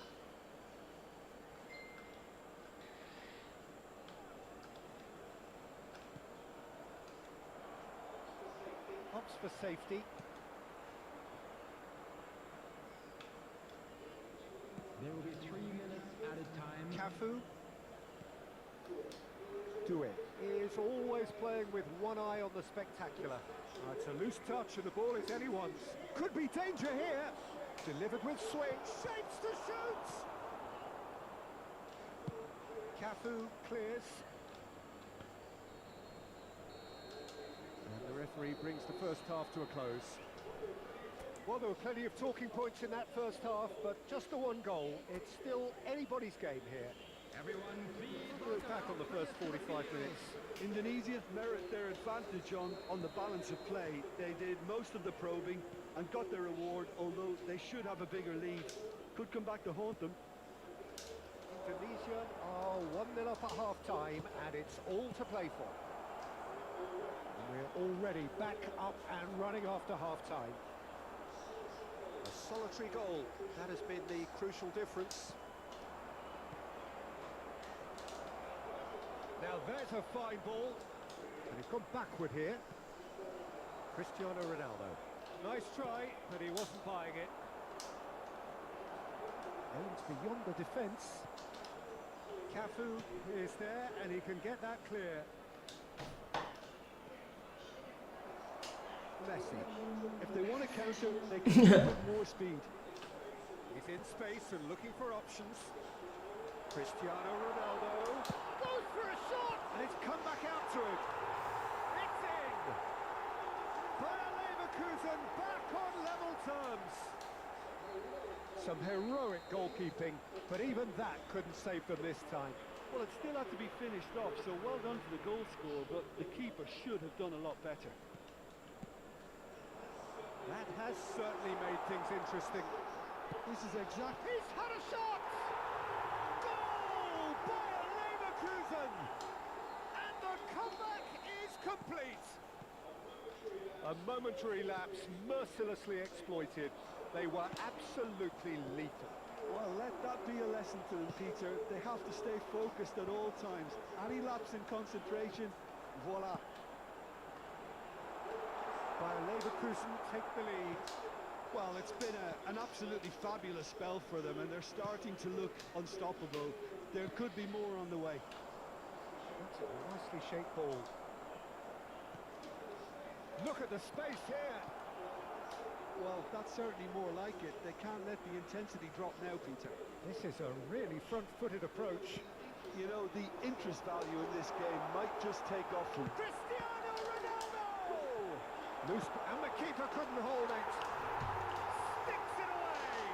Opts for safety. There will be 3 minutes at a time. Cafu. Do it. Is always playing with one eye on the spectacular. It's a loose touch and the ball is anyone's. Could be danger here. Delivered with swing. Shapes to shoot. Cafu clears. And the referee brings the first half to a close. Well, there were plenty of talking points in that first half, but just the one goal. It's still anybody's game here. Everyone, please. Look back on the first 45 minutes. Indonesia merit their advantage on the balance of play. They did most of the probing and got their reward, although they should have a bigger lead. Could come back to haunt them. Indonesia are 1-0 up at half-time, and it's all to play for. And we're already back up and running after half-time. A solitary goal. That has been the crucial difference. Now there's a fine ball. And he's gone backward here. Cristiano Ronaldo. Nice try, but he wasn't buying it. Aims beyond the defence. Cafu is there, and he can get that clear. Messi. If they want to counter, they can do it with more speed. He's in space and looking for options. Cristiano Ronaldo goes for a shot, and it's come back out to him. It's in! Bayer Leverkusen back on level terms. Some heroic goalkeeping, but even that couldn't save them this time. Well, it still had to be finished off, so well done for the goal scorer, but the keeper should have done a lot better. That has certainly made things interesting. This is exactly... He's had a shot! Goal! Bayer Leverkusen! And the comeback is complete! A momentary lapse mercilessly exploited. They were absolutely lethal. Well, let that be a lesson to them, Peter. They have to stay focused at all times. Any lapse in concentration, voila. Bayer Leverkusen take the lead. Well, it's been an absolutely fabulous spell for them, and they're starting to look unstoppable. There could be more on the way. That's a nicely shaped ball. Look at the space here. Well, that's certainly more like it. They can't let the intensity drop now, Peter. This is a really front-footed approach. You know, the interest value in this game might just take off from... Cristiano Ronaldo! Loose, and the keeper couldn't hold it. Sticks it away!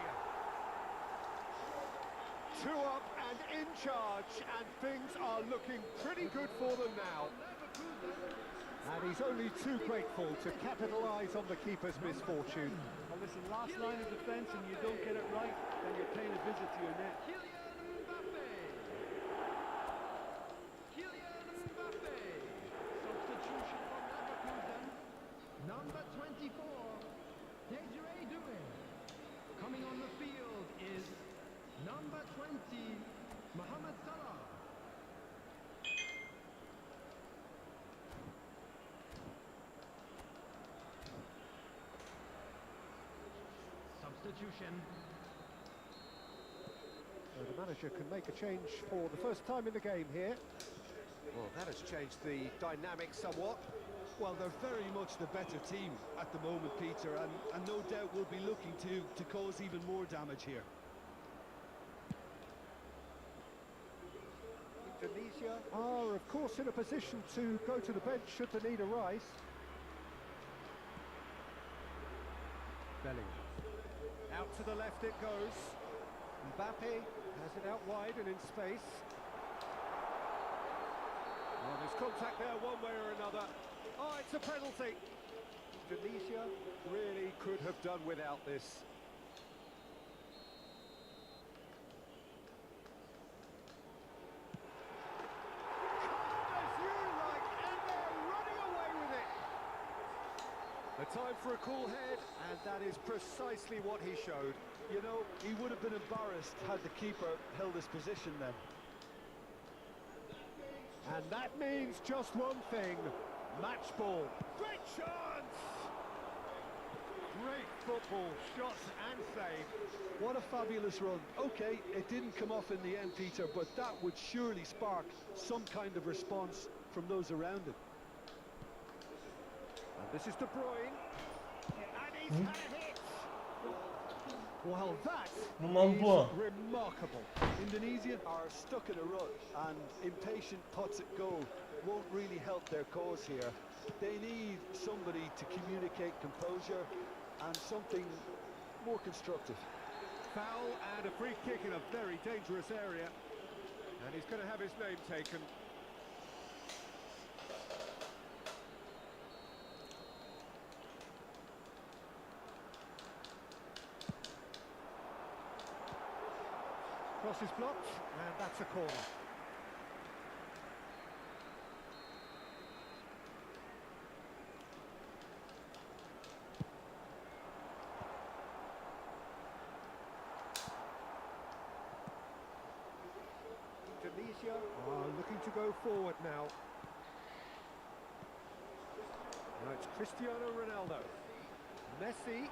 2 up and in charge, and things are looking pretty good for them now. And he's only too grateful to capitalise on the keeper's misfortune. Well, listen, last line of defence and you don't get it right, then you're paying a visit to your net. Kylian Mbappe. Kylian Mbappe. Substitution from Leverkusen. Number 24, Desiree Doué. Coming on the field is number 20, Mohamed Salah. Substitution. So the manager can make a change for the first time in the game here. Well, that has changed the dynamic somewhat. Well, they're very much the better team at the moment, Peter, and no doubt will be looking to cause even more damage here. Indonesia are, of course, in a position to go to the bench should the need arise. Bellingham. Out to the left it goes. Mbappe has it out wide and in space. Well, there's contact there one way or another. Oh, it's a penalty. Indonesia really could have done without this. As you like, and they're running away with it. A time for a cool head, and that is precisely what he showed. You know, he would have been embarrassed had the keeper held his position then. And that means just one thing. Match ball. Great chance! Great football, shots and save. What a fabulous run. Okay, it didn't come off in the end, Peter, but that would surely spark some kind of response from those around him. And this is De Bruyne. And he's had a hit. Well, that is remarkable. Indonesia are stuck in a rut, and impatient pots at goal won't really help their cause here. They need somebody to communicate composure and something more constructive. Foul and a free kick in a very dangerous area. And he's going to have his name taken. Cross is blocked, and that's a corner. Indonesia are looking to go forward now. Now it's Cristiano Ronaldo. Messi.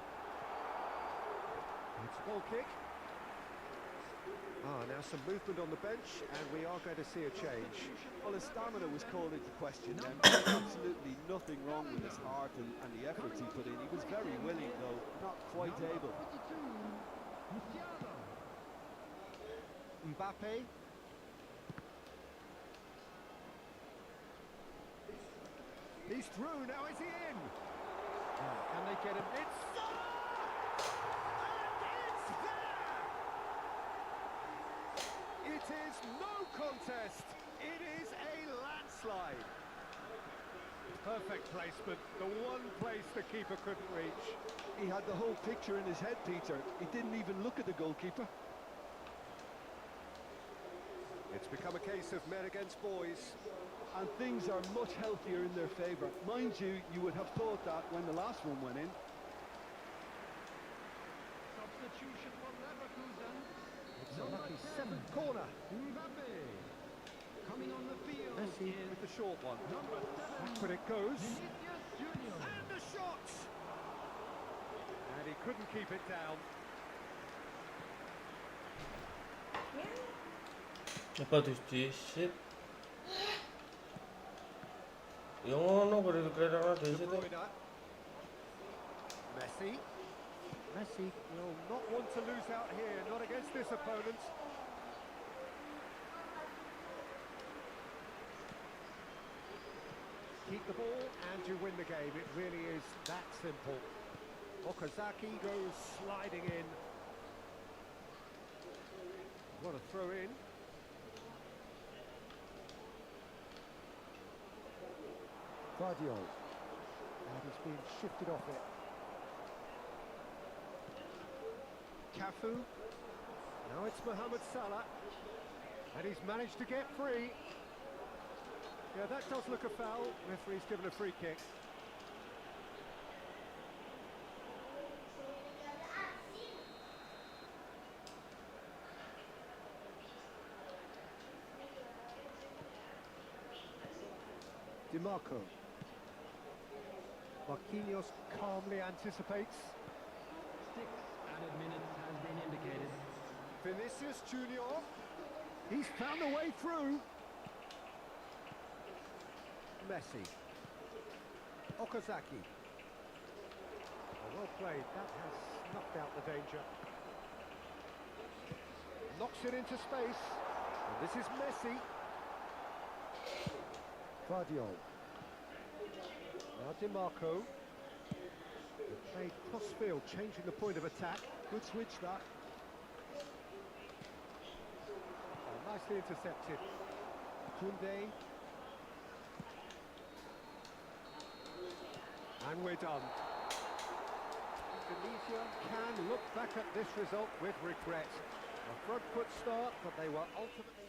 It's a goal kick. Now some movement on the bench, and we are going to see a change. Well, his stamina was called into question then. There's absolutely nothing wrong with his heart and the efforts he put in. He was very willing, though not quite able. Mbappe. He's through, now is he in? Can they get him? It's Salah! And it's there! It is no contest. It is a landslide. Perfect placement, the one place the keeper couldn't reach. He had the whole picture in his head, Peter. He didn't even look at the goalkeeper. It's become a case of men against boys. And things are much healthier in their favour. Mind you, you would have thought that when the last one went in. Substitution from Leverkusen. It's a lucky seventh corner. Mbappe. Coming on the field Messi is with the short one. number 7, Backward it goes. Vinicius Junior. And the shot! And he couldn't keep it down. 아빠 düştü shit. 영어는 그래도 그래라 De 되시대. Bruyne. Messi. Messi will not want to lose out here, not against this opponent. Keep the ball and you win the game. It really is that simple. Okazaki goes sliding in. What a throw in. Guardiola. And he's been shifted off it. Cafu. Now it's Mohamed Salah. And he's managed to get free. Yeah, that does look a foul. Referee's given a free kick. DiMarco. Marquinhos calmly anticipates. 6 added minutes has been indicated. Vinicius Junior. He's found a way through. Messi. Okazaki. Oh, well played. That has snuffed out the danger. Knocks it into space. And this is Messi. Guardiola. Now DiMarco. Played cross-field, changing the point of attack. Good switch, that. Oh, nicely intercepted. Koundé. And we're done. Indonesia can look back at this result with regret. A front foot start, but they were ultimately...